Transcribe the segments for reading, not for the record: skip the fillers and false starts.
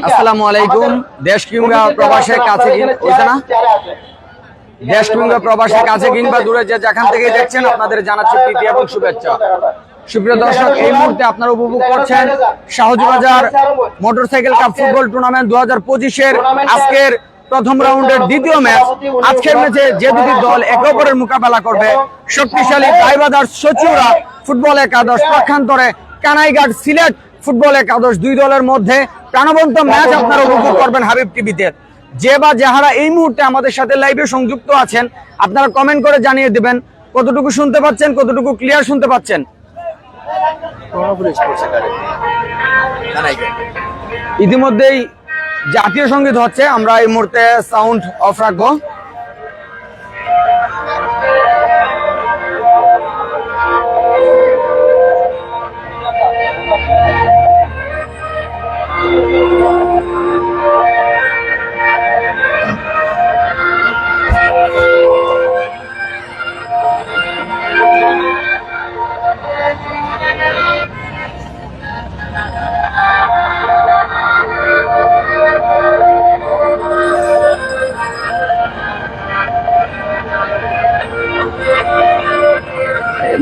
আসসালামু আলাইকুম। দেশ কিংবা প্রবাসের কাছে দেশ কিংবা প্রবাসের কাছে কিংবা দূরে যেখান থেকে দেখছেন আপনাদের জানাচ্ছি প্রীতি এবং শুভেচ্ছা। সুপ্রিয় দর্শক, এই মুহূর্তে আপনারা উপভোগ করছেন শাহবাজার মোটরসাইকেল কাপ ফুটবল টুর্নামেন্ট 2025-এর আজকের প্রথম রাউন্ডের দ্বিতীয় ম্যাচ। আজকের ম্যাচে যে দুটি দল একে অপরের মোকাবেলা করবে, শক্তিশালী গাইবাধার সচিউরা ফুটবল একাদশ পক্ষান্তরে কানাইঘাট সিলেট ফুটবল একাদশ, দুই দলের মধ্যে প্রাণবন্ত ম্যাচ আপনারা উপভোগ করবেন হাবিব টিভিতে। যে বা যাহারা এই মুহূর্তে আমাদের সাথে লাইভে সংযুক্ত আছেন, আপনারা কমেন্ট করে জানিয়ে দিবেন কতটুকু শুনতে পাচ্ছেন, কতটুকু ক্লিয়ার শুনতে পাচ্ছেন। ইতিমধ্যেই জাতীয় সঙ্গীত হচ্ছে, আমরা এই মুহূর্তে সাউন্ড অফ রাখবো।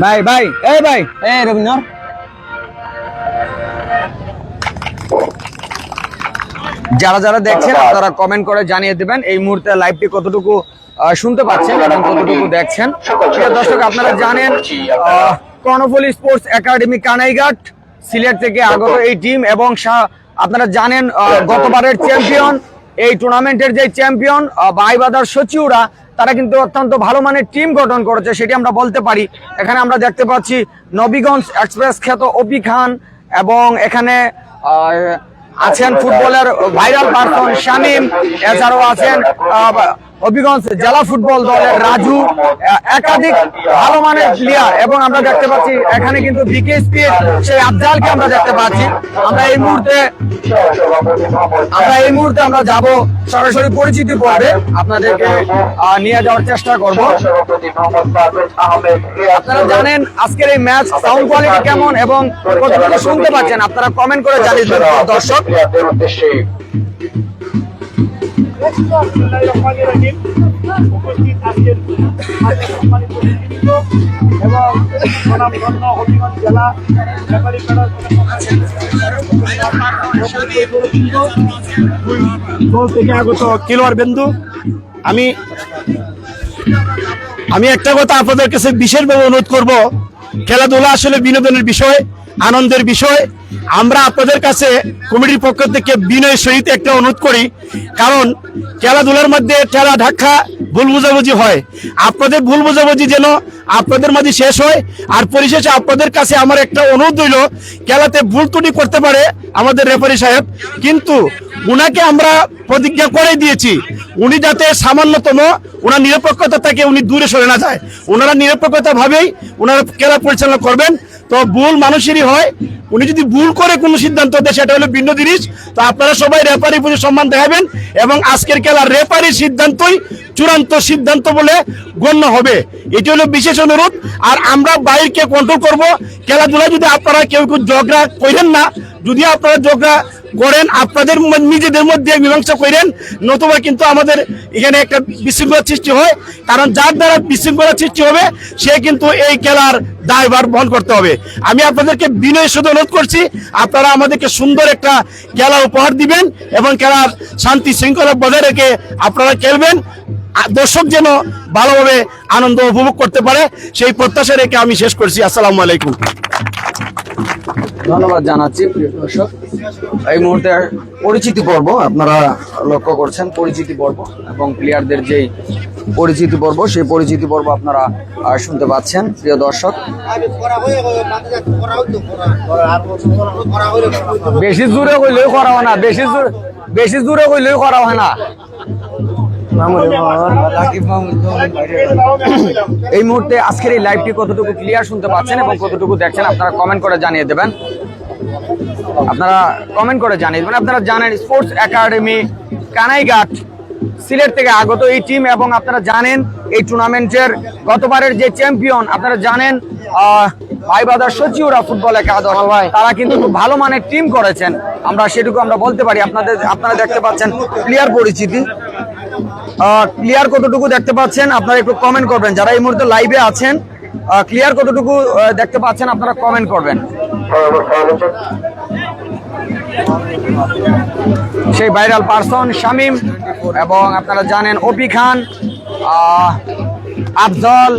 ভাই ভাই এই ভাই এই রবীন্দ্র, যারা যারা দেখছেন আপনারা কমেন্ট করে জানিয়ে দিবেন এই মুহূর্তে লাইভটি কতটুকু শুনতে পাচ্ছেন এবং কতটুকু দেখছেন। দর্শক, আপনারা জানেন কর্ণফুলী স্পোর্টস একাডেমি কানাইঘাট সিলেট থেকে আগত এই টিম, এবং আপনারা জানেন গতবারের চ্যাম্পিয়ন, এই টুর্নামেন্টের যে চ্যাম্পিয়ন গাইবাধার সচিউরা, তারা কিন্তু অত্যন্ত ভালো মানের টিম গঠন করেছে, সেটি আমরা বলতে পারি। এখানে আমরা দেখতে পাচ্ছি নবীগঞ্জ এক্সপ্রেস খ্যাত অপি খান, এবং এখানে আছেন ফুটবলের ভাইরাল পারসন শামীম, এছাড়াও আছেন হবিগঞ্জ জেলা ফুটবল দলের রাজু, একাধিক ভালো মানের প্লেয়ার। এবং আমরা দেখতে পাচ্ছি এখানে কিন্তু বিকেএসপির সেই আফজালকে আমরা দেখতে পাচ্ছি। আমরা এই মুহূর্তে আমরা যাব সরাসরি পরিচিতি পর্বে, আপনাদেরকে নিয়ে যাওয়ার চেষ্টা করব। আপনারা জানেন আজকের এই ম্যাচ সাউন্ড কোয়ালিটি কেমন এবং কতটুকু শুনতে পাচ্ছেন, আপনারা কমেন্ট করে জানিয়ে দেবেন দর্শক। খেলোয়াড় বিন্দু, আমি একটা কথা আপনাদের কাছে বিশেষভাবে অনুরোধ করব, খেলাধুলা আসলে বিনোদনের বিষয়, আনন্দের বিষয়। আমরা আপনাদের কাছে কমিটির পক্ষ থেকে বিনয়ের সহিত একটা অনুরোধ করি, কারণ খেলাধুলার মধ্যে ঠেলা ধাক্কা ভুল বোঝাবুঝি হয়, আপনাদের ভুল বোঝাবুঝি যেন আপনাদের মাঝে শেষ হয়। আর পরিশেষে আপনাদের কাছে আমার একটা অনুরোধ হইল, খেলাতে ভুল ত্রুটি করতে পারে আমাদের রেফারি সাহেব, কিন্তু উনাকে আমরা প্রতিজ্ঞা করে দিয়েছি উনি যাতে সামান্যতম ওনার নিরপেক্ষতা থেকে উনি দূরে সরে না যায়। ওনারা নিরপেক্ষতা ভাবেই ওনারা খেলা পরিচালনা করবেন। তো ভুল মানুষেরই হয়, উনি যদি ভুল করে কোনো সিদ্ধান্ত দেয় সেটা হলো ভিন্ন জিনিস। তো আপনারা সবাই রেফারির প্রতি সম্মান দেখাবেন, এবং আজকের খেলার রেফারির সিদ্ধান্তই চূড়ান্ত সিদ্ধান্ত বলে গণ্য হবে, এটি হলো বিশেষ অনুরোধ। আর আমরা বাইরকে কন্ট্রোল করব। খেলাধুলা যদি আপনারা কেউ ঝগড়া করেন না, যদি আপনারা ঝগড়া করেন আপনাদের নিজেদের মধ্যে মীমাংসা করেন, নতুবা কিন্তু আমাদের এখানে একটা বিশৃঙ্খলার সৃষ্টি হয়। কারণ যার দ্বারা বিশৃঙ্খলার সৃষ্টি হবে সে কিন্তু এই খেলার দায়ভার বহন করতে হবে। আমি আপনাদেরকে বিনয়ের সাথে অনুরোধ করছি, আপনারা আমাদেরকে সুন্দর একটা খেলা উপহার দিবেন এবং খেলার শান্তি শৃঙ্খলা বজায় রেখে আপনারা খেলবেন, দর্শক যেন ভালোভাবে আনন্দ উপভোগ করতে পারে, সেই প্রত্যাশা রেখে আমি শেষ করছি। আসসালামু আলাইকুম। ধন্যবাদ জানাচ্ছি প্রিয় দর্শক। এই মুহূর্তে পরিচিতি পর্ব আপনারা লক্ষ্য করছেন, পরিচিতি পর্ব এবং প্লেয়ারদের যেই পরিচিতি পর্ব, সেই পরিচিতি পর্ব আপনারা শুনতে পাচ্ছেন প্রিয় দর্শক। বেশি জোরে কইলেও করা হয় না, বেশি জোরে কইলেও করা হয় না। এই মুহূর্তে আজকের এই লাইভটি কতটুকু ক্লিয়ার শুনতে পাচ্ছেন এবং কতটুকু দেখছেন, আপনারা কমেন্ট করে জানিয়ে দেবেন। আপনারা জানেন স্পোর্টস একাডেমি কানাইঘাট সিলেট থেকে আগত এই টিম, এবং আপনারা জানেন এই টুর্নামেন্টের গতবারের যে চ্যাম্পিয়ন, আপনারা জানেন ভাইবাদার সচিউরা ফুটবল একাডেমি তারা কিন্তু খুব ভালো মানের টিম করেছেন, আমরা সেটুকু আমরা বলতে পারি। আপনারা দেখতে পাচ্ছেন প্লেয়ার পরিচিতি, ক্লিয়ার কতটুকু দেখতে পাচ্ছেন আপনারা একটু কমেন্ট করবেন। যারা এই মুহূর্তে লাইভে আছেন ক্লিয়ার কতটুকু দেখতে পাচ্ছেন আপনারা কমেন্ট করবেন। সেই ভাইরাল পারসন শামীম এবং আপনারা জানেন ওপি খান, আফজল,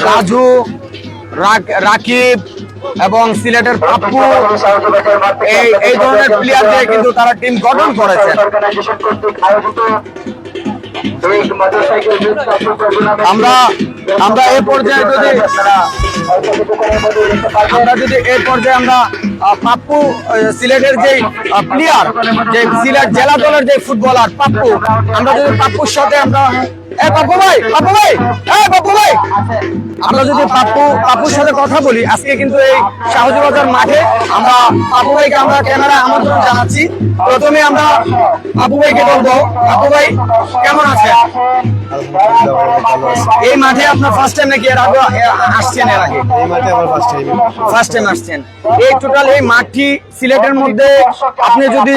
রাজু, রাকিব এবং সিলেটের পাপ্পু, এই ধরনের প্লেয়ার দিয়ে কিন্তু তারা টিম গঠন করেছে। আমরা এই পর্যায়ে যদি এই পর্যায়ে আমরা পাপ্পু সিলেটের যে প্লেয়ার, যে সিলেট জেলা দলের যে ফুটবলার পাপ্পু, আমরা যদি পাপ্পুর সাথে আমরা আমরা যদি পাপ্পুর সাথে কথা বলি, আজকে কিন্তু এই শাহজিবাজার মাঠে আমরা পাপ্পু ভাইকে আমরা ক্যামেরায় আমন্ত্রণ জানাচ্ছি। প্রথমে আমরা পাপ্পু ভাইকে বলবো, পাপ্পু ভাই কেমন আছেন? এই মাঠে আপনার ফার্স্ট টাইম নাকি এর আগে আসছেন? এর আগে ফার্স্ট টাইম আসছেন। এই টোটাল এই মাঠটি সিলেটের মধ্যে আপনি যদি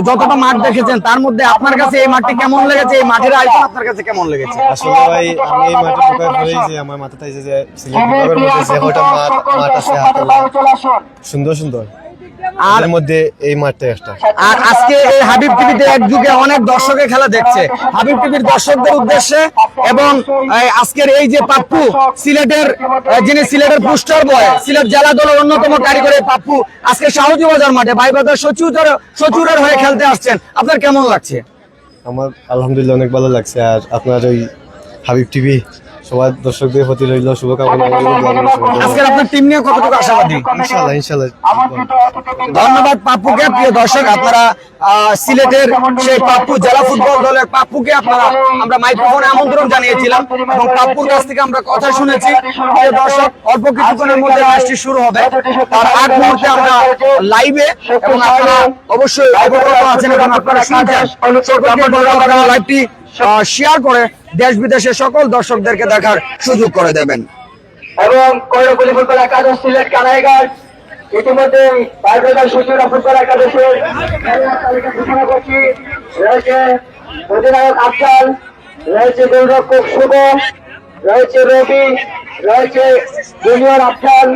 যতটা মাঠ দেখেছেন তার মধ্যে আপনার কাছে এই মাঠটি কেমন লেগেছে? এই মাঠের আয়োজন আপনার কাছে কেমন লেগেছে? আসলে ভাই আমি এই মাঠে ঢোকার পরেই যে আমার মাথাতে আইছে যে সিলেট বিভাগের মধ্যে যে কয়টা মাঠ আছে সুন্দর সুন্দর, আর মধ্যে এই মাঠটা একটা। আর আজকে এই হাবিব টিভিতে একযুগে অনেক দর্শকের খেলা দেখছে, হাবিব টিভির দর্শকদের উদ্দেশ্যে এবং আজকের এই যে পাপ্পু সিলেটের, যিনি সিলেটের পোস্টার বয়, সিলেট জেলা দলের অন্যতম কারিগর পাপ্পু আজকে শাহজিবাজার মাঠে ভাইবাদার সচিউরের হয়ে খেলতে আসছেন, আপনার কেমন লাগছে? আমার আলহামদুলিল্লাহ অনেক ভালো লাগছে। আর আপনার ওই হাবিব টিভি সবার দর্শকদের প্রতি রইল শুভকামনা। আজকের আপনার টিম নিয়ে কতটুকু আশাবাদী? ইনশাআল্লাহ ইনশাআল্লাহ। ধন্যবাদ পাপ্পুকে। প্রিয় দর্শক, আপনারা সিলেটের সেই পাপ্পু জেলা ফুটবল দলের পাপ্পুকে আমরা মাইক্রোফোনে আমন্ত্রণ জানিয়েছিলাম এবং পাপ্পুর কাছ থেকে আমরা কথা শুনেছি। প্রিয় দর্শক, অল্প কিছুক্ষণের মধ্যে ম্যাচটি শুরু হবে, তার আগ মুহূর্তে আমরা লাইভে এবং আপনারা অবশ্যই অবগত আছেন এবং আপনারা শুনছেন, লাইভটি শেয়ার করে দেশ বিদেশের সকল দর্শকদেরকে দেখার সুযোগ করে দেবেন। এবং কৈরবলী ফুটবল একাদশ সিলেট কানাইঘাট ইতিমধ্যে ভাইবাদার সচিউরা ফুটবল একাদশের তালিকা ঘোষণা করছি। রয়েছে অধিনায়ক আফজাল, রয়েছে গোলরক্ষক শুভ, রয়েছে রবি, রয়েছে জুনিয়র আফজাল,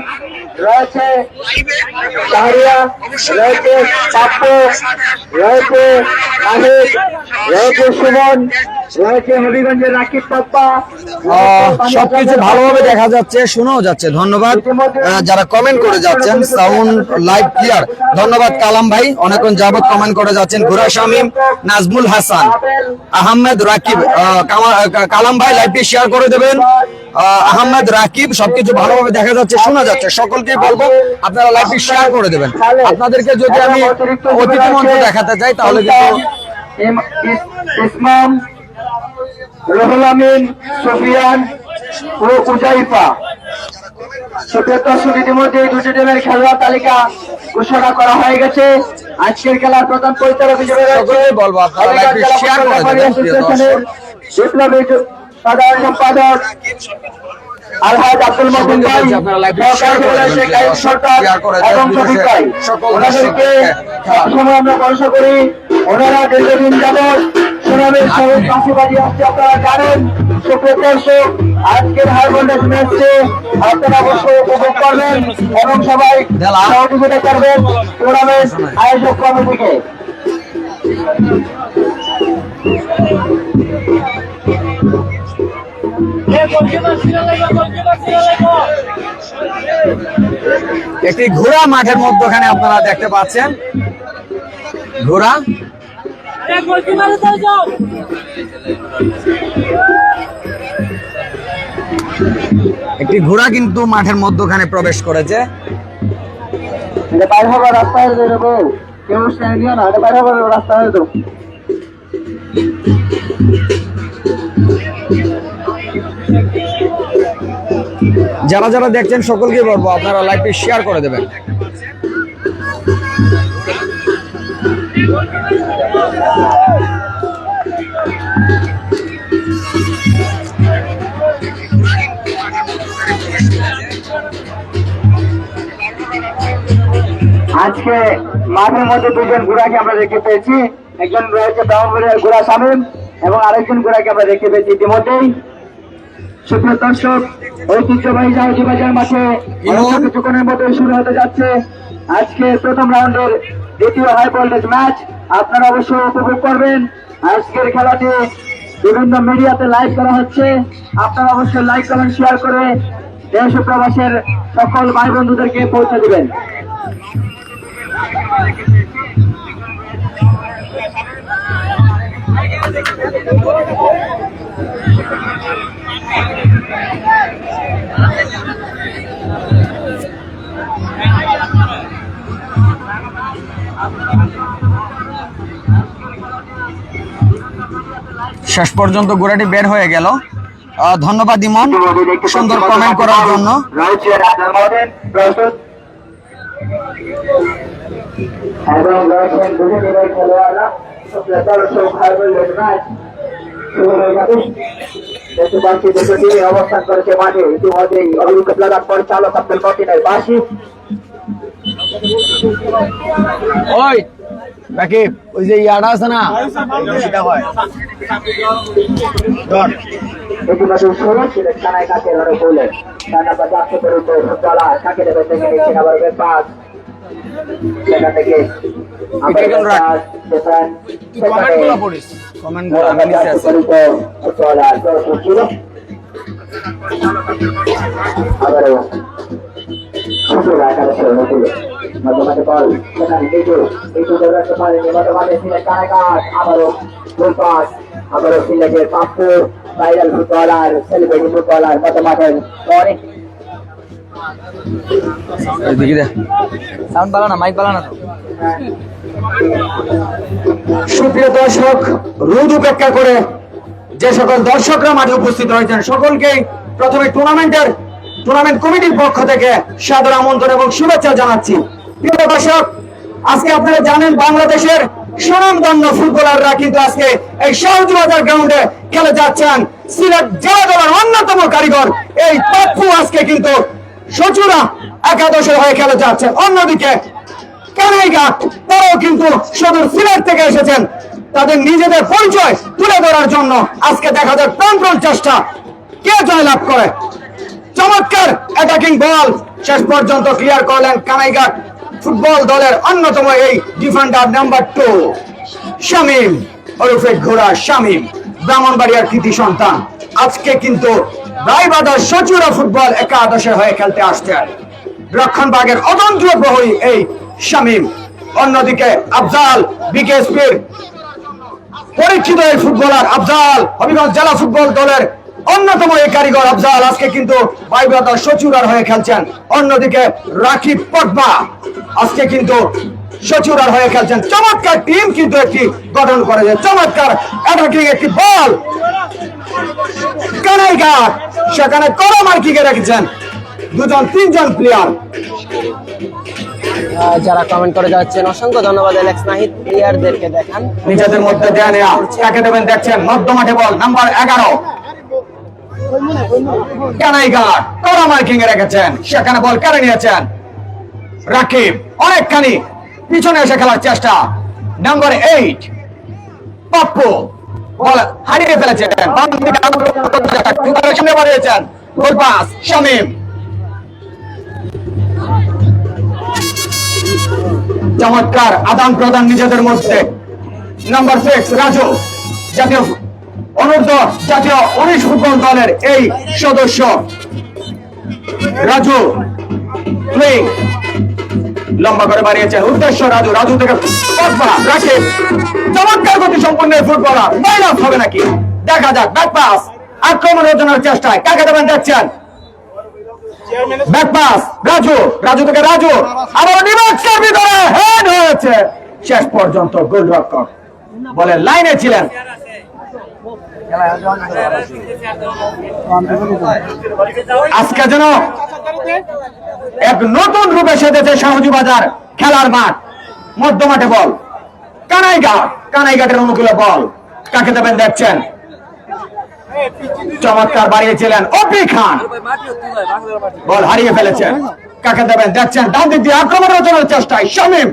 রয়েছে শাহরিয়া, রয়েছে পাপ্পু, রয়েছে নাহিদ, রয়েছে সুমন, রয়েছে হবিগঞ্জের রাকিব পাপ্পা। সবকিছু ভালোভাবে দেখা যাচ্ছে, শোনাও যাচ্ছে। ধন্যবাদ যারা কমেন্ট করে যাচ্ছেন, সাউন্ড লাইভ ক্লিয়ার। ধন্যবাদ কালাম ভাই, অনেকক্ষণ যাবত কমেন্ট করে যাচ্ছেন। ঘোরা শামীম, নাজমুল হাসান, আহমেদ রাকিব, কালাম ভাই লাইভটি শেয়ার করে দেবেন। আহমেদ রাকিব, সবকিছু ভালোভাবে দেখা যাচ্ছে, শোনা যাচ্ছে। সকলকে বলবো আপনারা লাইভটি শেয়ার করে দেবেন। আপনাদেরকে যদি আমি অতিথি মঞ্চ দেখাতে চাই তাহলে কিন্তু ইসমাম, রুহুল আমিন, সুফিয়ান ও উজাইফা। ইতিমধ্যে দুটি টিমের খেলোয়াড় তালিকা ঘোষণা করা হয়ে গেছে। আজকের খেলার প্রধান পরিচালক হিসেবে বলবো আপনারা লাইভটি শেয়ার করে দেবেন। বিপ্লবী সাধারণ সম্পাদক আলহাজ আব্দুল মতিন ভাই, এবং শফিক ভাই, ওনাদেরকে সবসময় আমরা ভরসা করি। ওনারা দীর্ঘদিন যাবৎ সুনামের সহিত ফাঁসিবাদী আসছে, আপনারা জানেন। সুপ্রিয় দর্শক, আজকের হারমন্ডাস ম্যাচে আপনারা অবশ্যই উপভোগ করবেন এবং সবাই সহযোগিতা করবেন টুর্নামেন্ট আয়োজক কমিটিকে। একটি ঘোড়া মাঠের মধ্যখানে আপনারা দেখতে পাচ্ছেন। ঘোড়া একটি ঘোড়া কিন্তু মাঠের মধ্যখানে প্রবেশ করেছে। বাইরে হবার রাস্তায় দেবো, কেউ নিও না, বাইরে হবার রাস্তায় দেবো। যারা যারা দেখছেন সকলকে বলবো আপনারা লাইভটি শেয়ার করে দেবেন। আজকে মাঠের মধ্যে দুজন ঘোড়াকে আমরা দেখতে পেয়েছি, একজন রয়েছে ব্রাহ্মণবাড়িয়ার ঘোড়া শামীম এবং আরেকজন ঘোড়াকে আমরা দেখতে পেয়েছি ইতিমধ্যেই। সুপ্রিয় দর্শক, ঐতিহ্যবাহী জাহাজি বাজার মাঠে কিছুক্ষণের মধ্যে শুরু হতে যাচ্ছে আজকে প্রথম রাউন্ডের দ্বিতীয় হাই ভোল্টেজ ম্যাচ। আপনারা অবশ্যই উপভোগ করবেন। আজকের খেলাটি বিভিন্ন মিডিয়াতে লাইভ করা হচ্ছে, আপনারা অবশ্যই লাইক কমেন্ট শেয়ার করে দেশ ও প্রবাসের সকল ভাই বন্ধুদেরকে পৌঁছে দিবেন। শেষ পর্যন্ত ঘোড়াটি বের হয়ে গেল। ধন্যবাদ ইমন সুন্দর কমেন্ট করার জন্য। অবস্থান করেছে মাঠে ইতিমধ্যেই অভিজ্ঞতা পরিচালক আব্দুল মতিনের বাসী। ওই বাকি ওই যে ইয়াটা আছে না সেটা হয় ইতিমধ্যে শুরু ছিলেন কানায় কাছে ধরে বললেন রান্নাবাদ আসতে পরিত ফুটবলা তাকে দেবে থেকে নিচ্ছেন আবার পাস সেখান থেকে কমেন্টগুলো পড়িস কমেন্টগুলো আমি নিচে আছি। আবারও ছোট আকারে ছেড়ে দিল মাঝে বল সেখানে নিচু দৌড়াতে পারেনি মাঝে ছিলেন কানায় কাজ আবারও ফুল পাস আবারও সিলেটের Pappu viral footballer celebrity footballer মাঠের অনেক এদিকে দে সাউন্ড বালা না মাইক বালা না তো। সুপ্রিয় দর্শক, রোদ উপেক্ষা করে যে সকল দর্শকরা মাঠে উপস্থিত হয়েছেন সকলকেই প্রথমে টুর্নামেন্ট কমিটির পক্ষ থেকে সাদর আমন্ত্রণ এবং শুভেচ্ছা জানাচ্ছি। প্রিয় দর্শক, আজকে আপনারা জানেন বাংলাদেশের সুনামধন্য ফুটবলাররা কিন্তু আজকে এই শাহবাজার গ্রাউন্ডে খেলে যাচ্ছেন। সিলেট জেলা দলের অন্যতম কারিগর এই পাপ্পু আজকে কিন্তু সচুরা একাদশের হয়ে খেলে যাচ্ছে। অন্যদিকে কানাইঘাট তারাও কিন্তু সদর সিলেট থেকে এসেছেন তাদের নিজেদের পরিচয় তুলে ধরার জন্য। আজকে দেখা যাক প্রাণপণ চেষ্টা কে জয়লাভ করে। চমৎকার অ্যাটাকিং বল শেষ পর্যন্ত ক্লিয়ার করলেন কানাইঘাট ফুটবল দলের অন্যতম এই ডিফেন্ডার নাম্বার 2 শামীম ওরফে ঘোড়া শামীম, ব্রাহ্মণবাড়িয়ার কৃতি সন্তান। আজকে কিন্তু রায়বাজার সচুরা ফুটবল একাদশে হয়ে খেলতে আসছেন রক্ষণভাগের অতন্ত্র প্রহরী এই শামীম। অন্যদিকে আফজাল বিকেএসপির পরীক্ষিত এই ফুটবলার আফজাল হবিগঞ্জ জেলা ফুটবল দলের অন্যতম এই কারিগর আফজাল আজকে কিন্তু রায়বাজার সচুরার হয়ে খেলছেন। অন্যদিকে রাকিব পদ্মা আজকে কিন্তু সচুরার হয়ে খেলছেন। চমৎকার টিম কিন্তু একটি গঠন করেছে। চমৎকার অ্যাটাকিং একটি বল কানাইঘাট সেখানে কড়া মার্কিংয়ে রেখেছেন তিনজন প্লেয়ার। যারা কমেন্ট করে যাচ্ছেন অসংখ্য ধন্যবাদ। এলেক্স নাহিদ প্লেয়ারদেরকে দেখান নিজেদের মধ্যে দেয়া নেয়া কাকে দেবেন দেখছেন। মধ্যমাঠে বল নাম্বার 11 কানাইঘাট কড়া মার্কিংয়ে রেখেছেন, সেখানে বল কেড়ে নিয়েছেন রাকিব। অনেকখানি পিছনে এসে খেলার চেষ্টা নাম্বার 8 পাপ্পু বল হারিয়ে ফেলেছেন, সামনে বাড়িয়েছেন গোল পাস শামীম। চমৎকার আদান প্রদান নিজেদের মধ্যে। নাম্বার 6 রাজু জাতীয় অনূর্ধ্ব জাতীয় 19 ফুটবল দলের এই সদস্য রাজু লম্বা করে বাড়িয়েছেন উদ্দেশ্য রাজু থেকে রাখে চমৎকার গতি সম্পন্ন ফুটবলার মাইনাস হবে নাকি দেখা যাক। ব্যাক পাস আক্রমণ অর্জনের চেষ্টায় কাকে দেবেন দেখছেন। ব্যাক পাস রাজু থেকে রাজু আবার নিবাসের ভিতরে হেড হয়েছে। শেষ পর্যন্ত গোলরক্ষক বলে লাইনে ছিলেন। আজকে যেন এক নতুন রূপে সেজেছে শাহবাজার খেলার মাঠ। মধ্যমাঠে বল কানাইঘাটের অনুকূলে বল কাকে দেবেন দেখছেন। চমৎকার বাড়িয়েছিলেন অপি খান, বল হারিয়ে ফেলেছেন। কাকে দেবেন দেখছেন, ডান দিক দিয়ে আক্রমণ রচনার চেষ্টায় শামীম।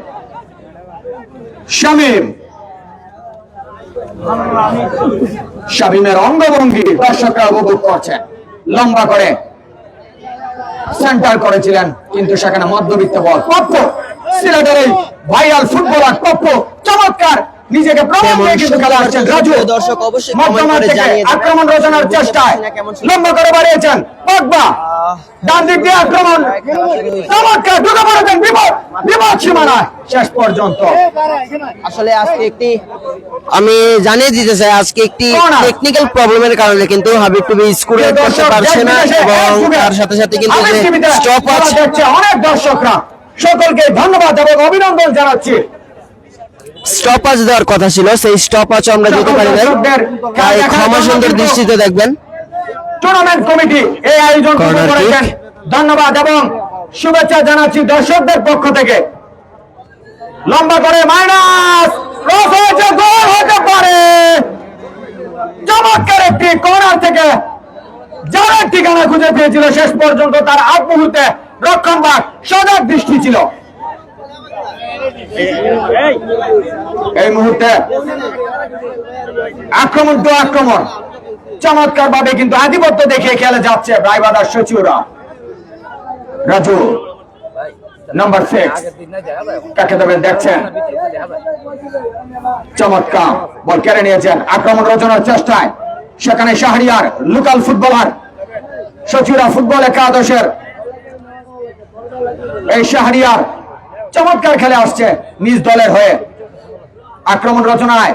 শামীমের অঙ্গভঙ্গি দর্শকরা উপভোগ করছেন। লম্বা করে সেন্টার করেছিলেন, কিন্তু সেখানে মধ্যবিত্ত বল। পপ্প সিলেটের এই ভাইরাল ফুটবলার পপ্প চমৎকার নিজেকে প্রমাণ করে কিন্তু খেলা আসছেন। রাজু দর্শক অবশ্যই মধ্যমাঠ কমেন্ট করে থেকে জানিয়ে দেবেন। আক্রমণ রচনার চেষ্টায় লম্বা করে বাড়িয়েছেন পগবা, ডান দিক দিয়ে আক্রমণ চমৎকার ঢুকে পড়েছেন বিপদ সীমানায় শেষ পর্যন্ত। আসলে আজকে আমি জানিয়ে দিতে চাই, আজকে একটি Corner। টেকনিক্যাল প্রবলেমের কারণে কিন্তু হাবিব টুবি স্কোর করতে পারছে না এবং তার সাথে সাথে কিন্তু যে স্টপ আছে অনেক দর্শকরা, সকলকে ধন্যবাদ এবং অভিনন্দন জানাচ্ছি। স্টপাজ দেওয়ার কথা ছিল, সেই স্টপাজ আমরা দিতে পারি নাই, তাই ক্ষমা সুন্দর দৃষ্টিতে দেখবেন। টুর্নামেন্ট কমিটি এই আয়োজন Corner kick। করেছেন, ধন্যবাদ এবং শুভেচ্ছা জানাচ্ছি দর্শকদের পক্ষ থেকে। লম্বা করে মাইনাস ক্রস হয়েছে, গোল হতে পারে। চমৎকার একটি কর্নার থেকে যারা ঠিকানা খুঁজে পেয়েছিল শেষ পর্যন্ত তার আগ মুহূর্তে রক্ষণভাগ সজাগ দৃষ্টি ছিল। এই মুহূর্তে আক্রমণ তো আক্রমণ চমৎকার ভাবে কিন্তু আধিপত্য দেখিয়ে খেলে যাচ্ছে রায়বাদার সচিবরা। রাজু নাম্বার 6 কাকে দেবেন দেখছেন, চমৎকার বল কেড়ে নিয়েছেন আক্রমণ রচনার চেষ্টায়। সেখানে শাহরিয়ার লোকাল ফুটবলার, সচিবরা ফুটবল একাদশের এই শাহরিয়ার চমৎকার খেলে আসছে নিজ দলের হয়ে। আক্রমণ রচনায়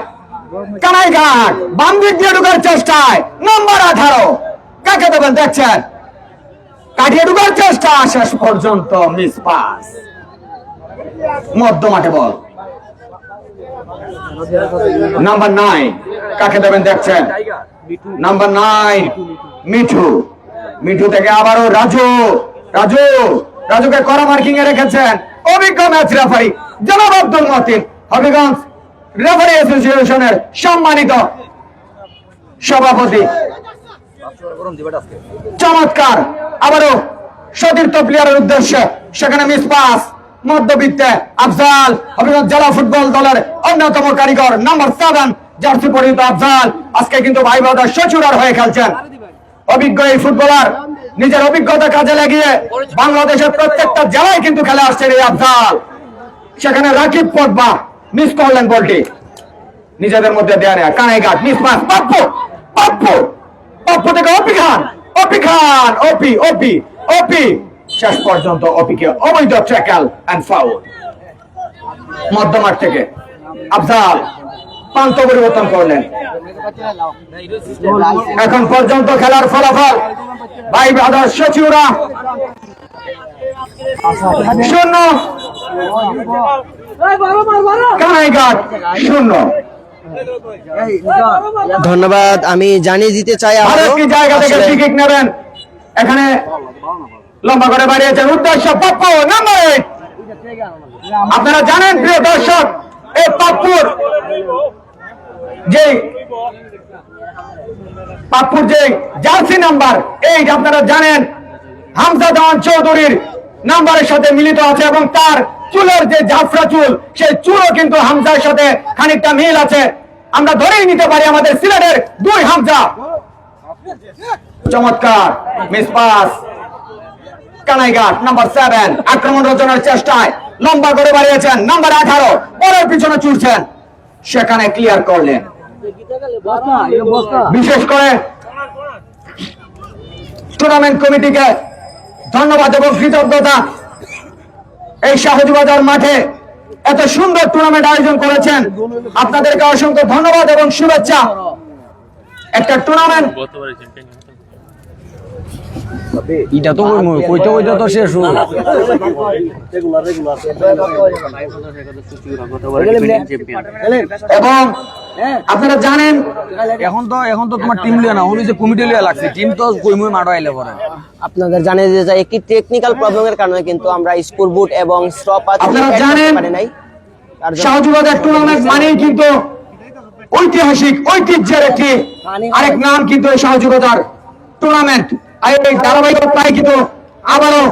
কানাইঘাট বাম দিক দিয়ে ঢুকার চেষ্টায় নাম্বার 18 কাকে দেবেন দেখছেন, কাটিয়ে ঢুকার চেষ্টা, শেষ পর্যন্ত মিস পাস। মধ্য মাঠে বল নাম্বার 9 কাকে দেবেন দেখছেন, নাম্বার 9 মিঠু থেকে আবারও রাজুকে কড়া মার্কিং এ রেখেছেন অভিজ্ঞ ম্যাচ রেফারি জনাব আব্দুল মতিন, হবিগঞ্জ রেফারি অ্যাসোসিয়েশনের সম্মানিত সভাপতি। চমৎকার আবারও সতীর্থ প্লেয়ারের উদ্দেশ্যে, সেখানে মিস পাস মধ্যবিত্তে আফজাল, হবিগঞ্জ জেলা ফুটবল দলের অন্যতম কারিগর নাম্বার 7 জার্সি পরিহিত আফজাল আজকে কিন্তু ভাই ব্রাদার সচিবরার হয়ে খেলছেন। অভিজ্ঞ এই ফুটবলার নিজের অভিজ্ঞতা কাজে লাগিয়ে বাংলাদেশের প্রত্যেকটা জেলায় কিন্তু খেলে আসছেন এই আফজাল। সেখানে রাকিব পগবা মিস করলেন বলটি, নিজেদের মধ্যে দেয়া নেয়া। কানাইঘাট মিস পাস পাপ্পু থেকে অপি শেষ পর্যন্ত অপিকে অবৈধ ট্যাকল এন্ড ফাউল। মধ্যমাঠ থেকে আফজাল প্রান্ত পরিবর্তন করলেন। এখন পর্যন্ত খেলার ফলাফল ভাই ব্রাদার সচিবরা 0, কানাইঘাট 0। ধন্যবাদ। আমি জানিয়ে দিতে চাই আরেকটি জায়গা থেকে ফ্রি কিক নেবেন, এখানে লম্বা করে বাড়িয়েছেন উদ্দেশ্য পাপ্পু নাম্বার 8। আপনারা জানেন প্রিয় দর্শক, এই পাপ্পুর যে জার্সি নাম্বার 8 আপনারা জানেন হামজা দেওয়ান চৌধুরীর নাম্বারের সাথে মিলিত আছে এবং তার চুলের যে জাফরা চুল, সেই চুলও কিন্তু হামজার সাথে খানিকটা মিল আছে। আমরা ধরেই নিতে পারি আমাদের সিলেটের 2 হামজা। চমৎকার মিস পাস, কানাইঘাট নাম্বার 7 আক্রমণ রচনার চেষ্টায় লম্বা করে বাড়িয়েছেন নাম্বার 18 বলের পিছনে ছুটছেন, সেখানে ক্লিয়ার করলেন। বিশেষ করে টুর্নামেন্ট কমিটিকে ধন্যবাদ এবং কৃতজ্ঞতা। এই শাহজিবাজার মাঠে এত সুন্দর টুর্নামেন্ট আয়োজন করেছেন, আপনাদেরকে অসংখ্য ধন্যবাদ এবং শুভেচ্ছা। একটা টুর্নামেন্ট এটা তো কইতে তো শেষ এবং আপনারা জানেন এখন তো তোমার টিম লিয়া না, উনি যে কমিটি লিয়া লাগছে, টিম তো কইমই মাড়ো আইলে পরে। আপনাদের জানিয়ে দিতে চাই একটি টেকনিক্যাল প্রবলেমের কারণে কিন্তু আমরা স্কোর বুট এবং স্টপ আপনারা জানেন পারি নাই। শাহজিবাজার টুর্নামেন্ট মানেই কিন্তু ঐতিহাসিক ঐতিহ্যের একটি আরেক নাম কিন্তু এই সহযোগিতার টুর্নামেন্ট। এই ধারাবাহিকতায় কিন্তু আবারও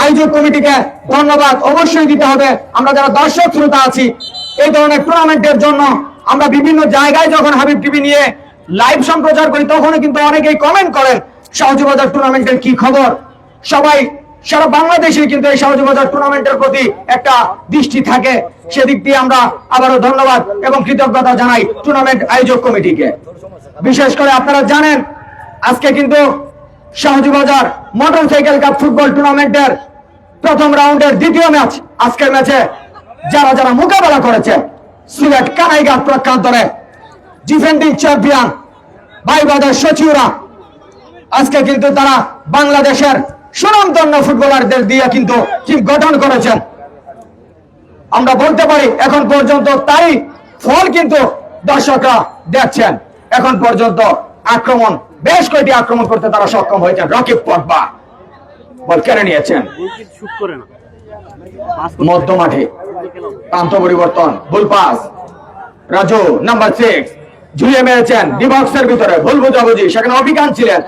আয়োজক কমিটিকে ধন্যবাদ অবশ্যই দিতে হবে। আমরা যারা দর্শক শ্রোতা আছি, এই ধরনের টুর্নামেন্টের জন্য আমরা বিভিন্ন জায়গায় যখন হাবিব টিভি নিয়ে লাইভ সম্প্রচার করি, তখন কিন্তু অনেকেই কমেন্ট করেন সহযোগিতার টুর্নামেন্টের কি খবর। সবাই সারা বাংলাদেশে কিন্তু এই সহযোগিতার টুর্নামেন্টের প্রতি একটা দৃষ্টি থাকে। সেদিক দিয়ে আমরা আবারও ধন্যবাদ এবং কৃতজ্ঞতা জানাই টুর্নামেন্ট আয়োজক কমিটিকে। বিশেষ করে আপনারা জানেন আজকে কিন্তু শাহজুবাজার মোটরসাইকেল কাপ ফুটবল টুর্নামেন্টের প্রথম রাউন্ডের দ্বিতীয় ম্যাচ। আজকের ম্যাচে যারা যারা মোকাবেলা করেছে, সিলেট কানাইঘাট প্রক্ষান্তরে ডিফেন্ডিং চ্যাম্পিয়ন ভাইবাদার সচিবরা আজকে কিন্তু তারা বাংলাদেশের সুনামধন্য ফুটবলারদের দিয়ে কিন্তু টিম গঠন করেছেন। আমরা বলতে পারি এখন পর্যন্ত তাই ফল কিন্তু দর্শকরা দেখছেন। এখন পর্যন্ত আক্রমণ, বেশ কয়েকটি আক্রমণ করতে তারা সক্ষম হয়েছেন। রকিব পগবা বল কেড়ে নিয়েছেন মধ্য মাঠে, প্রান্ত পরিবর্তন, ভুল পাস, রাজু নাম্বার 6 ঝুলিয়ে মেরেছেন ডিবক্সের ভিতরে, ভুল বোঝাবুঝি, সেখানে অভিজ্ঞান ছিলেন।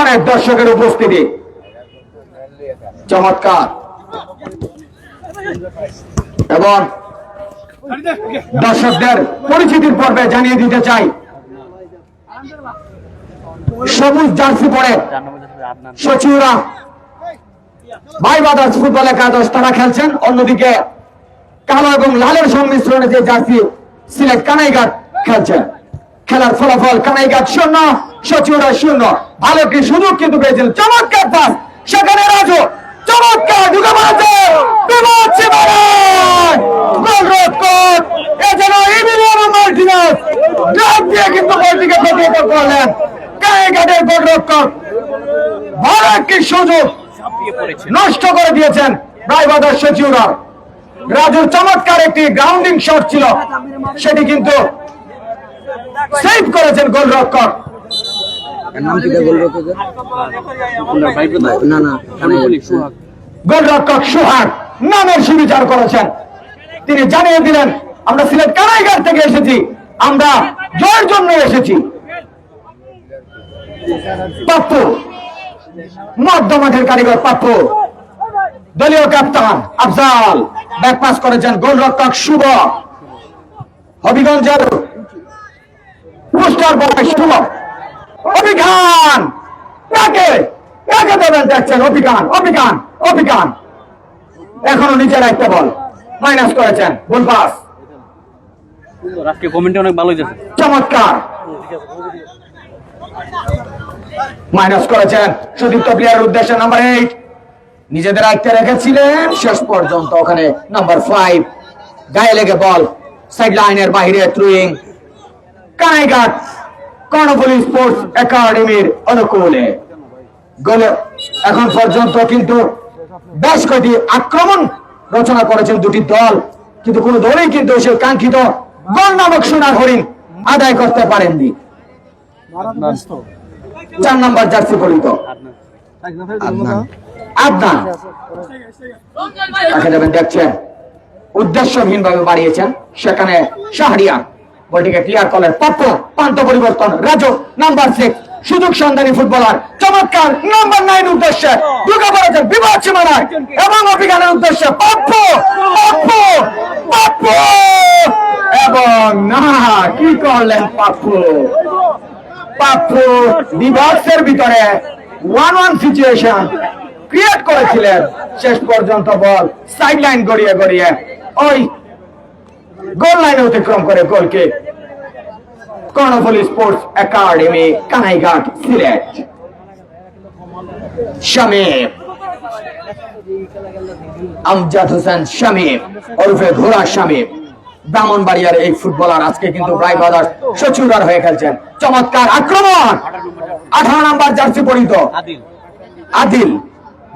অনেক দর্শকের উপস্থিতি, চমৎকার। এবং দর্শকদের পরিচিতির পর্বে জানিয়ে দিতে চাই, সবুজ জার্সি পরে সচিবরা ভাই বাদার্স ফুটবল একাদশ তারা খেলছেন। অন্যদিকে কালো এবং লালের সংমিশ্রণে যে জার্সি সিলেট কানাইঘাট খেলছেন। খেলার ফলাফল কানাইঘাট 0, সচিবরা 0। ভালো একটি সুযোগ কিন্তু পেয়েছেন, চমৎকার পাস, সেখানে রাজু চমৎকার ঢুকে পড়েছে বিপদ সীমানায়, গোলরক্ষক এজন্য ইমিলিয়ানো মার্টিনেজ ড্রাইভ দিয়ে কিন্তু বলটিকে প্রতিহত করলেন। কানাইঘাটের গোলরক্ষক ভালো একটি সুযোগ নষ্ট করে দিয়েছেন রায়বাজার সচিবরা। রাজুর চমৎকার একটি গ্রাউন্ডিং শট ছিল, সেটি কিন্তু সেভ করেছেন গোলরক্ষক। গোলরক্ষক সোহাগ নামের সুবিচার করেছেন। তিনি জানিয়ে দিলেন আমরা সিলেট কানাইঘাট থেকে এসেছি, আমরা জয়ের জন্য এসেছি। পাপ্পু মধ্য মাঠের কারিগর পাপ্পু, দলীয় ক্যাপ্টেন আফজাল ব্যাক পাস করেছেন, গোলরক্ষক শুভ, হবিগঞ্জের পোস্টার বয় শুভ, অভিজ্ঞান কাকে কাকে দেবেন দেখছেন, অভিজ্ঞান এখনো নিচের একটা বল মাইনাস করেছেন, গোল পাস, চমৎকার মাইনাস করেছেন সুদীপ্ত প্লেয়ারের উদ্দেশ্যে নাম্বার 8 নিজেদের আয়ত্তে রেখেছিলেন শেষ পর্যন্ত। ওখানে নাম্বার 5 গায়ে লেগে বল সাইড লাইনের বাইরে থ্রুইং কানাইঘাট কর্ণফুলী স্পোর্টস একাডেমির অনুকূলে। গোলে এখন পর্যন্ত কিন্তু বেশ কয়েকটি আক্রমণ রচনা করেছেন দুটি দল, কিন্তু কোন দলই কিন্তু সেই কাঙ্ক্ষিত গোল নামক সোনার হরিণ আদায় করতে পারেননি। 4 নম্বর জার্সি পরিহিত আদনান তাকে যাবেন দেখছেন, উদ্দেশ্যহীন ভাবে বাড়িয়েছেন, সেখানে শাহরিয়ার বলটিকে ক্লিয়ার করলেন। পাপ্পু প্রান্ত পরিবর্তন, রাজু নাম্বার 6 সুযোগ সন্ধানী ফুটবলার, চমৎকার নাম্বার 9 উদ্দেশ্যে ঢুকে পড়েছেন বিপদ সীমানায় এবং অভিজ্ঞানের উদ্দেশ্যে পাপ্পু এবং না কি করলেন পাপ্পু ডিবক্সের ভিতরে 1-1 সিচুয়েশন ক্রিয়েট করেছিলেন। শেষ পর্যন্ত বল সাইড লাইন গড়িয়ে ওই গোল লাইনে অতিক্রম করে গোলকে কর্ণফুলী স্পোর্টস একাডেমি কানাইঘাট সিলেট। শামীম আমজাদ হোসেন শামীম ওরফে ঘোড়া শামীম ব্রাহ্মণবাড়িয়ার এই ফুটবলার আজকে কিন্তু রায়বাজার সচিবরার হয়ে খেলছেন। চমৎকার আক্রমণ, 18 নম্বর জার্সি পরিহিত আদিল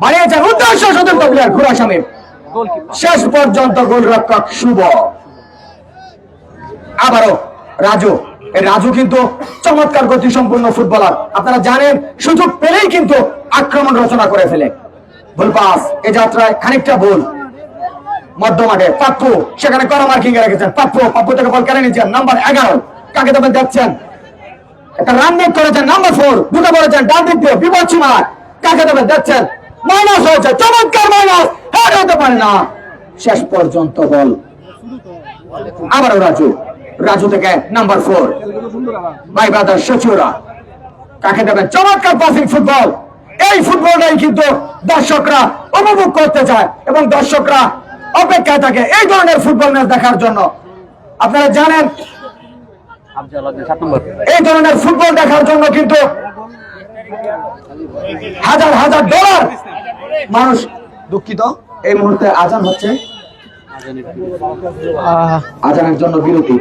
বাড়িয়েছেন, উদ্দেশ্য সতীর্থ প্লেয়ার ঘোড়া শামীম, শেষ পর্যন্ত গোলরক্ষক শুভ। আবারও রাজু কিন্তু চমৎকার গতি সম্পূর্ণ ফুটবলার, আপনারা জানেন সুযোগ পেলেই কিন্তু আক্রমণ রচনা করে ফেলে। ভুল পাস, এ যাত্রায় খানিকটা ভুল, মধ্যমাঠে পাপ্পু সেখানে করা মার্কিং এ রেখেছেন। পাপ্পু থেকে বল কেড়ে নিচ্ছেন। নাম্বার 11 কাকে দেবেন যাচ্ছেন, একটা রান মেক করেছেন। নাম্বার 4 ঢুকে পড়েছেন ডান দিক দিয়ে বিপদ সীমায়, কাকে দেবেন যাচ্ছেন, মাইনাস হয়েছে, চমৎকার মাইনাস, হেড হতে পারে না শেষ পর্যন্ত বল। আবারও রাজু থেকে নাম্বার 4 ভাই ব্রাদার সচিওরা, কাকে দেবেন, চমৎকার পাসিং ফুটবল। এই ফুটবলটাই কিন্তু দর্শকরা উপভোগ করতে চায় এবং দর্শকরা অপেক্ষায় থাকে এই ধরনের ফুটবল ম্যাচ দেখার জন্য। আপনারা জানেন এই ধরনের ফুটবল দেখার জন্য কিন্তু হাজার হাজার ডলার মানুষ, দুঃখিত এই মুহূর্তে আজান হচ্ছে, আজানের জন্য বিরতি।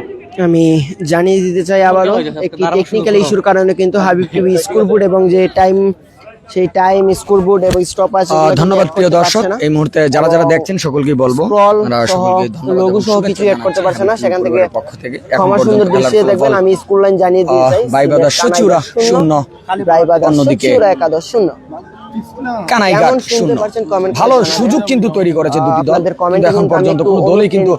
আমি জানিয়ে দিতে চাই আবারও একটি টেকনিক্যাল ইস্যুর কারণে কিন্তু হাবিব টিভি স্কোরবোর্ড এবং যে টাইম সেই টাইম স্কোরবোর্ড এবং স্টপেজ। ধন্যবাদ প্রিয় দর্শক, এই মুহূর্তে যারা যারা দেখছেন সকলকে বলবো লোগো সহ কিছু অ্যাড করতে পারছে না, সেখান থেকে পক্ষ থেকে ক্ষমা সুন্দর দৃশ্যে দেখবেন। আমি স্কুল লাইন জানিয়ে দিতে চাই, বাইবাদা সচিউরা 0, অন্যদিকে একাদশ 0 কানাইঘাট 0। ভালো সুযোগ কিন্তু তৈরি করেছে দুটি দল, কিন্তু এখন পর্যন্ত কোনো দলই কিন্তু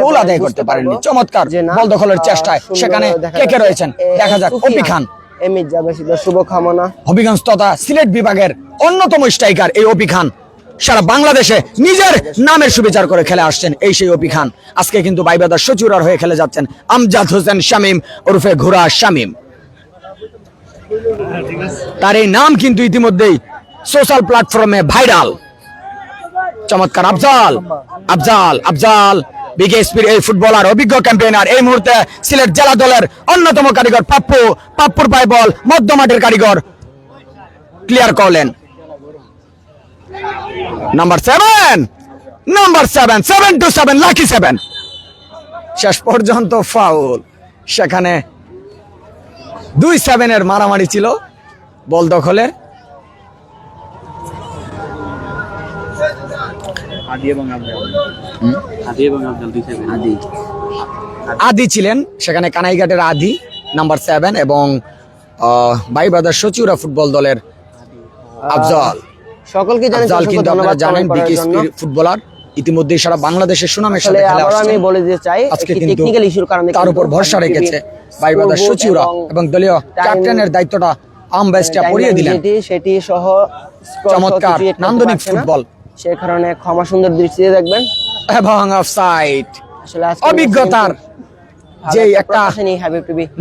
গোল আদায় করতে পারেনি। চমৎকার বল দখলের চেষ্টায় সেখানে কে রয়েছেন দেখা যাক। অপি খান, শুভকামনা। হবিগঞ্জ তথা সিলেট বিভাগের অন্যতম স্ট্রাইকার এই অপি খান সারা বাংলাদেশে নিজের নামের সুবিচার করে খেলে আসছেন। এই সেই অপি খান আজকে কিন্তু বাইবাদার সচিউরার হয়ে খেলে যাচ্ছেন। আমজাদ হোসেন শামীম ওরফে ঘোড়া শামীম, তার এই নাম কিন্তু ইতিমধ্যেই সোশ্যাল প্ল্যাটফর্মে ভাইরাল। চমৎকার আফজাল বিকেএসপির এই ফুটবলার, অভিজ্ঞ ক্যাম্পেইনার, এই মুহূর্তে সিলেট জেলা দলের অন্যতম কারিগর পাপ্পুর পায় বল, মধ্যমাঠের কারিগর ক্লিয়ার করলেন। নাম্বার 7 লাকি 7, শেষ পর্যন্ত ফাউল। সেখানে 2-7 মারামারি ছিল বল দখলের। আদি ছিলেন সেখানে, কানাইঘাটের আদি নাম্বার 7 এবং ভাই ব্রাদার সচিউরা ফুটবল দলের আফজল। সকলকে কিন্তু আপনারা জানেন বিকেএসপির ফুটবলার, ইতিমধ্যে সারা বাংলাদেশের সুনামের সাথে খেলে আসছেন। আমি বলে দিতে চাই আজকে টেকনিক্যাল ইস্যুর কারণে তার উপর ভরসা রেখেছে ভাই ব্রাদার সচিউরা এবং দলীয় ক্যাপ্টেনের দায়িত্বটা আমবেস্টা পরিয়ে দিলেন। সেটি সহ চমৎকার নান্দনিক ফুটবল, সে কারণে ক্ষমা সুন্দর দৃষ্টিতে দেখবেন এবং অফসাইড। অভিজ্ঞতার যে একটা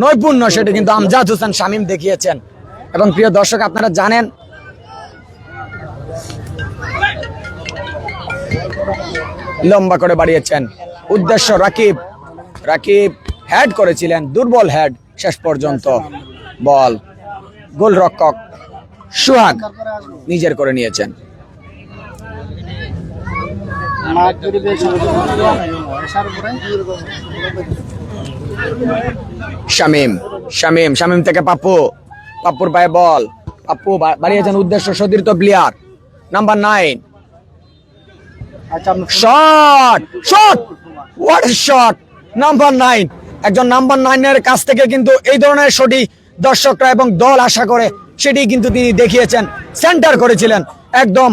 নৈপুণ্য সেটা কিন্তু আমজাদ হোসেন শামীম দেখিয়েছেন। এবং প্রিয় দর্শক আপনারা জানেন লম্বা করে বাড়িয়েছেন, উদ্দেশ্য রাকিব হেড করেছিলেন, দুর্বল হেড, শেষ পর্যন্ত বল গোলরক্ষক সোহাগ নিজের করে নিয়েছেন। শামীম থেকে পাপ্পুর পায়ে বল, পাপ্পু বাড়িয়েছেন, উদ্দেশ্য সতীর্থ প্লেয়ার নাম্বার 9, শট নাম্বার 9। একজন নাম্বার 9 কাছ থেকে কিন্তু এই ধরনের শটই দর্শকরা এবং দল আশা করে, সেটি কিন্তু তিনি দেখিয়েছেন। সেন্টার করেছিলেন, একদম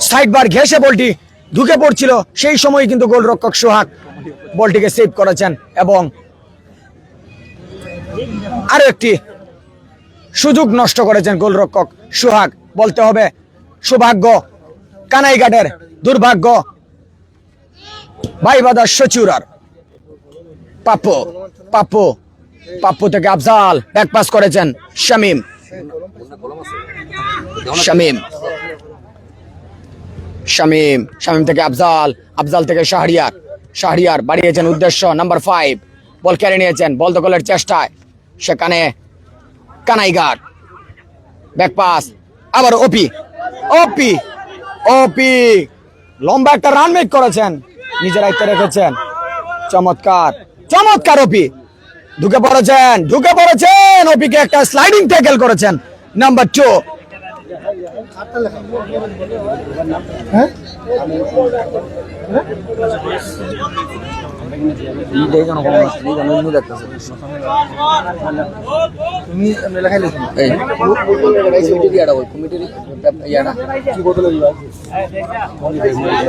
সাইড বার ঘেঁষে বলটি ঢুকে পড়ছিল, সেই সময় কিন্তু গোলরক্ষক সোহাগ বলটিকে সেভ করেছেন এবং আরো একটি সুযোগ নষ্ট করেছেন গোলরক্ষক সোহাগ। বলতে হবে সৌভাগ্য কানাইঘাটের, দুর্ভাগ্য ভাইবাদার সচিউরার। পাপ্পু থেকে আফজাল ব্যাক পাস করেছেন শামীম থেকে আফজাল থেকে শাহরিয়ার বাড়িয়েছেন, উদ্দেশ্য নাম্বার 5 বল কেড়ে নিয়েছেন, বল দখলের চেষ্টায় সেখানে কানাইঘাট, ব্যাক পাস, আবার ওপি লম্বা একটা রান মেক করেছেন, নিজের আয়ত্তে রেখেছেন। চমৎকার ওপি ঢুকে পড়েছেন, ওপিকে একটা স্লাইডিং ট্যাকল করেছেন নাম্বার 2।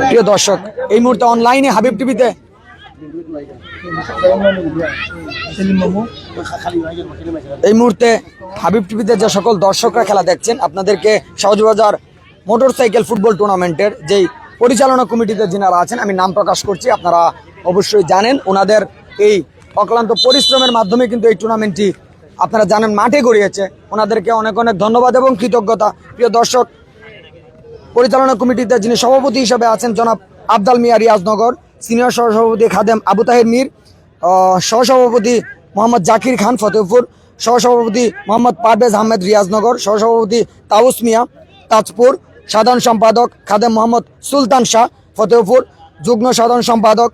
প্রিয় দর্শক, এই মুহূর্তে অনলাইনে হাবিব টিভিতে যে সকল দর্শকরা খেলা দেখছেন, আপনাদেরকে সহজবাজার মোটরসাইকেল ফুটবল টুর্নামেন্টের যেই পরিচালনা কমিটিতে যিনারা আছেন আমি নাম প্রকাশ করছি, আপনারা অবশ্যই জানেন। ওনাদের এই অক্লান্ত পরিশ্রমের মাধ্যমে কিন্তু এই টুর্নামেন্টটি আপনারা জানেন মাঠে গড়িয়েছে। ওনাদেরকে অনেক অনেক ধন্যবাদ এবং কৃতজ্ঞতা। প্রিয় দর্শক, পরিচালনা কমিটিতে যিনি সভাপতি হিসেবে আছেন জনাব আফজাল মিয়া রিয়াজনগর, সিনিয়র সহসভাপতি খাদেম আবু তাহের মীর, সহসভাপতি মোহাম্মদ জাকির খান ফতেহপুর, সহসভাপতি মোহাম্মদ পারভেজ আহমেদ রিয়াজনগর, সহসভাপতি তাউস মিয়া তাজপুর, সাধারণ সম্পাদক খাদেম মোহাম্মদ সুলতান শাহ ফতেহপুর, যুগ্ম সাধারণ সম্পাদক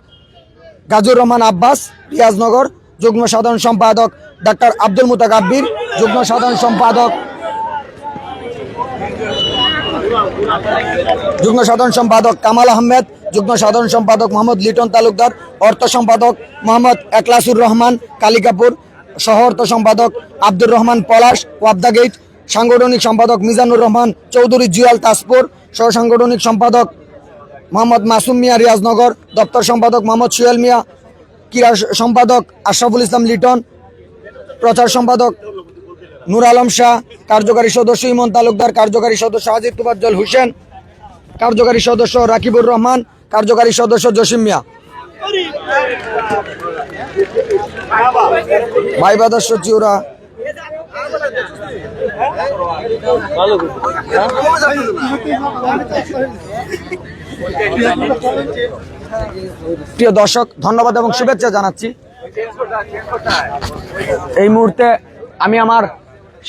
গাজুর রহমান আব্বাস রিয়াজনগর, যুগ্ম সাধারণ সম্পাদক ডাক্তার আব্দুল মুতাকাব্বির, যুগ্ম সাধারণ সম্পাদক কামাল আহমেদ, যুগ্ম সাধারণ সম্পাদক মোহাম্মদ লিটন তালুকদার, অর্থ সম্পাদক মোহাম্মদ একলাসুর রহমান কালিকাপুর, সহ অর্থ সম্পাদক আব্দুর রহমান পলাশ ওয়াবদা গেট, সাংগঠনিক সম্পাদক মিজানুর রহমান চৌধুরী জুয়াল তাজপুর, সহ সাংগঠনিক সম্পাদক মোহাম্মদ মাসুম মিয়া রিয়াজনগর, দপ্তর সম্পাদক মোহাম্মদ সুয়েল মিয়া, ক্রীড়া সম্পাদক আশরাফুল ইসলাম লিটন, প্রচার সম্পাদক নূর আলম শাহ, কার্যকারী সদস্য ইমন তালুকদার, কার্যকারী সদস্য হাজির তুফাজ্জল হোসেন, কার্যকারী সদস্য রাকিবুর রহমান, কার্যকারী সদস্য জসিম মিয়া। ভাইবাদার সচিবরা প্রিয় দর্শক, ধন্যবাদ এবং শুভেচ্ছা জানাচ্ছি। এই মুহূর্তে আমি আমার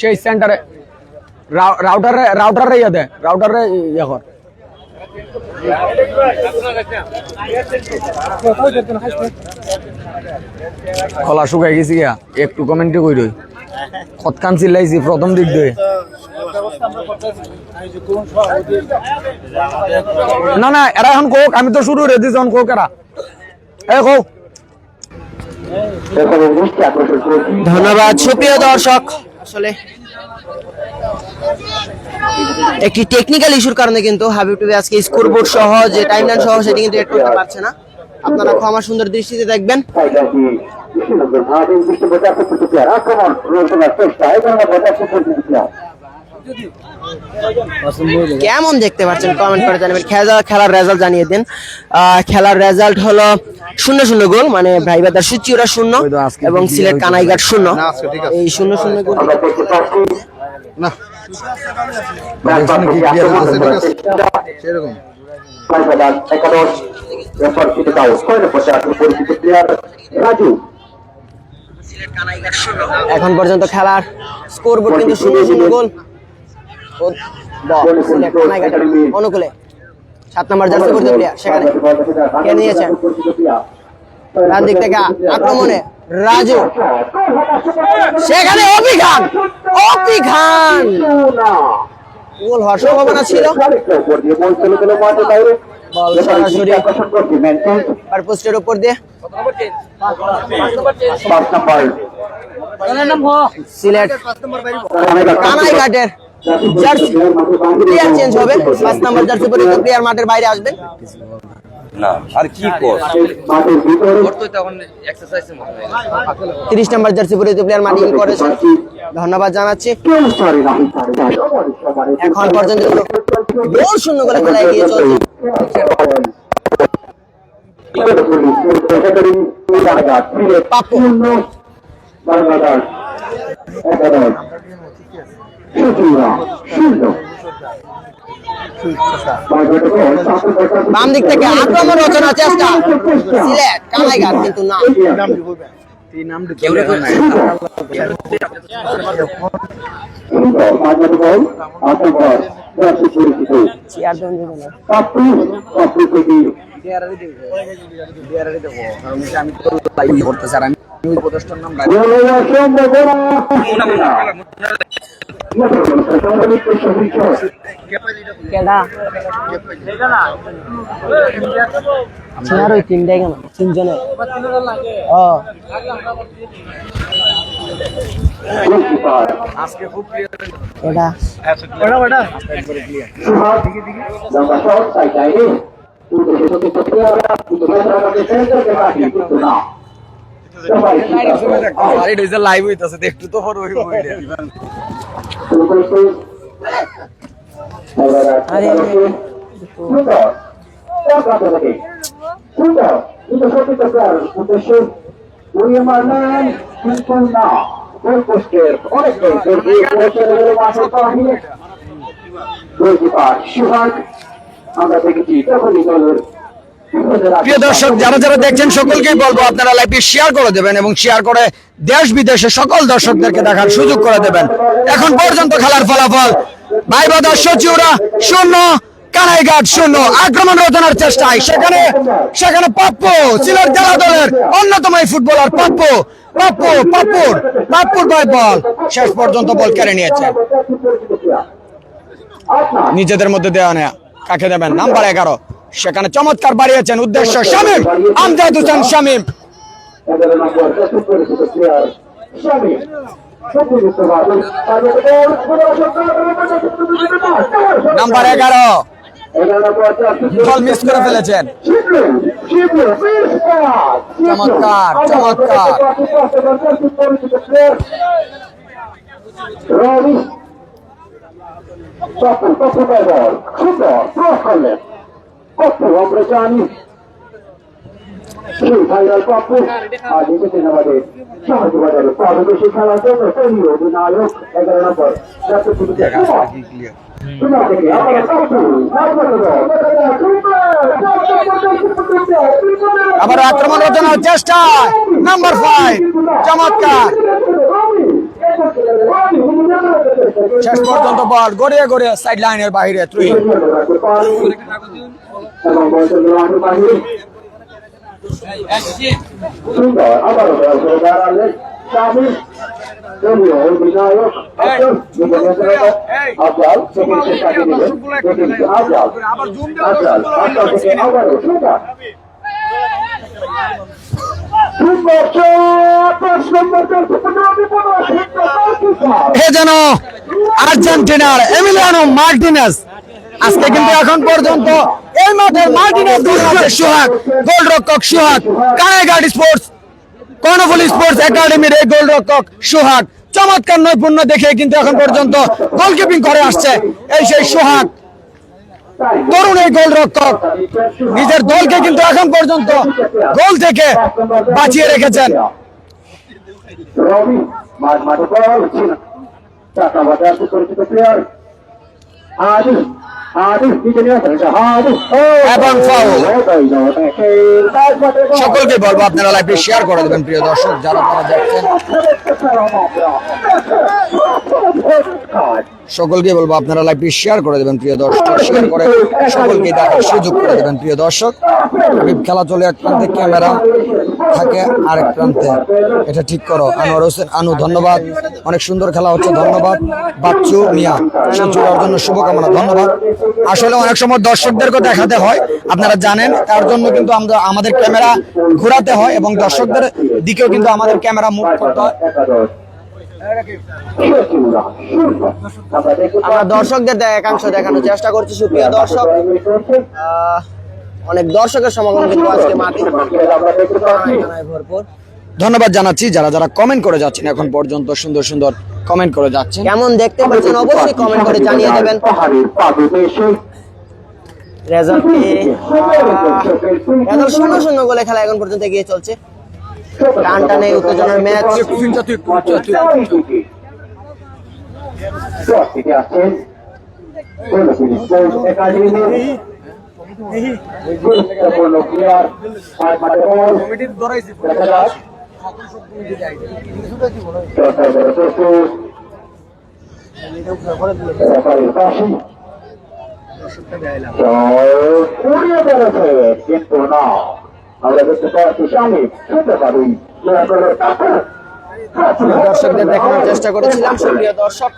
সেই সেন্টারে রাউটারে ইয়ে দেয়, রাউটারে ইয়ে কর। খোলা শুকাই গেছি গিয়া, একটু কমেন্টে কই রই কতখান চিল্লাইছি প্রথম দিক দিয়ে। না না, এরা এখন কোক, আমি তো শুরু রেডি যখন কোক এরা কোক। ধন্যবাদ সুপ্রিয় দর্শক। আসলে একটি টেকনিক্যাল ইস্যুর কারণে কিন্তু হাবিব টিভি আজকে স্কোরবোর্ড সহ যে টাইমলাইন সহ সেটি কিন্তু এড করতে পারছে না। আপনারা ক্ষমা সুন্দর দৃষ্টিতে দেখবেন। কেমন দেখতে পাচ্ছেন কমেন্ট করে জানাবেন। খেলার রেজাল্ট জানিয়ে দেন। খেলার রেজাল্ট হলো 0-0 গোল, মানে ভাইবাদার সুচিউরা 0 এবং সিলেট কানাইঘাট 0। এই 0-0 গোল না এখন পর্যন্ত খেলার স্কোরবোর্ড কিন্তু 0-0 গোল সিলেট কানাইঘাটের অনুকূলে। 7 নম্বর জার্সি পরিহিত প্লেয়ার সেখানে কে নিয়েছেন, ডান দিক থেকে আক্রমণে রাজু, সেখানে অপি খান গোল হওয়ার সম্ভাবনা ছিল। বল সরাসরি আর পোস্টের উপর দিয়ে সিলেট কানাইঘাটের জার্সি প্লেয়ার চেঞ্জ হবে। 5 নম্বর জার্সি পরিহিত প্লেয়ার মাঠের বাইরে আসবেন। না আর কি কোস 30 নম্বর জার্সি পরিহিত প্লেয়ার মাঠে ইন করেছেন, ধন্যবাদ জানাচ্ছি। এখন পর্যন্ত গোল 0 করে খেলা এগিয়ে চলছে। পাপ্পু বাম দিক থেকে আক্রমণ রচনার চেষ্টা সিলেট কানাইঘাট, কিন্তু না উপদেষ্টার নাম আর ওই তিনটাই কেন তিনজনে ও আজকে খুব ক্লিয়ার এটা লাইভ হইতাছে একটু তো পর ওই আমরা দেখেছি তখনই দলের প্রিয় দর্শক যারা যারা দেখছেন সকলকেই বলবো আপনারা লাইভটি শেয়ার করে দেবেন এবং শেয়ার করে দেশ বিদেশে সকল দর্শকদেরকে দেখার সুযোগ করে দেবেন। এখন পর্যন্ত খেলার ফলাফল ভাইবাদার সচিউরা 0, কানাইঘাট 0। আক্রমণ রচনার চেষ্টায় সেখানে পাপ্পু সিলেট জেলা দলের অন্যতম এই ফুটবলার পাপ্পুর ভাই বল শেষ পর্যন্ত বল কেড়ে নিয়েছে। নিজেদের মধ্যে দেওয়া নেয়া কাকে দেবেন নাম্বার 11 সেখানে চমৎকার বাড়িয়েছেন উদ্দেশ্য Shamim Amjad Hossain Shamim number 11 ball miss করে ফেলেছেন। চমৎকার আমরা জানি সেই ভাইরাল পাপ্পু আজ এসেছেন আমাদের সমাজ বাজারে পারদর্শী খেলার জন্য তৈরি অধিনায়ক 11 নম্বর আবার আক্রমণ রচনার চেষ্টায় নাম্বার 5 চমৎকার শেষ পর্যন্ত বল গড়িয়ে সাইড লাইনের বাইরে 3 সুন্দর আবার দাঁড়ালেন শামীম অধিনায়ক আফজাল সেকেন্ড চেষ্টা দিলেন আফজাল থেকে আবারও সুন্দর হে যেন আর্জেন্টিনার এমিলিয়ানো মার্টিনেজ আজকে কিন্তু এখন পর্যন্ত এই মাঠের মার্টিনেজ সোহাগ গোলরক্ষক সোহাগ কানাইঘাট স্পোর্টস কর্ণফুলী স্পোর্টস একাডেমির এই গোলরক্ষক সোহাগ চমৎকার নৈপুণ্য দেখে কিন্তু এখন পর্যন্ত গোলকিপিং করে আসছে এই সেই সোহাগ তরুণ এই গোলরক্ষক নিজের দলকে কিন্তু এখন পর্যন্ত গোল থেকে বাঁচিয়ে রেখেছেন। রবি মাঠে পড়া হচ্ছে না টাকা বাজার পরিচিত প্লেয়ার এবং ফাউল সকলকে বলবো আপনারা লাইভে শেয়ার করে দেবেন প্রিয় দর্শক যারা আপনারা দেখছেন সকলকে বলবো আপনারা লাইভটি শেয়ার করে দেবেন প্রিয় দর্শক শেয়ার করে সকলকে দেখার সুযোগ করে দেবেন প্রিয় দর্শক খেলা চলে এক প্রান্তে ক্যামেরা থাকে আরেক প্রান্তে এটা ঠিক করো আনোয়ার হোসেন আনু ধন্যবাদ অনেক সুন্দর খেলা হচ্ছে ধন্যবাদ বাচ্চু মিয়া সেঞ্চুরির জন্য শুভকামনা ধন্যবাদ আসলে অনেক সময় দর্শকদেরকে দেখাতে হয় আপনারা জানেন তার জন্য কিন্তু আমরা আমাদের ক্যামেরা ঘোরাতে হয় এবং দর্শকদের দিকেও কিন্তু আমাদের ক্যামেরা মুভ করতে হয় আমরা দর্শকদের একাংশ দেখানোর চেষ্টা করছি সুপ্রিয় দর্শক অনেক দর্শকের সমাগম কিন্তু আজকে মাঠে ভরপুর ধন্যবাদ জানাচ্ছি যারা যারা কমেন্ট করে যাচ্ছেন এখন পর্যন্ত সুন্দর সুন্দর কমেন্ট করে যাচ্ছেন কেমন দেখতে পাচ্ছেন অবশ্যই কমেন্ট করে জানিয়ে দেবেন রেজাল্ট 0-0 গোলে খেলা এখন পর্যন্ত এগিয়ে চলছে টান টানে উত্তেজনার ম্যাচ কিন্তু না আমরা দেখতে পাচ্ছি শামীম শুনতে পারি দর্শকদের দেখানোর চেষ্টা করেছিলাম। সুপ্রিয় দর্শক,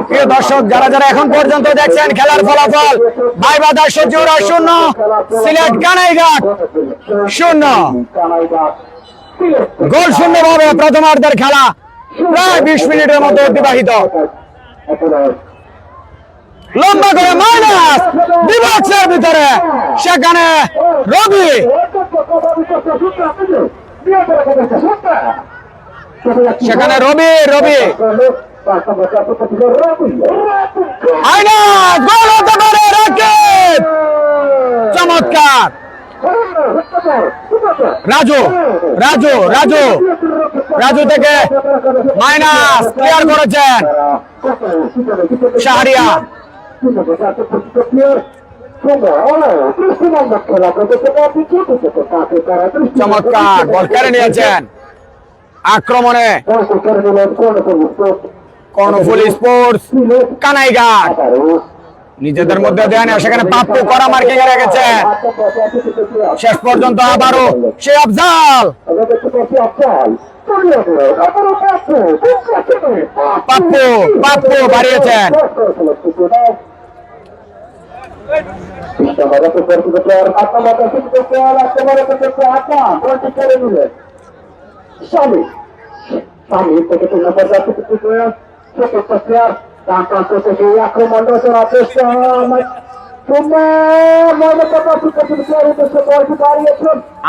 প্রিয় দর্শক, যারা যারা এখন পর্যন্ত দেখছেন খেলার ফলাফল, ভাইবাদার সচিবরা 0, সিলেট কানাইঘাট 0। গোল শূন্য ভাবে প্রথমার্ধের খেলা প্রায় 20 মিনিটের মতো অতিবাহিত। লম্বা করে মাইনাস বিপক্ষের ভিতরে, সেখানে রবি, সেখানে রবি মাইনাস গোল হতে পারে রাকিব, চমৎকার। রাজু থেকে মাইনাস ক্লিয়ার করেছেন শাহরিয়া। চমৎকার বল কেড়ে নিয়েছেন আক্রমণে কর্ণফুলী স্পোর্টস কানাইঘাট। নিজেদের মধ্যে দেয় না, সেখানে পাপ্পু করা মার্কিং এ রেখেছে। শেষ পর্যন্ত আবারও সে আফজাল, পাপ্পু বাড়িয়েছেন।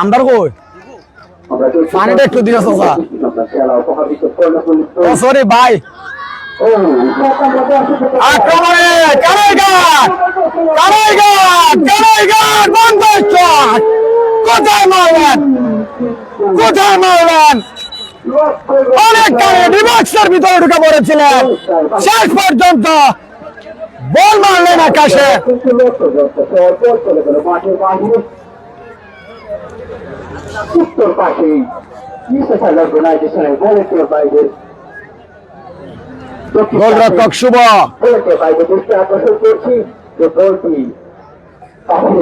আমদার কই পানিটা একটু দিয়েছ, সরি ভাই। আক্রমণে কানাইঘাট, বন্ধ শট। কোথায় মারলেন, অনেকখানি বিপক্ষের ভিতরে ঢুকে পড়েছিলেন, শেষ পর্যন্ত বল মারলেন আকাশে। উত্তর পাশে গোলরক্ষক শুভ আকর্ষণ করছি যে বলটি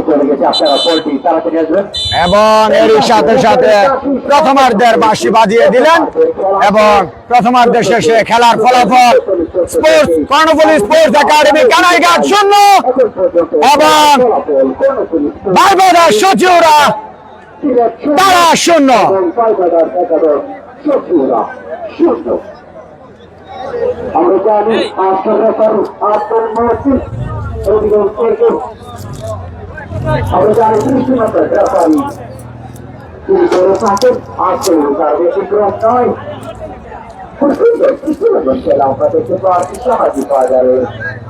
চলে গেছে, আপনারা বলটি তাড়াতাড়ি আসবেন এবং এরই সাথে সাথে প্রথমার্ধের বাঁশি বাজিয়ে দিলেন এবং প্রথমার্ধের শেষে খেলার ফলাফল sports Karnaphuli sports academy Kanaighat 0 এবং ভাইবাদার সচিবরা তারা 0। আমরা জানি আমরা জানি কৃষ্ণমাতার ব্যাপারী তিনি করে থাকেন তার ব্যতিক্রম নয়। খুব সুন্দর খেলা আমরা দেখতে পাচ্ছি সামাজিক বাজারের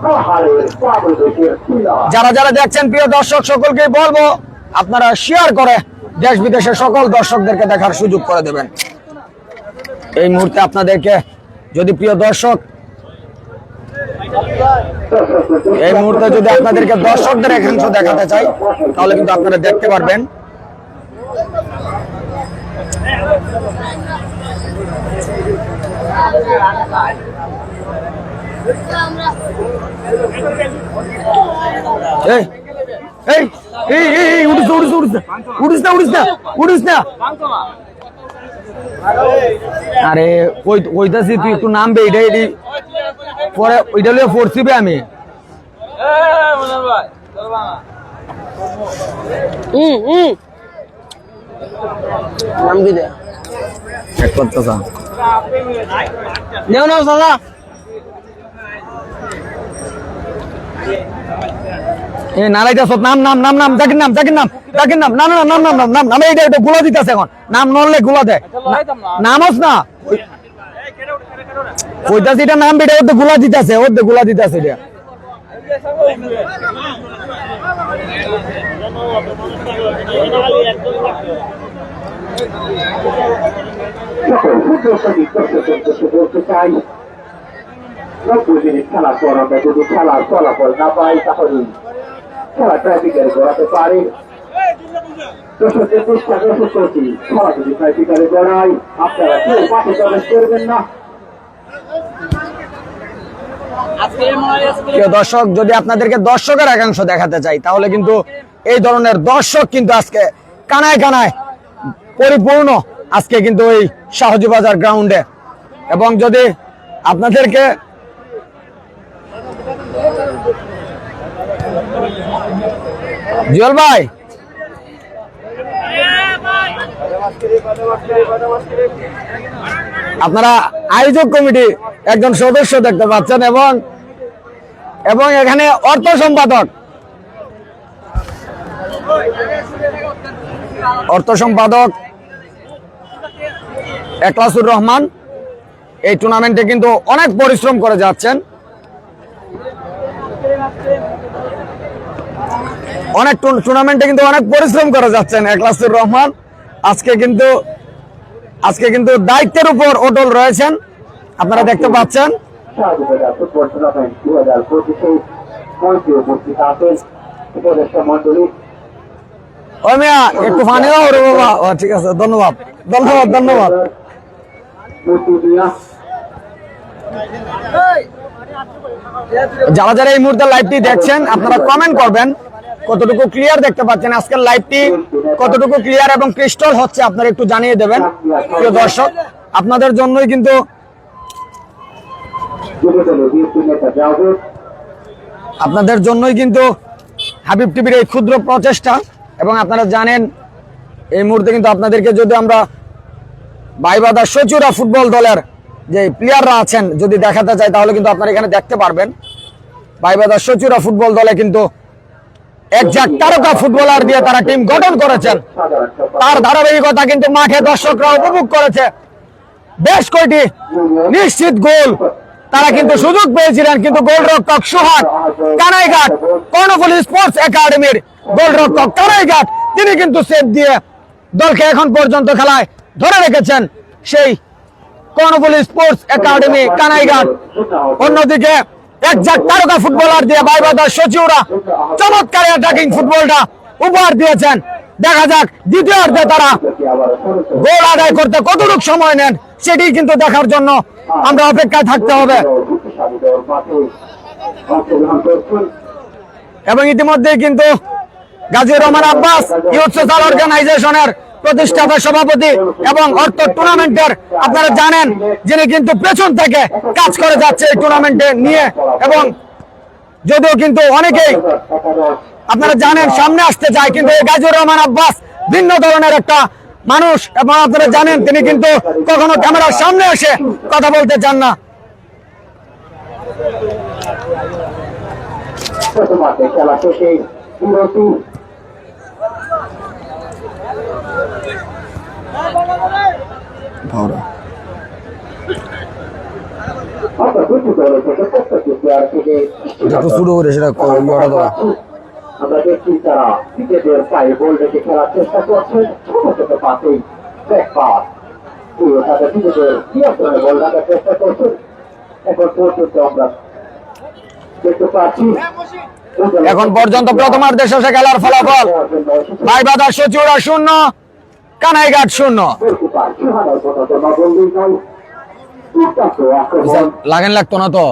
পাহাড়ের পাদদেশের টিলা। যারা যারা দেখছেন প্রিয় দর্শক, সকলকে বলবো আপনারা শেয়ার করে দেশ বিদেশের সকল দর্শকদেরকে দেখার সুযোগ করে দেবেন। এই মুহূর্তে আপনাদেরকে যদি প্রিয় দর্শক এই মুহূর্তে যদি আপনাদেরকে দর্শকদের একাংশ দেখাতে চাই, তাহলে কিন্তু আপনারা দেখতে পারবেন। আরে কইতাছি তুই একটু নামবে, এটা পরে ওইটা লিয়ে পড়ছিবে আমি। নাম কি দেয়া এক করতেছ নেও নাও দাদা। এ নালাইতাছ নাম নাম নাম নাম জাকির নাম জাকির নাম জাকির নাম না না নাম নাম নাম নাম নাম এইটা এটা গুলা দিতাছে এখন নাম নড়লে গুলা দেয় নামস না কইতাছি এটা নাম বেটা ওতে গুলা দিতাছে ওতে গুলা দিতাছে এটা বলতে চাই 90 মিনিট খেলার পর আমরা যদি খেলার ফলাফল না পাই তাহলে খেলা ট্রাফিকের গড়াতে পারে দর্শকদের চেষ্টা করছি খেলা যদি ট্রাফিকারে গড়াই আপনারা কেউ মাঠে প্রবেশ করবেন না। প্রিয় দর্শক, যদি আপনাদেরকে দর্শকের একাংশ দেখাতে চাই তাহলে কিন্তু এই ধরনের দর্শক কিন্তু আজকে কানায় কানায় পরিপূর্ণ আজকে কিন্তু এই শাহজিবাজার গ্রাউন্ডে। এবং যদি আপনাদেরকে জুয়েল ভাই আপনারা আয়োজক কমিটি একজন সদস্য দেখতে পাচ্ছেন এবং এবং এখানে অর্থ সম্পাদক একলাসুর রহমান এই টুর্নামেন্টে কিন্তু অনেক পরিশ্রম করে যাচ্ছেন, অনেক টুর্নামেন্টে কিন্তু অনেক পরিশ্রম করে যাচ্ছেন একলাসুর রহমান। আজকে কিন্তু দায়িত্বের উপর অটল রয়েছেন, আপনারা দেখতে পাচ্ছেন। শাহজিবাজার ফুটবল টুর্নামেন্ট 2025 মঞ্চে উপস্থিত আছেন উপদেষ্টা মণ্ডলী। ও মিয়া একটু পানি দাও রে বাবা। ও ঠিক আছে, ধন্যবাদ ধন্যবাদ ধন্যবাদ। যারা যারা এই মুহূর্তে লাইভটি দেখছেন আপনারা কমেন্ট করবেন কতটুকু ক্লিয়ার দেখতে পাচ্ছেন, আজকের লাইভটি কতটুকু ক্লিয়ার এবং ক্রিস্টাল হচ্ছে আপনারা একটু জানিয়ে দেবেন। প্রিয় দর্শক, আপনাদের জন্যই কিন্তু হাবিব টিভির এই ক্ষুদ্র প্রচেষ্টা। এবং আপনারা জানেন এই মুহূর্তে কিন্তু আপনাদেরকে যদি আমরা বাইবাদার সচিউরা ফুটবল দলের যে প্লেয়াররা আছেন যদি দেখাতে চাই তাহলে কিন্তু আপনারা এখানে দেখতে পারবেন। বাইবাদার সচিউরা ফুটবল দলে কিন্তু একজাক তারকা ফুটবলার দিয়ে তারা টিম গঠন করেছেন, তার ধারাবাহিকতা কিন্তু মাঠে দর্শকরা উপভোগ করেছে। বেশ কয়টি নিশ্চিত গোল তারা কিন্তু সুযোগ পেয়েছিলেন, কিন্তু গোলরক্ষক সোহাগ কানাইঘাট কর্ণফুলী স্পোর্টস একাডেমির গোলরক্ষক কানাইঘাট তিনি কিন্তু সেভ দিয়ে দলকে এখন পর্যন্ত খেলায় ধরে রেখেছেন সেই কর্ণফুলী স্পোর্টস একাডেমি কানাইঘাট। অন্যদিকে একজাক তারকা ফুটবলার দিয়ে বাইবাদার সচিউরা চমৎকার অ্যাটাকিং ফুটবলটা উপহার দিয়েছেন। দেখা যাক দ্বিতীয়ার্ধে তারা গোল আদায় করতে কতটুকু সময় নেন সেটি কিন্তু দেখার জন্য আমরা অপেক্ষায় থাকতে হবে। এবং ইতিমধ্যে কিন্তু গাজীর রহমান আব্বাস ইউথ সোশ্যাল অর্গানাইজেশনের প্রতিষ্ঠাতা সভাপতি এবং অর্থ টুর্নামেন্টের আপনারা জানেন যিনি কিন্তু পেছন থেকে কাজ করে যাচ্ছে এই টুর্নামেন্টে নিয়ে। এবং যদিও কিন্তু অনেকেই আপনারা জানেন সামনে আসতে চায়, কিন্তু এই গাজীর রহমান আব্বাস ভিন্ন ধরনের একটা মানুষ এবং আপনারা জানেন তিনি কিন্তু কখনো ক্যামেরার সামনে এসে কথা বলতে চান না। খেলা শেষে বিরতি আমরা দেখছি তারা নিজেদের পায়ে বল রেখে খেলার চেষ্টা করছেন, ছোট ছোট পাশেই ব্যাক পাস তাদের নিজেদের নিয়ন্ত্রণে বল রাখার চেষ্টা করছেন। এখন পর্যন্ত আমরা দেখতে পাচ্ছি এখন পর্যন্ত প্রথমার্ধে শেষে খেলার ফলাফল বাইবাদার সচিউরা 0 কানাইঘাট 0। লাগেন লাগতো না তো।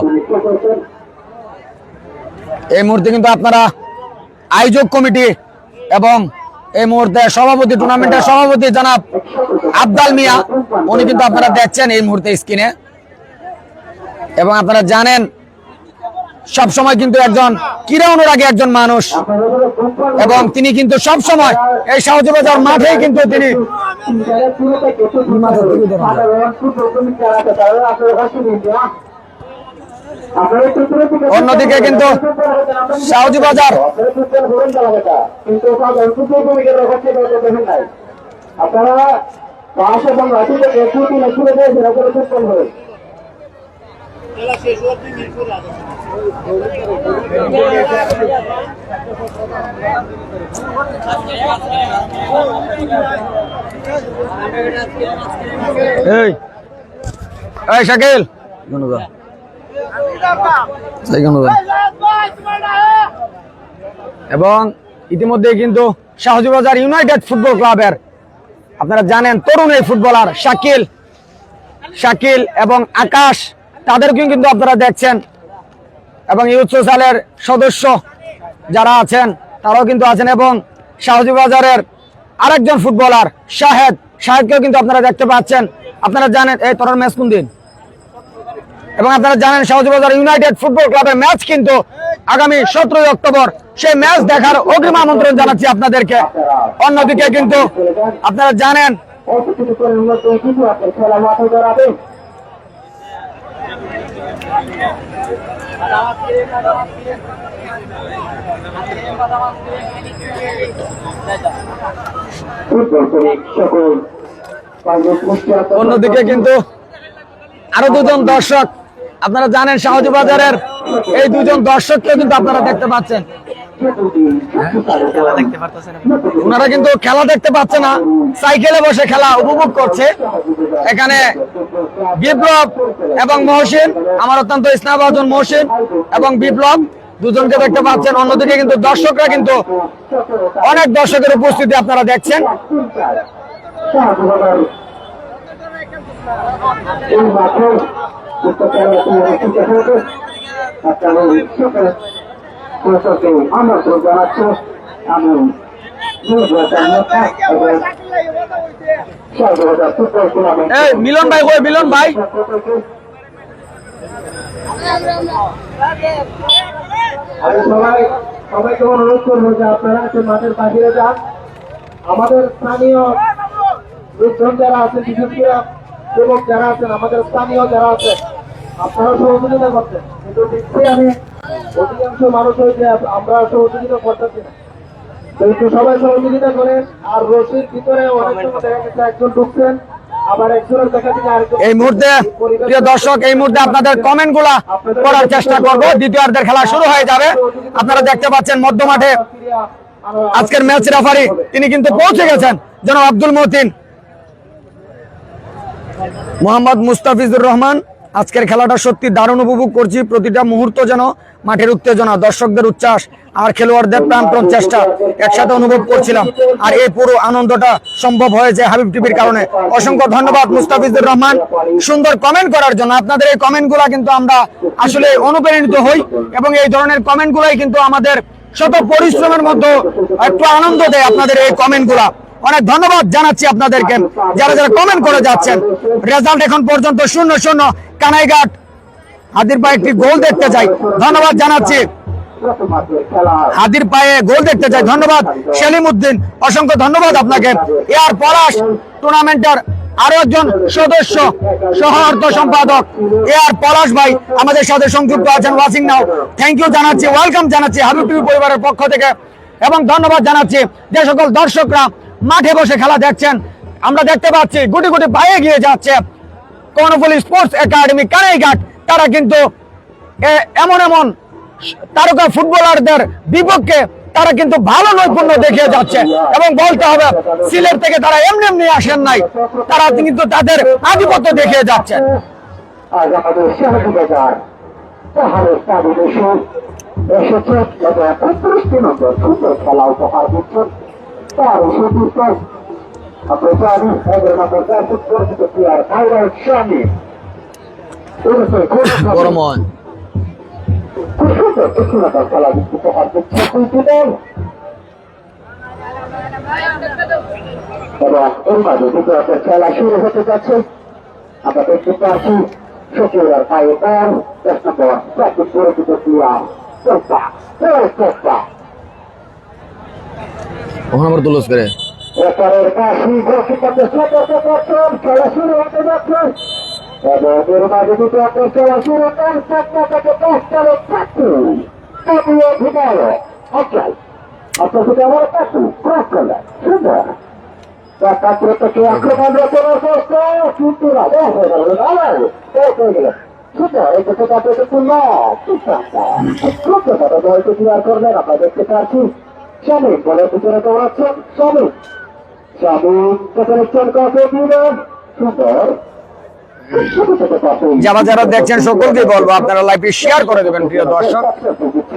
এই মুহূর্তে কিন্তু আপনারা আয়োজক কমিটি এবং এই মুহূর্তে সভাপতি টুর্নামেন্টের সভাপতি জনাব আব্দাল মিয়া উনি কিন্তু আপনারা দেখছেন এই মুহূর্তে স্ক্রিনে। এবং আপনারা জানেন সব সময় কিন্তু একজন ক্রীড়া অনুরাগী একজন মানুষ এবং তিনি কিন্তু সব সময় এই শাহজিবাজার মাঠেই কিন্তু তিনি অন্যদিকে কিন্তু শাহজি বাজার আপনারা বাস এবং লাঠি থেকে একটু ছুড়ে দিয়েছেন ওপরে ফুটবল হয়ে এই এই শাকিল এবং ইতিমধ্যে কিন্তু শাহজিবাজার ইউনাইটেড ফুটবল ক্লাবের আপনারা জানেন তরুণ এই ফুটবলার শাকিল এবং আকাশ তাদেরকেও কিন্তু আপনারা দেখছেন এবং ইউথ সোশ্যালের সদস্য যারা আছেন তারাও কিন্তু আছেন এবং শাহজিবাজারের আরেকজন ফুটবলার শাহেদকেও কিন্তু আপনারা দেখতে পাচ্ছেন। আপনারা জানেন এই তরুণ ম্যাচ কোন দিন এবং আপনারা জানেন শাহজিবাজার ইউনাইটেড ফুটবল ক্লাবের ম্যাচ কিন্তু আগামী 17 অক্টোবর সেই ম্যাচ দেখার অগ্রিম আমন্ত্রণ জানাচ্ছি আপনাদেরকে। অন্যদিকে কিন্তু আপনারা জানেন খেলা মাঠে দাঁড়াবে অন্যদিকে কিন্তু আরো দুজন দর্শক আপনারা জানেন শাহজিবাজারের এই দুজন দর্শককে কিন্তু আপনারা দেখতে পাচ্ছেন। ওনারা কিন্তু খেলা দেখতে পাচ্ছে না, সাইকেলে বসে খেলা উপভোগ করছে। এখানে বিপ্লব এবং মহসিন, আমার অত্যন্ত স্নেহভাজন মহসিন এবং বিপ্লব দুজনকে দেখতে পাচ্ছেন। অন্যদিকে কিন্তু দর্শকরা কিন্তু অনেক দর্শকের উপস্থিতি আপনারা দেখছেন। আমন্ত্রণ জানাচ্ছি আমি এই মিলন ভাই কই মিলন ভাই আমি সবাইকে অনুরোধ করবো যে আপনারা মাঠের বাহিরে যান। আমাদের স্থানীয় লোকজন যারা আছেন, বিশেষ করে যুবক যারা আছেন, আমাদের স্থানীয় যারা আছেন, আপনারা সহযোগিতা করছেন, কিন্তু দেখছি আমি অধিকাংশ মানুষ হয়েছে আমরা সহযোগিতা করতেছি না। তো একটু সবাই সহযোগিতা করেন। আর রশির ভিতরে অনেক সময় দেখা গেছে একজন ঢুকছেন, আবার একজনের দেখা থেকে আরেকজন। এই মুহূর্তে প্রিয় দর্শক, এই মুহূর্তে আপনাদের কমেন্ট গুলা করার চেষ্টা করব। দ্বিতীয়ার্ধের খেলা শুরু হয়ে যাবে। আপনারা দেখতে পাচ্ছেন মধ্য মাঠে আজকের ম্যাচ রেফারি তিনি কিন্তু পৌঁছে গেছেন, জনাব আব্দুল মতিন মোহাম্মদ মুস্তাফিজুর রহমান। আজকের খেলাটা সত্যি দারুণ উপভোগ করছি। প্রতিটা মুহূর্ত যেন মাঠের উত্তেজনা, দর্শকদের উচ্ছ্বাস আর খেলোয়াড়দের প্রাণপণ চেষ্টা একসাথে অনুভব করছিলাম। আর এই পুরো আনন্দটা সম্ভব হয়েছে হাবিব টিভির কারণে। অসংখ্য ধন্যবাদ মুস্তাফিজুর রহমান সুন্দর কমেন্ট করার জন্য। আপনাদের এই কমেন্টগুলা কিন্তু আমরা আসলে অনুপ্রাণিত হই এবং এই ধরনের কমেন্টগুলাই কিন্তু আমাদের শত পরিশ্রমের মধ্যে একটু আনন্দ দেয়। আপনাদের এই কমেন্টগুলা অনেক ধন্যবাদ জানাচ্ছি আপনাদেরকে যারা যারা কমেন্ট করে যাচ্ছেন। রেজাল্ট এখন পর্যন্ত 0-0 কানাইঘাট। হাদির পায়ে একটি গোল দেখতে চাই, ধন্যবাদ জানাচ্ছি। হাদির পায়ে গোল দেখতে চাই, ধন্যবাদ সেলিম উদ্দিন, অসংখ্য ধন্যবাদ আপনাকে। এয়ার পলাশ টুর্নামেন্টের আরো একজন সদস্য সহ অর্থ সম্পাদক এয়ার পলাশ ভাই আমাদের সাথে সংযুক্ত আছেন ওয়াচিং নাও। থ্যাংক ইউ জানাচ্ছি, ওয়েলকাম জানাচ্ছি হাবিব টিভি পরিবারের পক্ষ থেকে এবং ধন্যবাদ জানাচ্ছি যে সকল দর্শকরা মাঠে বসে খেলা দেখছেন। আমরা দেখতে পাচ্ছি গুটি গুটি পায়ে গিয়ে যাচ্ছে কর্ণফুলী স্পোর্টস একাডেমি কানাইঘাট। তারা কিন্তু এমন তারকা ফুটবলারদের বিপক্ষে তারা কিন্তু ভালো নৈপুণ্য দেখিয়ে যাচ্ছে এবং বলতে হবে সিলেট থেকে তারা এমনি আসেন নাই, তারা কিন্তু তাদের আধিপত্য দেখিয়ে যাচ্ছে। আজ আমাদের শাহজিবাজার পাহাড়ের পরিবেশে এসেছে 35টি নম্বর সুন্দর খেলা উপহার দিচ্ছেন। তার সদস্য আমরা জানি 11 নম্বর পরিচিত প্লেয়ার ভাইরাল স্বামী গরমন খুব সুন্দর দক্ষিণাকার খেলা উপহার দিচ্ছে দুইটি দল। এবং এর মাঝে দ্বিতীয় খেলা শুরু হতে যাচ্ছে। আমরা দেখতে পাচ্ছি শকিরার পায়ে বল 10 নম্বর পরিচিত প্লেয়ার ওখানে আবার দুলস করে এরপরের কাশি গোলকিপারদের সতর্ক করছেন। খেলা শুরু হতে যাচ্ছে। এবং এর মাঝে দুটো আপনার চলা শুরু করেন থেকে 10 চলে থাকু তবুও ভিতরে অচল আপনার সাথে আমার থাকু ক্রস করলেন সুন্দর তারপরে থেকে আক্রমণ রচনার চেষ্টা কিন্তু না হয়ে গেল হয়ে গেল সুন্দর এই ক্ষেত্রে তারপরে একটু না খুব কথা হয়তো ক্লিয়ার করলেন আমরা দেখতে পাচ্ছি শ্রমিক বলের ভিতরে দৌড়াচ্ছেন শ্রমিক দেখছেন যারা দেখছেন সকলকে বলবো আপনারা লাইভে শেয়ার করে দেবেন প্রিয় দর্শক।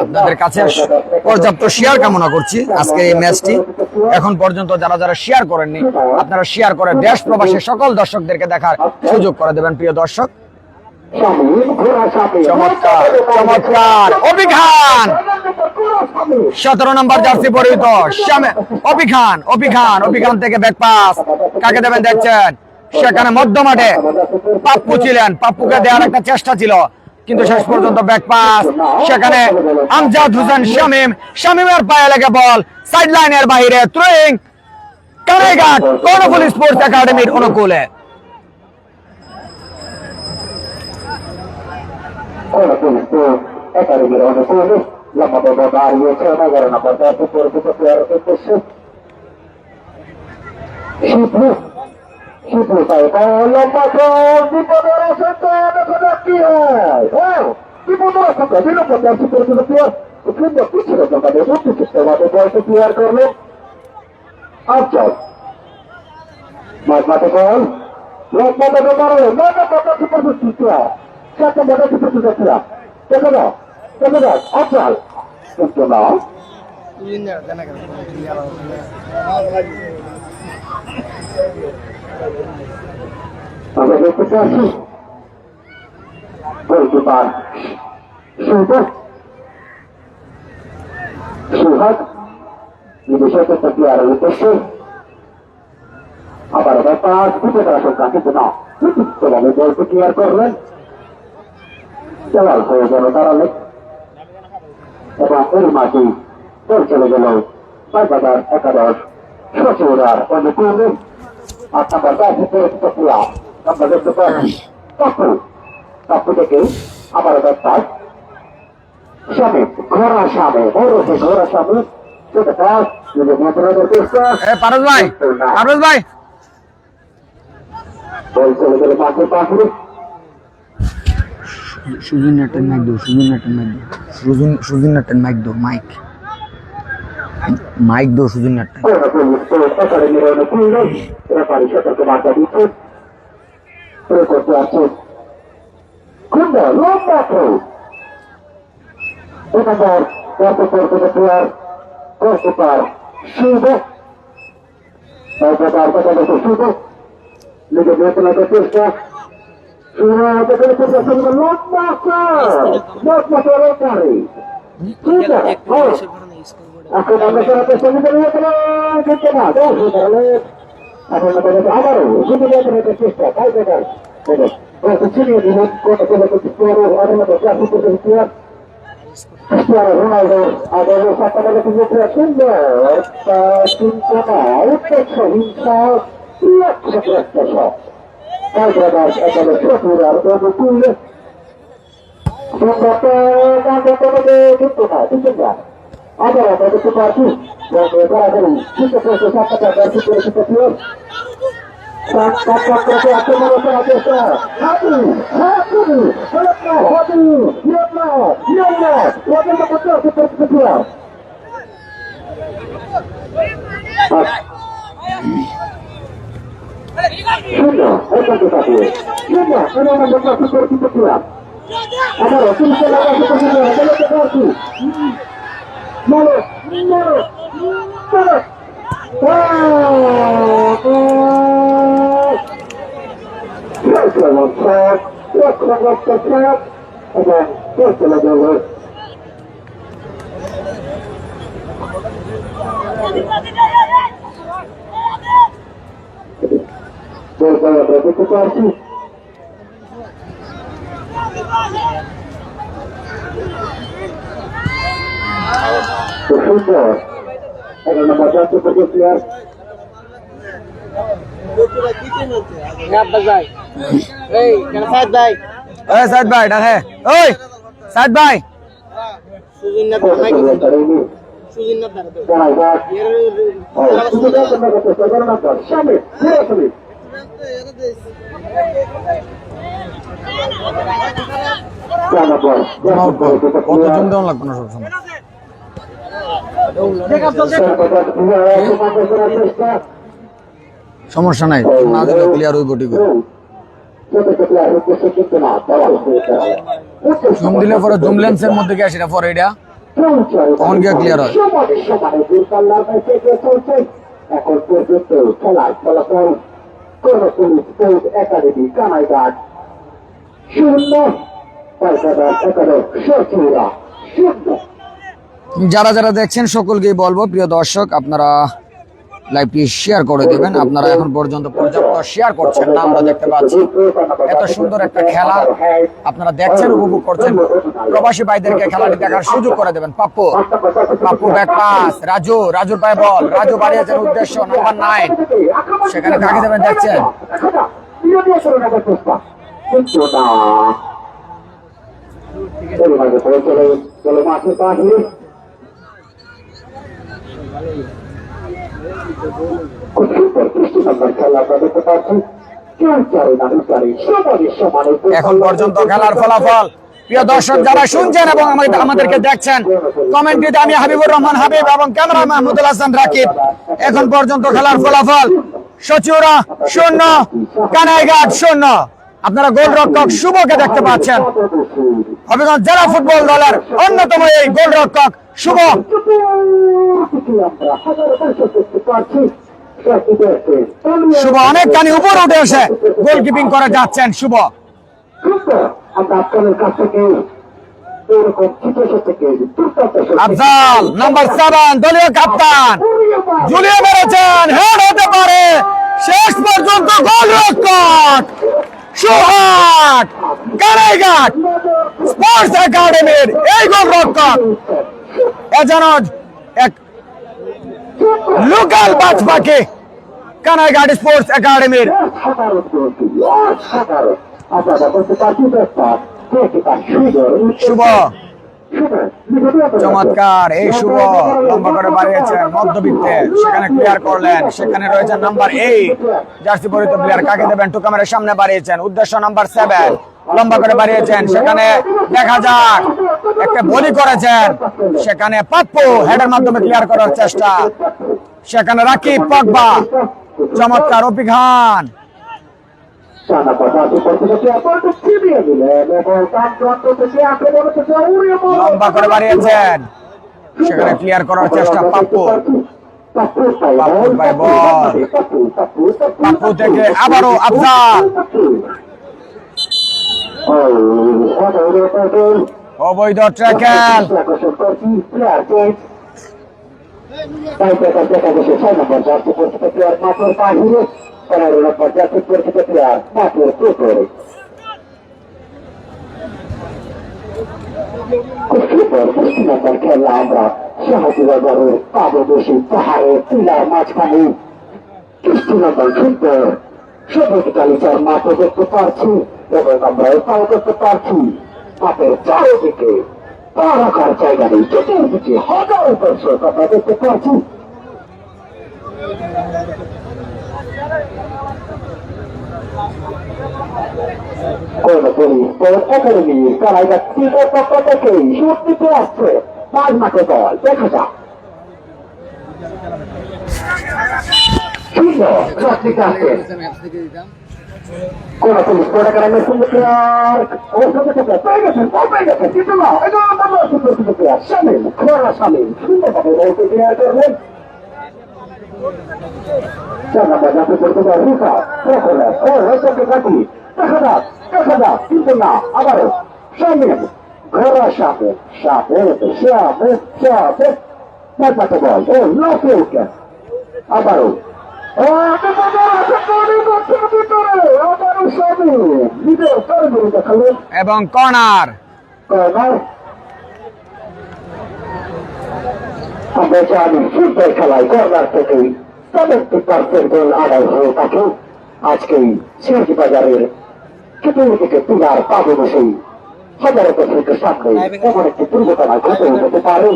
আপনাদের কাছে পর্যাপ্ত শেয়ার কামনা করছি আজকে এই ম্যাচটি। এখন পর্যন্ত যারা শেয়ার করেননি আপনারা শেয়ার করে দেশ প্রবাসী সকল দর্শকদেরকে দেখার সুযোগ করে দেবেন প্রিয় দর্শক। চমৎকার চমৎকার অভিখান 17 নম্বর জার্সি পরিহিত অভিখান থেকে ব্যাক পাস কাকে দেবেন দেখছেন সেখানে মধ্য মাঠে পাপ্পু ছিলেন, পাপ্পুকে দেওয়ার একটা চেষ্টা ছিল কিন্তু শেষ পর্যন্ত ব্যাক পাস সেখানে আমজাদ হোসেন শামীমের পায়ে লেগে বল সাইড লাইনের বাইরে থ্রোয়িং কানাইঘাট কর্ণফুলী স্পোর্টস একাডেমির অনুকূলে। একাডেমির অনুকূলে লম্বা দাঁড়িয়েছে 11 নম্বর জার্সি পরিহিত প্লেয়ার উদ্দেশ্যে শিবলু পায় লম্বা বিপদের আশঙ্কা দেখা যাক কি হয়। বিপদের আশঙ্কা 2 নম্বর জার্সি পরিহিত প্লেয়ার সুন্দর পিছিয়ে জমাতে উচ্চভাবে বলতে ক্লিয়ার করলো আফজাল মাঝমাঠে বল লম্বা দাঁড়ালো আফজাল কিন্তু না আমরা দেখতে পাচ্ছি গোলকিপার সুহাগ নিজস্ব প্লেয়ারের উদ্দেশ্যে আবার পাস বিপদের আশঙ্কা কিন্তু না সুস্থভাবে বলকে ক্লিয়ার করলেন দেওয়াল হয়ে গেল দাঁড়ালেন এবং এর মাঝে বল চলে গেল বাইবাজার একাদশ সচিবরার অনুকূলে 8 নম্বর জার্সি পরিহিত প্লেয়ার আমরা দেখতে পাচ্ছি পাপ্পু থেকে আবার পাস শামীম ঘোড়া শামীম সেটা পাস নিজের নিয়ন্ত্রণের চেষ্টা পারস ভাই বল চলে গেল মাঠের পাশে সুজিন নেটের মাইক দো মাইক দো সুজিন নেটের একাডেমির অনুকূলে রেফারি সতর্ক বার্তা দিচ্ছে করতে আছে খুব লম্বা থ্রো প্লেয়ার গোলকিপার শুভ শুভ নিজের নিয়ন্ত্রণের চেষ্টা রোনাল্ডো আগে সুন্দর হিংসা হাইদ্রাবাদ একাদশ সচিবরার অনুকূলে কিন্তু না কিন্তু না আবার আমরা দেখতে পাচ্ছি সরাসরি ঠিক আছে 7টা জার্সি পরিহিত প্লেয়ার আক্রমণ করার চেষ্টা আবার তিনশো দেখতে পাচ্ছি সুন্দর 11 নম্বর জার্সি পরিহিত প্লেয়ার এই সাদ ভাই ওই সাইদ ভাই ডাকে ওই সাইদ ভাই সুজিন না ভাই সুজিন না দাঁড়াতে কত জন দেওয়া লাগবে না সবসময় সমস্যা নাই না দিলে ক্লিয়ার হইব ঠিক জুম দিলে পরে জুম লেন্সের মধ্যে গিয়ে সেটা পরে এটা তখন গিয়ে ক্লিয়ার হয় এখন পর্যন্ত খেলার ফলাফল একাডেমি কানাইঘাট 0 যারা যারা দেখছেন সকলকেই বলবো প্রিয় দর্শক আপনারা লাইভটি শেয়ার করে দেবেন। আপনারা এখন পর্যন্ত পর্যাপ্ত শেয়ার করছেন না, আমরা দেখতে পাচ্ছি। এত সুন্দর একটা খেলা আপনারা দেখছেন, উপভোগ করছেন। প্রবাসী ভাইদেরকে খেলাটি দেখার সুযোগ করে দেবেন। পাপ্পু ব্যাক পাস, রাজুর পায়ে বল, রাজু বাড়িয়েছেন উদ্দেশ্য নাম্বার 9, সেখানে কাকে দেবেন দেখছেন। এখন পর্যন্ত খেলার ফলাফল প্রিয় দর্শক যারা শুনছেন এবং আমাদেরকে দেখছেন, কমেন্টটিতে আমি হাবিবুর রহমান হাবিব এবং ক্যামেরা মাহমুদুল হাসান রাকিব। এখন পর্যন্ত খেলার ফলাফল সচিউরা 0, কানাইঘাট 0। আপনারা গোলরক্ষক শুভকে দেখতে পাচ্ছেন, হবিগঞ্জ জেলা ফুটবল দলের অন্যতম এই গোলরক্ষক শুভ। শুভ অনেকখানি উপরে উঠে এসে গোলকিপিং করে যাচ্ছেন শুভ। আফজাল নাম্বার 7 দলীয় কাপ্তান ঝুলিয়ে মেরেছেন, হেড হতে পারে, শেষ পর্যন্ত গোলরক্ষক সুহাট কানাইঘাট স্পোর্টস একাডেমির এই গোলরক্ষক যেন এক লোকাল বাজপাখি কানাইঘাট স্পোর্টস একাডেমির। শুভ চমৎকার, এই শুভ লম্বা করে বাড়িয়েছেন মধ্যবিত্তে, সেখানে ক্লিয়ার করলেন। সেখানে রয়েছে নাম্বার 8 জার্সি পরিহিত প্লেয়ার, কাকে দেবেন টু ক্যামেরার সামনে বাড়িয়েছেন, উদ্দেশ্য নাম্বার 7 লম্বা করে বাড়িয়েছেন। সেখানে দেখা যাক একটা বলি করেছেন, সেখানে পাপ্পু হেডের মাধ্যমে ক্লিয়ার করার চেষ্টা, সেখানে রাকিব পগবা চমৎকার, অপি খান লম্বা করে বাড়িয়েছেন, সেখানে ক্লিয়ার করার চেষ্টা পাপ্পু ভাই বল, পাপ্পু থেকে আবারও আফজাল, অবৈধ ট্র্যাকেল, খেলা আমরা শাহবাজারের পাদদেশী পাহাড়ে টিলার মাঝখানে কৃষ্ণনগর সুন্দর সবুজ গালিচার মাঠে দেখতে পাচ্ছি এবং আমরা এটাও দেখতে পাচ্ছি মাঠের চারিদিকে পা রাখার জায়গা নেই, চতুর্দিকে হাজার দর্শক আমরা দেখতে পাচ্ছি। কানাইঘাট টিমের পক্ষ থেকে শুট দিতে আসছে মাঝ মাঠে বল, দেখা যাক কোন পুলিশ কোটাকারের সঙ্গে প্লেয়ার ও সঙ্গে পেয়ে গেছেন, পেয়ে গেছেন কিন্তু না প্লেয়ার শামিল খোরা শামিল সুন্দরভাবে বলতে ক্লিয়ার করলেন। 4 নম্বর জাতীয় পরিষদের রুফা প্রখরের ও রয়েছে কাটি, দেখা যাক কিন্তু না, আবারও শামিল ঘোরা শামিল বল ও লাফে উঠলেন আবারও এবং কর্নার। আমরা জানি ফুটবল খেলায় কর্নার থেকেই 70% গোল আদায় হয়ে থাকে। আজকেই সিরাজি বাজারের চতুর্দিকে পিলার পাবে বসেই হাজারো বছরকে সামনে এমন একটি দুর্ঘটনা ঘটে যেতে পারে।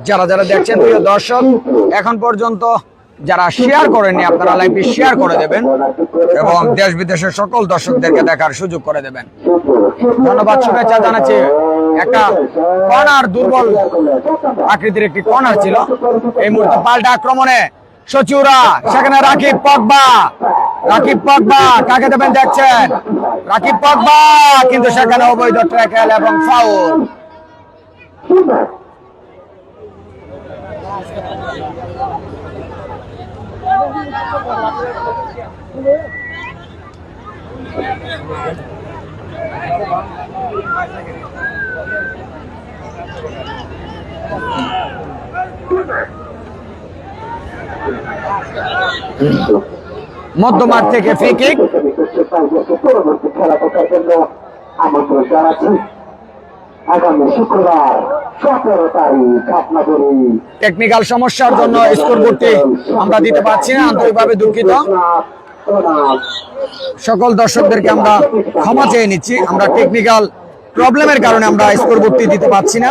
যারা যারা দেখছেন প্রিয় দর্শক, এখন পর্যন্ত যারা শেয়ার করেননি আপনারা লাইভটি শেয়ার করে দেবেন এবং দেশ বিদেশের সকল দর্শকদেরকে দেখার সুযোগ করে দেবেন। ধন্যবাদ, শুভেচ্ছা জানাচ্ছি। একটা কর্নার, দুর্বল আকৃতির একটি কর্নার ছিল। এই মুহূর্তে পাল্টা আক্রমণে সচিউরা, সেখানে রাকিব পগবা কাকে দেবেন দেখছেন, রাকিব পগবা, কিন্তু সেখানে অবৈধ ট্যাকেল এবং ফাউল। মধ্যমাঠ থেকে ফ্রি কিক। পরবর্তী খেলা দেখার জন্য আমন্ত্রণ জানাচ্ছি আগামী শুক্রবার 17 তারিখ আপনাদেরই টেকনিক্যাল সমস্যার জন্য স্কোরবোর্ডটি আমরা দিতে পারছি না, আন্তরিকভাবে দুঃখিত। সকল দর্শকদেরকে আমরা ক্ষমা চেয়ে নিচ্ছি। আমরা টেকনিক্যাল প্রবলেমের কারণে আমরা স্কোরবোর্ডটি দিতে পারছি না।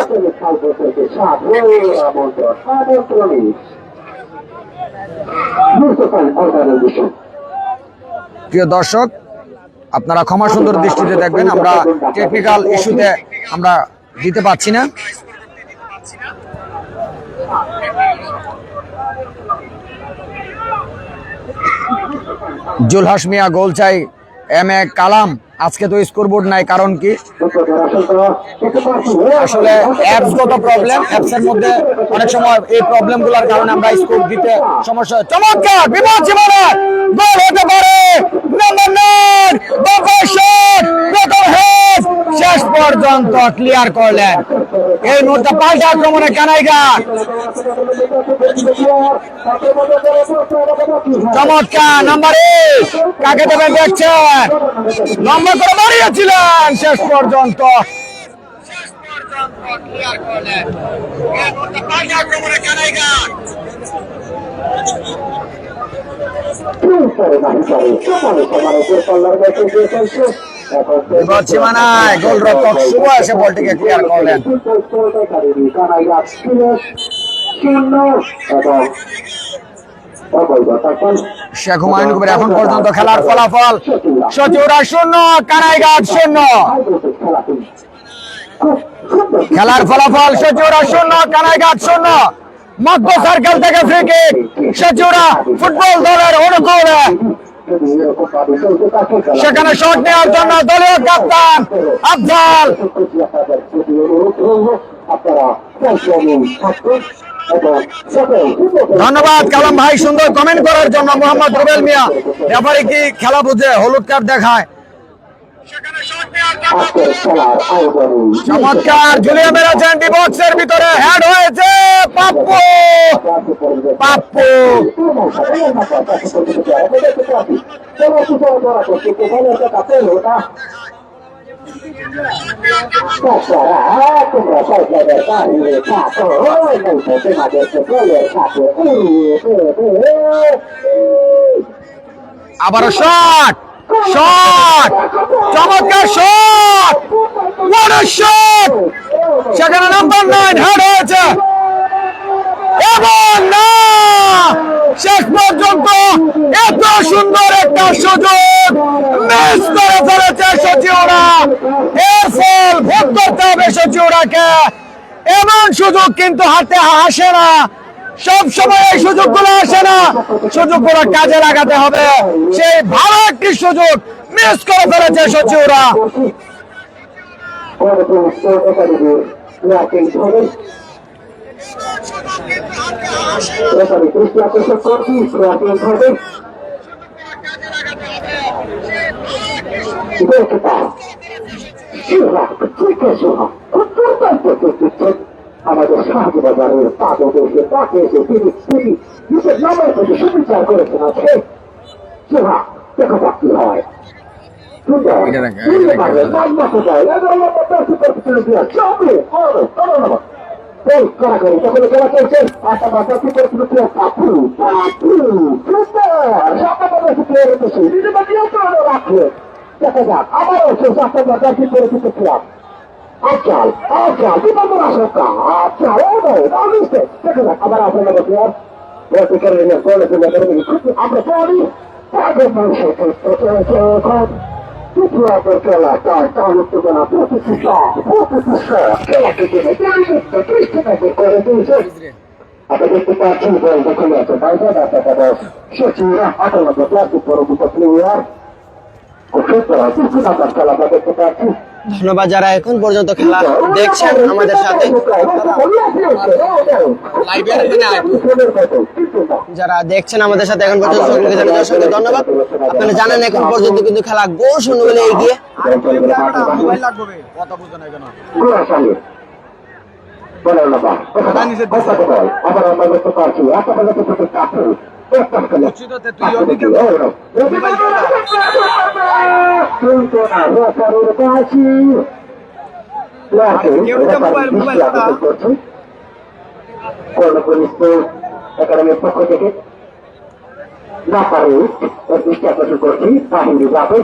প্রিয় দর্শক, আপনারা ক্ষমা সুন্দর দৃষ্টিতে দেখবেন, আমরা টেকনিক্যাল ইস্যুতে আমরা দিতে পারছি না। জুলহাস মিয়া গোল চাই, এম এ কালাম। আজকে তো স্কোরবোর্ড নাই, কারণ কি? আসলে অ্যাপসগত প্রবলেম, অ্যাপসের মধ্যে অনেক সময় এই প্রবলেমগুলোর কারণে আমরা স্কোর দিতে সমস্যা হয়। চমৎকার বিপদ জীবনে গোল হতে পারে। নাম্বার 9 বকর শট, প্রথম হেড, শেষ পর্যন্ত ক্লিয়ার করলেন। এই মুহূর্তে পাল্টা আক্রমণে কানাইঘাট। চমৎকার নাম্বার 8, কাকে দেবেন দেখছেন, লম্বা করে বাড়িয়েছিলেন, শেষ পর্যন্ত ক্লিয়ার করলেন। এই মুহূর্তে পাল্টা আক্রমণে কানাইঘাট। বিপদ সীমানায় গোলরক্ষক শুভ এসে বলটিকে ক্লিয়ার করলেন। শেখ হুমায়ুন কবির। এখন পর্যন্ত খেলার ফলাফল সচিউরা 0, কানাইঘাট 0। খেলার ফলাফল সচিউরা 0, কানাইঘাট 0। মধ্য সার্কেল থেকে ফ্রি কিক সচিউরা ফুটবল দলের অনুকূলে। সেখানে শট নেওয়ার জন্য দলীয় ক্যাপ্টেন আফজাল। ধন্যবাদ কালাম ভাই সুন্দর কমেন্ট করার জন্য। মোহাম্মদ রুবেল মিয়া, রেফারি কি খেলা বুঝে হলুদ কার্ড দেখায়? চমৎকার ঝুলিয়ে মেরেছেন, ডিবক্সের ভিতরে হেড হয়েছে। পাপ্পু আবারও শট, চমৎকার শট, what a shot! সেখানে নাম্বার 9 হেড হয়েছে এবং না, শেষ পর্যন্ত এত সুন্দর একটা সুযোগ মিস করে ফেলেছে সচিউরা। এর ফল ভোগ করতে হবে সচিউরাকে। এমন সুযোগ কিন্তু হাতে আসে না, সব সময় এই সুযোগগুলো আসে না, সুযোগগুলো কাজে লাগাতে হবে। সেই ভালো একটি সুযোগ মিস করে ফেলেছে সচিউরা। আমাদের শাহবাজারের পাদদেশে তাকে এসে তিনি নিজের নামের প্রতি সুবিচার করেছেন। আছে দেখা যাক কি হয়। এই করা করে সকলে খেলা চলছে পাশাপাশি কি করে শুরু করে কাপু রাখলে দেখা যাক আবারও সে সাতটা মাথা কি করে শুরু করছিলাম আচ্ছা বিপদ আশঙ্কা আচ্ছা ও নয় দেখা যাক আবার আপনার প্লেয়ার আমরা পড়ি আগে মানুষের এখন Tuturor খেলা তার উত্তেজনা প্রতিষ্ঠা খেলাকে করে দিয়েছে আপনি দেখতে পাচ্ছেন বল দখলে আছে বাইরে দেখা সচিরা 98 ক্লাসিক পরবর্তী প্লেয়ার খেলাটা দেখতে পাচ্ছি ধন্যবাদ যারা এখন পর্যন্ত খেলা দেখছেন আমাদের সাথে, যারা দেখছেন আমাদের সাথে এখন পর্যন্ত সকলকে জানাই অসংখ্য ধন্যবাদ। আপনারা জানেন এখন পর্যন্ত কিন্তু খেলা গোল শূন্য বলে এগিয়ে। আবার আমরা দেখতে পাচ্ছি একাডেমির পক্ষ থেকে না পারে দৃষ্টি আকর্ষণ করছি বাহিনী যাবে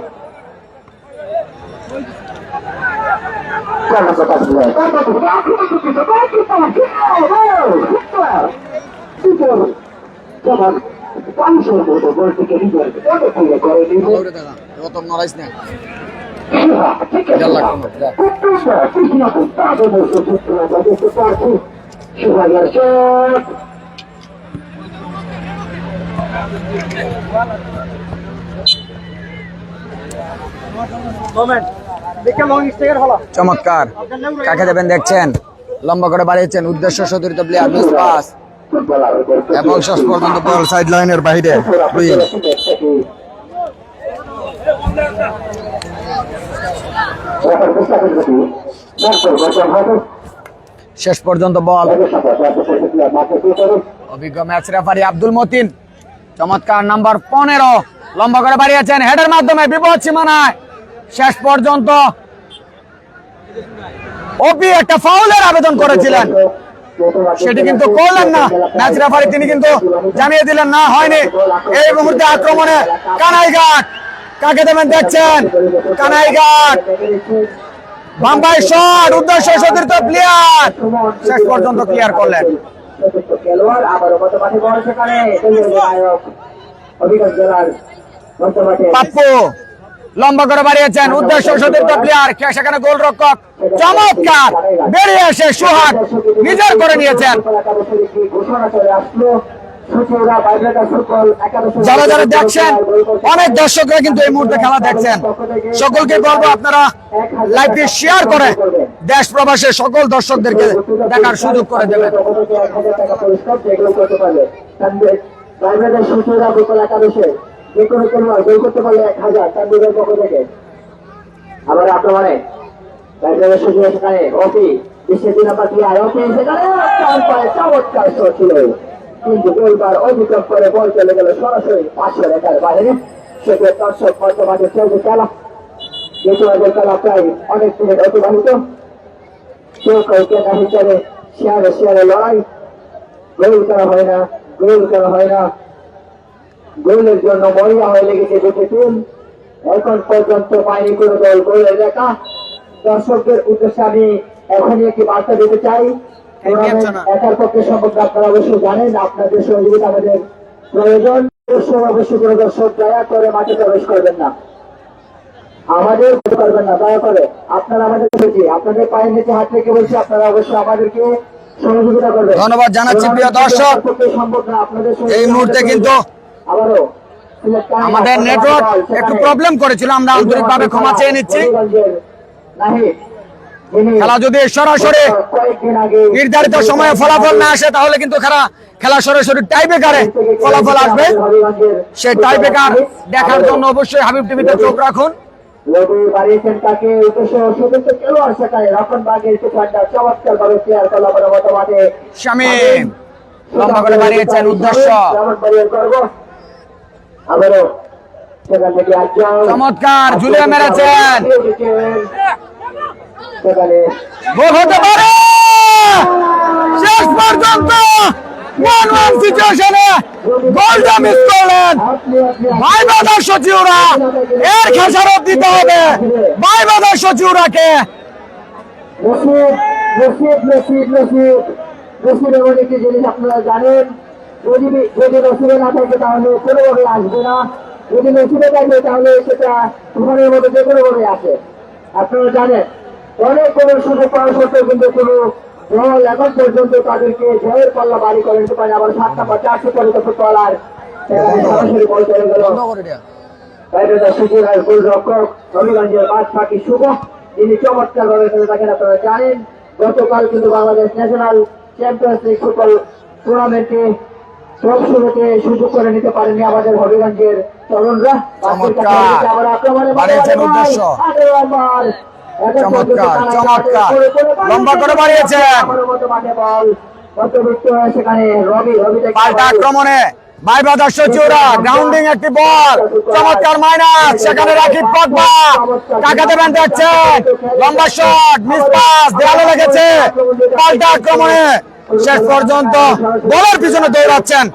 যেমন মানুষের মতো গোলটিকে করে দিবে চমৎকার, কাকে দেবেন দেখছেন, লম্বা করে বাড়িয়েছেন, উদ্দেশ্য সতীর্থ প্লেয়ার মিস পাস এবং শেষ পর্যন্ত বল সাইড লাইনের বাইরে। শেষ পর্যন্ত বল অভিজ্ঞ ম্যাচ রেফারি আব্দুল মতিন, চমৎকার নাম্বার 15 লম্বা করে বাড়িয়েছেন হেডের মাধ্যমে বিপদ সীমানায়। শেষ পর্যন্ত ওপি একটা ফাউলের আবেদন করেছিলেন, সেটি কিন্তু করলেন না ম্যাচ রেফারি, তিনি কিন্তু জানিয়ে দিলেন না হয়নি। এই মুহূর্তে আক্রমণে কানাইঘাট, কাকে দেবেন দেখছেন, কানাইঘাট বাম্বাই শট, উদ্দেশ্য সতীর্থ প্লেয়ার শেষ পর্যন্ত ক্লিয়ার করলেন। পাপ্পু লম্বা করে বাড়িয়েছেন, উদ্দেশ্য সতীর্থ প্লেয়ার, সেখানে গোলরক্ষক চমৎকার বেরিয়ে এসে সোহাগ নিজের করে নিয়েছেন। যারা যারা দেখছেন, অনেক দর্শকরা কিন্তু এই মুহূর্তে খেলা দেখছেন, সকলকে বলবো আপনারা লাইভটি শেয়ার করে দেশ প্রবাসের সকল দর্শকদেরকে দেখার সুযোগ করে দেবেন। আবার আক্রমণে সেখানে অপি বিশ্বের 2 নম্বর প্লেয়ার অপি সেখানে চমৎকার শট ছিল, কিন্তু গোলবার অতিক্রম করে বল চলে গেল সরাসরি 500 রেখার বাইরে। সেখানে দর্শক বর্তমানে চলছে খেলা, যেহেতু খেলা প্রায় অনেক মিনিট অতিবাহিত, কেউ কেউ কেনা হিসাবে শেয়ারে লড়াই, গোল করা হয় না, গোলের জন্য মরিয়া হয়ে লেগেছে দুটি টিম। এখন পর্যন্ত পায়নি কোনো দল গোলের রেখা। দর্শকদের উদ্দেশ্যে আমি এখনই একটি বার্তা দিতে চাই, একার পক্ষে সম্পর্ক আপনারা অবশ্যই জানেন, আপনাদের সহযোগিতা আমাদের প্রয়োজন। অবশ্যই কোনো দর্শক দয়া করে মাঠে প্রবেশ করবেন না, আমাদের করবেন না, দয়া করে আপনারা আমাদের আপনাদের পায়ের নিচে হাত রেখে বলছি, আপনারা অবশ্যই আমাদেরকে সহযোগিতা করবেন। ধন্যবাদ জানাচ্ছি প্রিয় দর্শক। এই মুহূর্তে কিন্তু আবারও আমাদের নেটওয়ার্ক একটু প্রবলেম করেছিল, আমরা আন্তরিকভাবে ক্ষমা চেয়ে নিচ্ছি। খেলা যদি সরাসরি নির্ধারিত সময়ে ফলাফল না আসে, তাহলে কিন্তু খেলা সরাসরি টাইব্রেকারে ফলাফল আসবে। সেই টাইব্রেকার দেখার জন্য অবশ্যই হাবিব টিভিতে চোখ রাখুন। শামীম লম্বা করে বাড়িয়েছেন, উদ্দেশ্য চমৎকার ঝুলিয়ে মেরেছেন, গোল হতে পারে শেষ পর্যন্ত 1-1 সিচুয়েশনে গোলটা মিস করলেন ভাইবাদার সচিউরা। এর খেসারত দিতে হবে ভাইবাদার সচিউরাকে। রসিদের একটি জিনিস আপনারা জানেন, যদি রসিদে না থাকে তাহলে কোনোভাবে আসবে না, যদি রসিদে থাকে তাহলে সেটা তুফানের মধ্যে যে কোনোভাবে আসে। আপনারা জানেন অনেক কোনো সুযোগ পাওয়া সত্ত্বেও কিন্তু কোনো দল এখন পর্যন্ত তাদেরকে জয়ের পাল্লা বাড়ি করে নিতে পারে। আবার 7 নম্বর 400 পরিত ফুটবলার সরাসরি বল চলে গেল। গোলরক্ষক হবিগঞ্জের বাদ ফাঁকি শুভ, যিনি চমৎকার ভাবে খেলে থাকেন। আপনারা জানেন গতকাল কিন্তু Bangladesh national champions league football টুর্নামেন্টে সব শুরুতে সুযোগ করে নিতে পারেনি আমাদের হবিগঞ্জের তরুণরা। আবার আক্রমণে লম্বা করে বাড়িয়েছেন সেখানে রবি পাল্টা আক্রমণে ভাইবাদার সচিউরা গ্রাউন্ডিং একটি বল, চমৎকার মাইনাস, সেখানে রাকিব পগবা টাকা দেবেন যাচ্ছে, লম্বা শট মিস পাস দেয়ালে লেগেছে। পাল্টা আক্রমণে শেষ পর্যন্ত বলের পিছনে দৌড়াচ্ছেন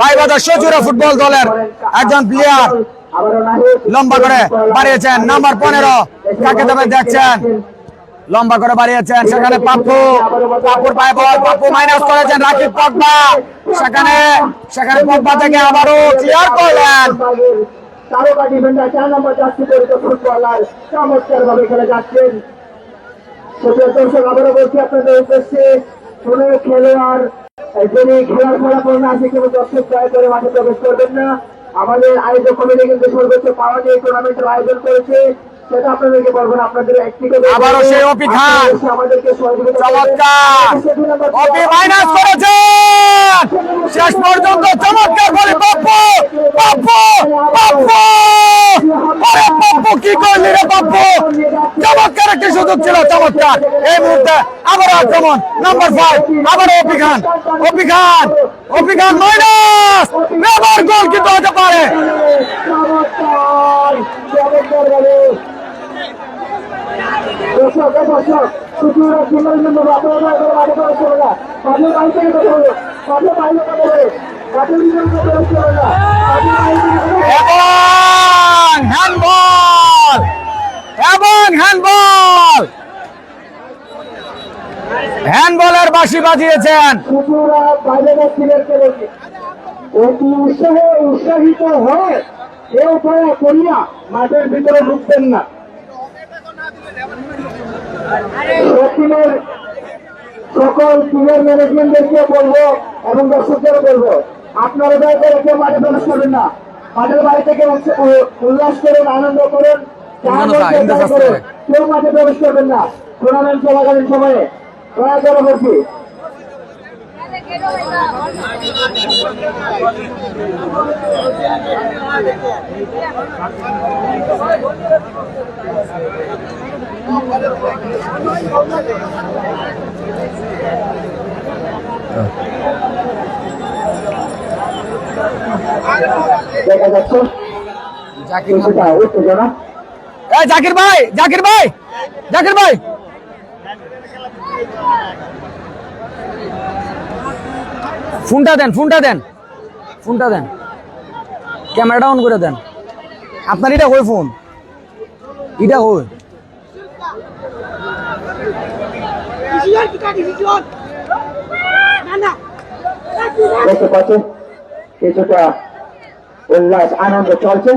ভাইবাদার সচিউরা ফুটবল দলের একজন প্লেয়ার। লম্বা করে বাড়িয়েছেন নাম্বার 15, কাকে দেবেন দেখছেন, লম্বা করে বাড়িয়েছেন, সেখানে পাপ্পুর পায়ে বল, পাপ্পু মাইনাস করেছেন রাকিব পগবা, সেখানে পগবা থেকে আবারও ক্লিয়ার করলেন। তারকা ডিফেন্ডার 4 নম্বর জার্সি পরিহিত ফুটবলার চমৎকার ভাবে খেলে যাচ্ছেন। দর্শক আবারও বলছি আপনাদের উদ্দেশ্যে, কোন খেলোয়াড় যিনি খেলার ফলাফল না আসে কেবল দর্শক দয়া করে মাঠে প্রবেশ করবেন না। আমাদের আয়োজক কমিটি কিন্তু সর্বোচ্চ পাওয়া দিয়ে টুর্নামেন্টের আয়োজন করেছে, সেটা আপনাদেরকে বলবো না। আপনাদের আবারও সেই অপি খান আমাদেরকে চমৎকার অপি মাইনাস করেছেন, শেষ পর্যন্ত চমৎকার বলে পাপ্পু পাপ্পু পাপ্পু, আরে পাপ্পু কি করলি রে পাপ্পু, চমৎকার একটি সুযোগ ছিল, চমৎকার। এই মুহূর্তে আবার আক্রমণ নাম্বার 5, আবার অপি খান অপি খান মাইনাস, এবার গোল কিন্তু হতে পারে। হ্যান্ডবলের বাঁশি বাজিয়েছেন। উৎসাহিত হয় কেউ দয়া করিয়া মাঠের ভিতরে ঢুকবেন না। সকল টিমের ম্যানেজমেন্টদেরকে বলবো এবং দর্শকদের বলবো, আপনারা দয়া করে কেউ মাঠে প্রবেশ করবেন না। মাঠের বাড়ি থেকে উল্লাস করুন, আনন্দ করুন, কেউ মাঠে প্রবেশ করবেন না টুর্নামেন্ট চলাকালীন সময়ে, দয়া করে বলছি। দেখা যাচ্ছে উত্তেজনা। জাকির ভাই ফোনটা দেন, ক্যামেরাটা অন করে দেন। আপনার এটা কই ফোন, এটা কই? দেখতে পাচ্ছেন কিছুটা উল্লাস আনন্দ চলছে,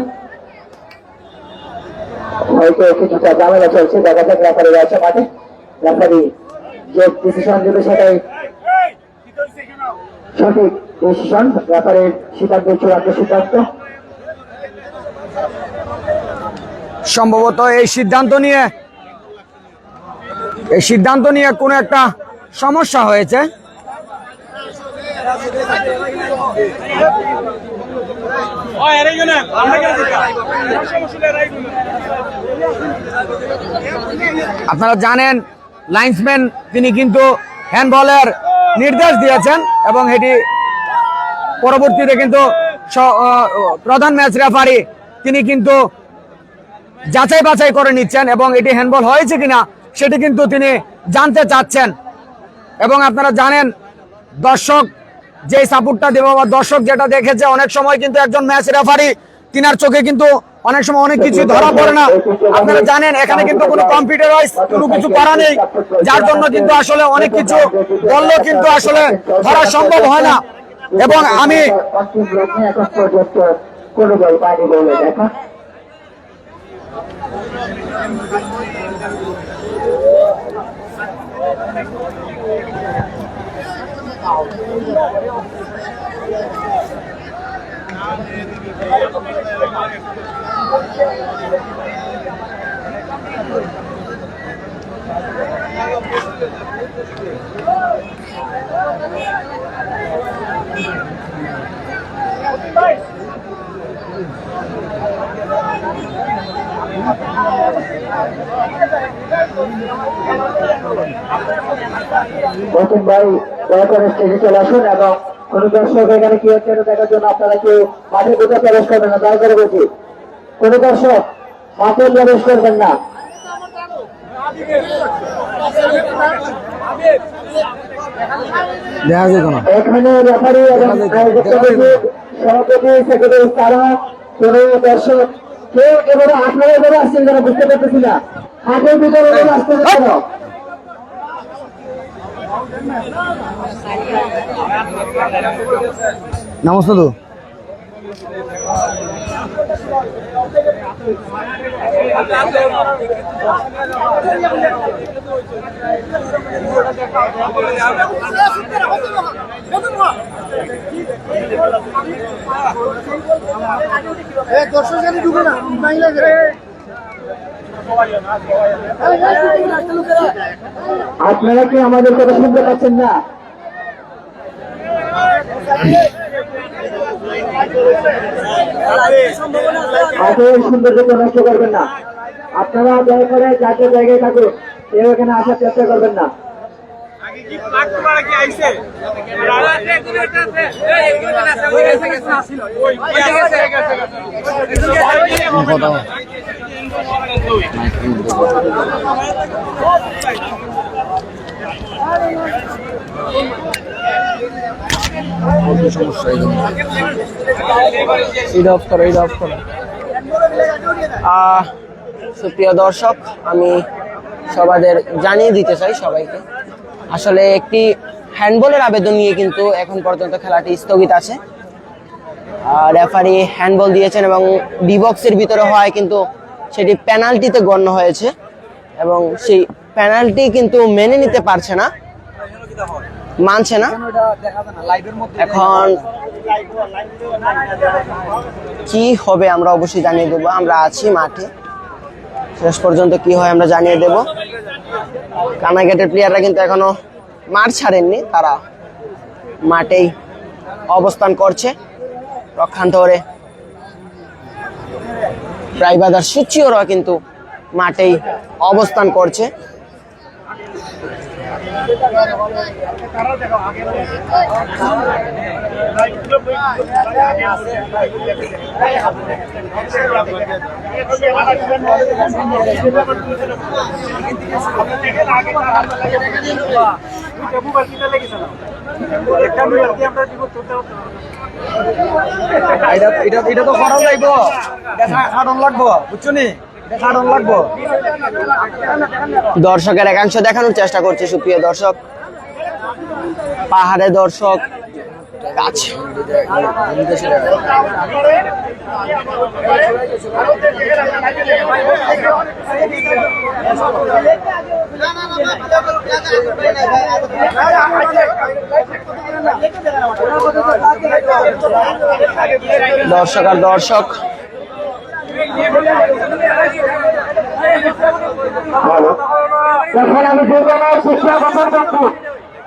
হয়তো কিছুটা ঝামেলা চলছে। দেখা যাক রেফারি আছে মাঠে, রেফারি যে ডিসিশন দেবে সেটাই সঠিক ডিসিশন, রেফারির সিদ্ধান্ত চূড়ান্ত সিদ্ধান্ত। সম্ভবত এই সিদ্ধান্ত নিয়ে কোনো একটা সমস্যা হয়েছে। আপনারা জানেন লাইন্সম্যান তিনি কিন্তু হ্যান্ডবলের নির্দেশ দিয়েছেন এবং এটি পরবর্তীতে কিন্তু প্রধান ম্যাচ রেফারি তিনি কিন্তু যাচাই বাছাই করে নিচ্ছেন এবং এটি হ্যান্ডবল হয়েছে কিনা সেটি কিন্তু তিনি জানতে চাচ্ছেন। এবং আপনারা জানেন দর্শক যে সাপোর্টটা দেবো বা দর্শক যেটা দেখেছে, অনেক সময় কিন্তু একজন ম্যাচ রেফারি তিনার চোখে কিন্তু অনেক সময় অনেক কিছু ধরা পড়ে না। আপনারা জানেন এখানে কিন্তু কোনো কম্পিউটারাইজ কোনো কিছু করা নেই, যার জন্য কিন্তু আসলে অনেক কিছু বললেও কিন্তু আসলে ধরা সম্ভব হয় না। এবং আমি কোনো দল পায়নি বলে দেখা বসুন ভাই, দয়া করে স্টেজে চলে আসুন এবং কোন দর্শক এখানে কি হচ্ছে এটা দেখার জন্য আপনারা কেউ মাঠে ঢুকে প্রবেশ করবেন না, দয়া করে বলছি। কোন দর্শক মাঠে প্রবেশ করবেন না। দেখা যায় কোনো এখানে রেফারি এবং সভাপতি সেক্রেটারি তারা কোন দর্শক কেউ এবারে আপনারা এবারে আসছেন যারা বুঝতে পারতেছি না, হাটের ভিতরে এবারে আসতে কেন? নমস্তে তো আপনারা কি আমাদের কথা শুনতে পাচ্ছেন না? হাটের সৌন্দর্য নষ্ট করবেন না। আপনারা দয়া করে যাকে জায়গায় থাকুন, কেউ এখানে আসার চেষ্টা করবেন না। সুপ্রিয় দর্শক, আমি সবাদের জানিয়ে দিতে চাই সবাইকে, আসলে একটি হ্যান্ডবলের আবেদন নিয়ে কিন্তু এখন পর্যন্ত খেলাটি স্থগিত আছে। রেফারি হ্যান্ডবল দিয়েছেন এবং ডি বক্সের ভিতরে হয় কিন্তু সেটি পেনাল্টিতে গণ্য হয়েছে এবং সেই পেনাল্টি কিন্তু মেনে নিতে পারছে না, মানছে না। এখন কি হবে আমরা অবশ্যই জানিয়ে দেবো, আমরা আছি মাঠে, শেষ পর্যন্ত কি হয় আমরা জানিয়ে দেব। কানাইঘাটের প্লেয়াররা কিন্তু এখনো মাঠ ছাড়েননি, তারা মাঠেই অবস্থান করছে। পক্ষান্তরে রায়বাজার সুচিওরা কিন্তু মাঠেই অবস্থান করছে। এটা তো করা যাইব, খাটন লাগবো, বুঝছো নি, খাটন লাগবো। দর্শকের একাংশ দেখানোর চেষ্টা করছে সুপ্রিয় দর্শক, পাহাড়ে দর্শক কাছে দর্শক আর দর্শক। এখন আমি যে কোনো শিক্ষা গঠন করছি,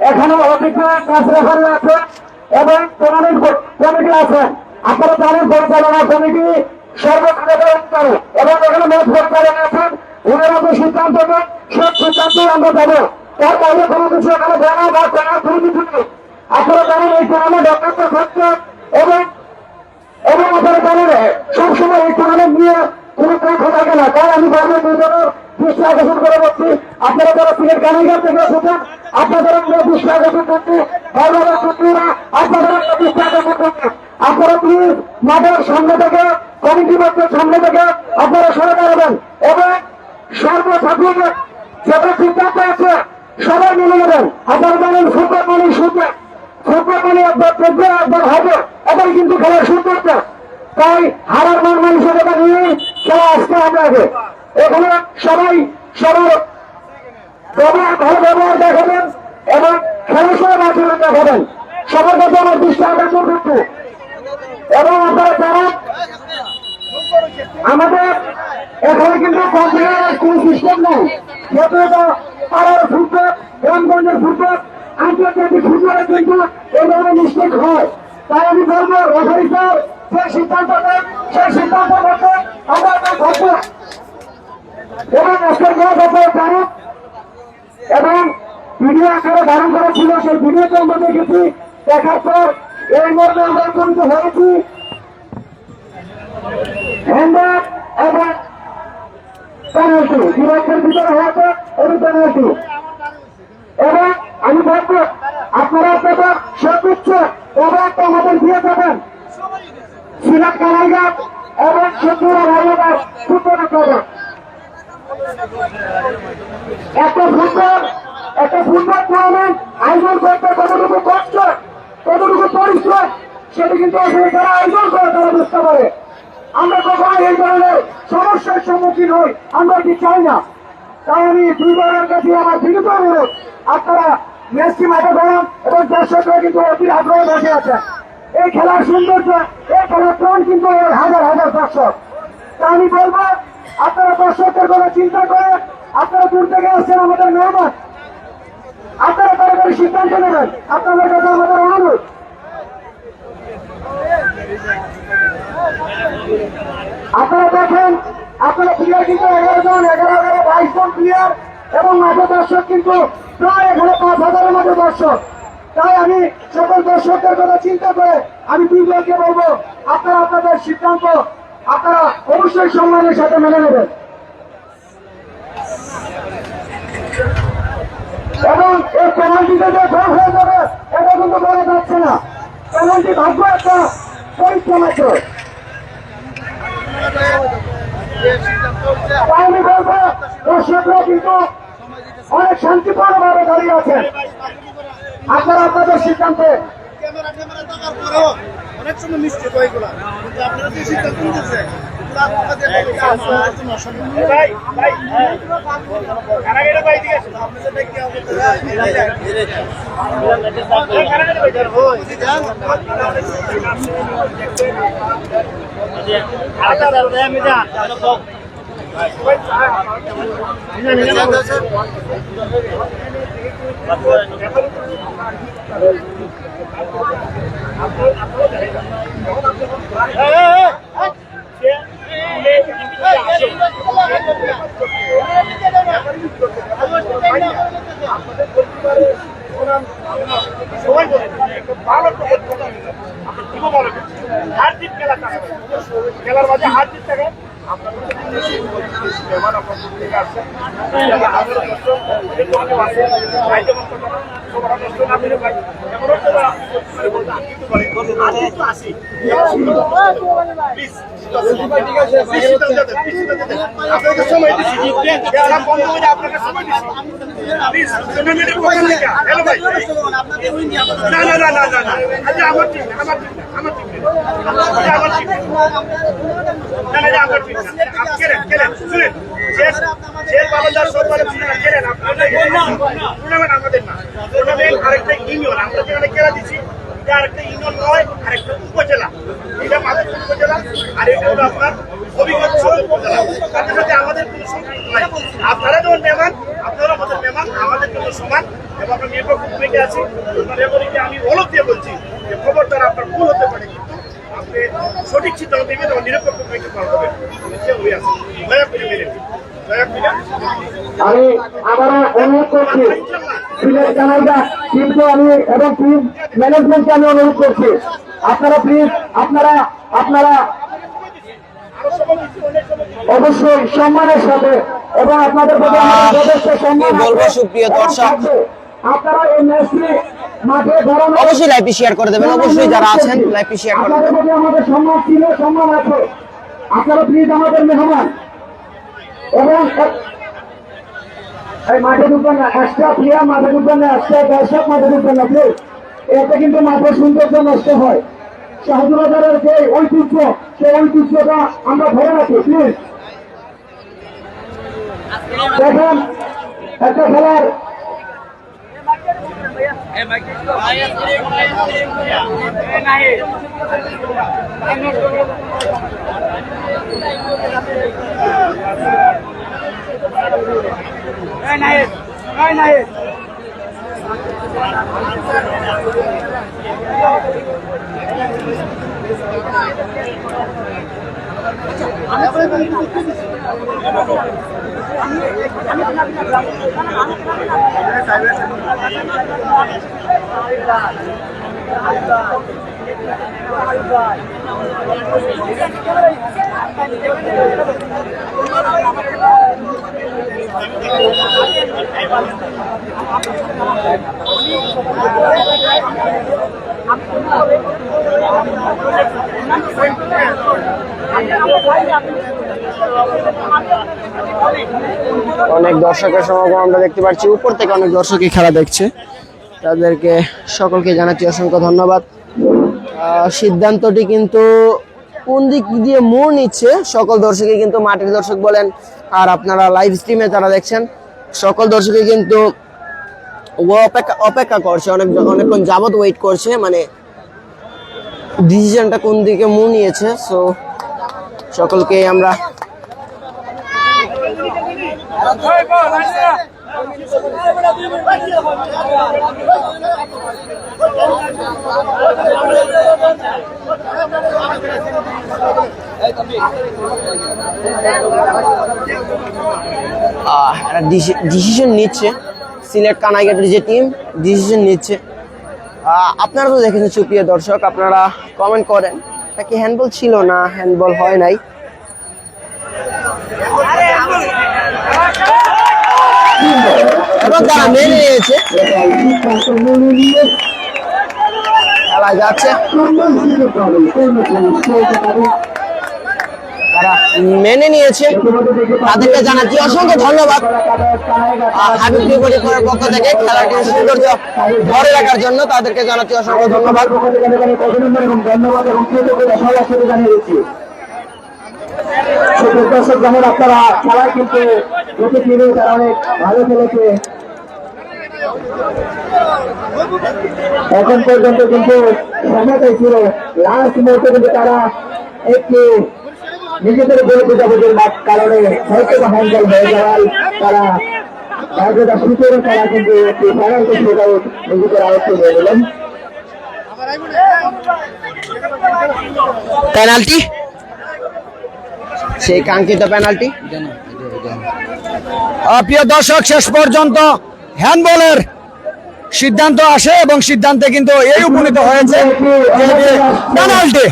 এখানে অভিজ্ঞ কাজ রেফারি আছেন এবং কমিটি আছেন। আপনারা জানেন পরিচালনা কমিটি সর্বক্ষণ করে এবং এখানে ম্যাচ পরিচালনা আছেন, ওনারা যে সিদ্ধান্ত নেন সব সিদ্ধান্তই আমরা যাবো। তার বাইরে কোনো কিছু এখানে জানা বা জানার কোনো কিছু নেই। আপনারা জানেন এই টুর্নামেন্ট অত্যন্ত সত্য এবং আপনারা জানেন সবসময় এই টুর্নামেন্ট নিয়ে কোনো কথা থাকে না। তাই আমি বলবো দুজনের দৃষ্টি আকর্ষণ করে বলছি, আপনারা যারা সিলেট কানাইঘাট থেকে এসেছেন আপনাদের দৃষ্টি আকর্ষণ করতে ভাইবারের বন্ধুরা আপনাদের দৃষ্টি আকর্ষণ করতে আপনারা প্লিজ মাঠের সামনে থেকে কমিটি বক্সের সামনে থেকে আপনারা সরে দাঁড়াবেন এবং সর্বসাধারণের যেটা সিদ্ধান্ত আছে সবাই মিলে নেবেন। আপনারা জানেন ফুটবল মানে শুনবেন, ফুটবল মানে একবার চলবে একবার হবে, এটাই কিন্তু খেলার সৌন্দর্য। তাই হারার মান মানসিকতা নিয়ে খেলা আসতে হবে আগে। এখানে সবাই সবার ভালো ব্যবহার দেখাবেন এবং খেলার সময় আচরণ দেখাবেন। সবার কাছে আমার দৃষ্টি আকর্ষণ করছে এবং আপনারা জানান আমাদের এখানে কিন্তু কম্পিউটার কোন সিস্টেম নেই, যেহেতু এটা পাড়ার ফুটবল, গ্রামগঞ্জের ফুটবল, আন্তর্জাতিক ফুটবলে কিন্তু এই ধরনের মিস্টেক হয়। তাই আমি বলবো রেফারি স্যার যে সিদ্ধান্ত নেন সেই সিদ্ধান্ত মতো আমরা থাকবো এবং আজকের খেলা আপনারা জানেন এবং ভিডিও আকারে ধারণ করা ছিল, সেই ভিডিওতে আমরা দেখেছি। দেখার পর এই মর্মে আমরা উপনীত হয়েছি হ্যান্ডার এবং পেনাল্টি বিরাটের ভিতরে হয়েছে এবং পেনাল্টি। এবং আমি বলবো আপনারা আপনাদের সর্বোচ্চ ব্যবহারটা আমাদের দিয়ে যাবেন সিলেট কানাইঘাট এবং সত্যুরা ভাইবাস ফুটবল ক্লাবে। একটা ফুটবল টুর্নামেন্ট আয়োজন করতে কতটুকু কষ্ট, কতটুকু পরিশ্রম, সেটা কিন্তু আসলে যারা আয়োজন করে তারা বুঝতে পারে। আমরা কখনো এই ধরনের সমস্যার সম্মুখীন হই, আমরা এটি চাই না। তাই আমি দুইবারের কাছে আমার বিনীত অনুরোধ, আপনারা ম্যাচটি মাঠে দাঁড়ান এবং দর্শকরা কিন্তু অতি আগ্রহে বসে আছেন। এই খেলার সৌন্দর্য, এই খেলার প্রাণ কিন্তু হাজার হাজার দর্শক। তা আমি বলবো আপনারা দর্শকদের কথা চিন্তা করে আপনারা দূর থেকে আসছেন আমাদের মেহমান, আপনারা তাড়াতাড়ি সিদ্ধান্ত নেবেন, আপনাদের কাছে আমাদের অনুরোধ। আপনারা দেখেন আপনারা প্লেয়ার কিন্তু 11 জন 22 জন প্লেয়ার এবং মাঠে দর্শক কিন্তু প্রায় এখানে 5,000-এর মতো দর্শক। তাই আমি সকল দর্শকদের কথা চিন্তা করে আমি দুই দলকে বলবো আপনারা আপনাদের সিদ্ধান্ত আপনারা অবশ্যই সম্মানের সাথে মেনে নেবেন এবং এই পেনাল্টিতে যে গোল হয়ে যাবে এটা কিন্তু বলা যাচ্ছে না। পেনাল্টি ভাগ্য একটা পরীক্ষা মাত্র। আমি বলবো দর্শকরা কিন্তু অনেক শান্তিপূর্ণভাবে দাঁড়িয়ে আছেন, আপনারা আপনাদের সিদ্ধান্তে অনেক সময় মিস্টেক হয় এগুলা, কিন্তু আপনারা যে সিদ্ধান্ত নিতেছে খেলার মাঝে হার জিত থাকে আপনাকে সময় দিচ্ছি, বন্ধ হয়ে আপনাকে সময় দিচ্ছি। হ্যালো ভাই, না না না না না না, আচ্ছা আমার ঠিক আমার ঠিক আমার ঠিক আমার ঠিক না না আমার ঠিক না। খেলেন খেলেন শুনেন, শেষ বাবাদার সব বলে খেলেন আপনাদের টুর্নামেন্ট আমাদের না, টুর্নামেন্ট আরেকটা ইউনিয়ন, আমরা যেখানে খেলা দিচ্ছি এটা আরেকটা ইউনিয়ন নয়, আরেকটা উপজেলা, এটা মাদারপুর উপজেলা আর এটা হলো আপনার হবিগঞ্জ উপজেলা। তাদের সাথে আমাদের কোনো সম্পর্ক নাই। আপনারা যখন মেহমান, আপনারা আমাদের মেহমান, আমাদের জন্য সমান এবং আমরা নিরপেক্ষ ভূমিকা আছি। রেফারিকে আমি অলক দিয়ে বলছি যে খবরদার আপনার ভুল হতে পারে, কিন্তু আপনি সঠিক সিদ্ধান্ত দেবেন এবং নিরপেক্ষ ভূমিকা পালন করবেন। হয়ে আছে দয়া করে মেনে নিন, দয়া করে। আমি আবারও অনুরোধ করছি সিলেট কানাইঘাট টিমকে আমি এবং টিম ম্যানেজমেন্টকে আমি অনুরোধ করছি আপনারা প্লিজ আপনারা অবশ্যই সম্মানের সাথে এবং আপনাদের প্রতি আমাদের যথেষ্ট সম্মান কি বলবো আছে। সুপ্রিয় এবং দর্শক, থাকবে। আপনারা এই ম্যাচটি মাঠে ধরানো অবশ্যই লাইভটি শেয়ার করে দেবেন, অবশ্যই যারা আছেন লাইভটি শেয়ার করে আপনাদের দেবেন। প্রতি আমাদের সম্মান ছিল, সম্মান আছে। আপনারা প্লিজ আমাদের মেহমান এবং এই মাঠে ঢুকবেন না, এক্সট্রা প্লেয়ার মাঠে ঢুকবেন না, এক্সট্রা দর্শক মাঠে ঢুকবেন না প্লিজ। এতে কিন্তু মাঠের সৌন্দর্য নষ্ট হয়। শাহজালালের যে ঐতিহ্য, সেই ঐতিহ্যটা আমরা ধরে রাখি প্লিজ। দেখেন একটা খেলার অনেক দর্শকের সমাগম আমরা দেখতে পাচ্ছি, উপর থেকে অনেক দর্শকই খেলা দেখছে, তাদেরকে সকলকে জানাচ্ছি অসংখ্য ধন্যবাদ। সিদ্ধান্তটি কিন্তু কোন দিক দিয়ে মোড় নিচ্ছে সকল দর্শকই কিন্তু, মাঠের দর্শক বলেন আর আপনারা লাইভ স্ট্রিমে যারা দেখছেন সকল দর্শকই কিন্তু অপেক্ষা করছে, অনেকক্ষণ যাবত ওয়েট করছে, মানে ডিসিশনটা কোন দিকে মোড় নিয়েছে। সো সকলকে আমরা ডিসিশন নিচ্ছে সিলেট কানাইঘাটের যে টিম, ডিসিশন নিচ্ছে। আপনারা তো দেখেছেন সুপ্রিয় দর্শক, আপনারা কমেন্ট করেন এটা কি হ্যান্ডবল ছিল না হ্যান্ডবল হয় নাই। এবং তারা মেনে নিয়েছে, খেলা যাচ্ছে, তারা মেনে নিয়েছে, তাদেরকে জানাচ্ছি অসংখ্য ধন্যবাদ। হাবিব ত্রিপুরীর পক্ষ থেকে খেলাটির সৌন্দর্য ধরে রাখার জন্য তাদেরকে জানাচ্ছি অসংখ্য ধন্যবাদ। ধন্যবাদ এবং কৃতজ্ঞতা সবার সাথে জানিয়ে দিচ্ছি। দর্শক যেমন আপনারা খেলায় কিন্তু দুটি টিমে তারা অনেক ভালো খেলেছে, এখন পর্যন্ত কিন্তু সময়টাই ছিল, লাস্ট মুহূর্তে কিন্তু তারা একটু নিজেদের গোল বুঝাবুঝির কারণে হয়তো বা হ্যান্ডেল হয়ে যাওয়ায় তারা কার্যটা সুতরাং তারা কিন্তু একটি ফাইনালকে শুট আউট নিজেদের আয়ত্তে নিয়ে নিলেন। পেনাল্টি, সেই কাঙ্ক্ষিত পেনাল্টি। প্রিয় দর্শক, শেষ পর্যন্ত হ্যান্ডবলের সিদ্ধান্ত আসে এবং সিদ্ধান্তে কিন্তু এই উপনীত হয়েছে পেনাল্টি,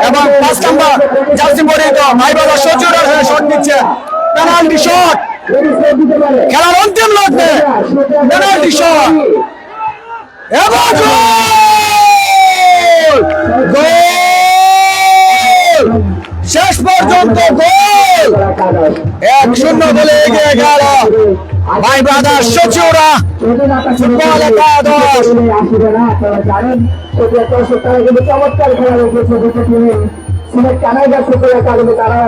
এবং 5 নম্বর জার্সি পরিহিত ভাইবাদা সচিউরার হয়ে শট দিচ্ছে, পেনাল্টি শট, খেলার অন্তিম লগ্নে পেনাল্টি শট এবং গোল! শেষ পর্যন্ত গোল, 1-0 বলে এগিয়ে গেল ভাই ব্রাদার সচিউরা ফুটবল একাদশ। চমৎকার খেলা রেখেছে দুটো টিমে। সিলেট কানাইঘাট ফুটবল একাডেমি তারা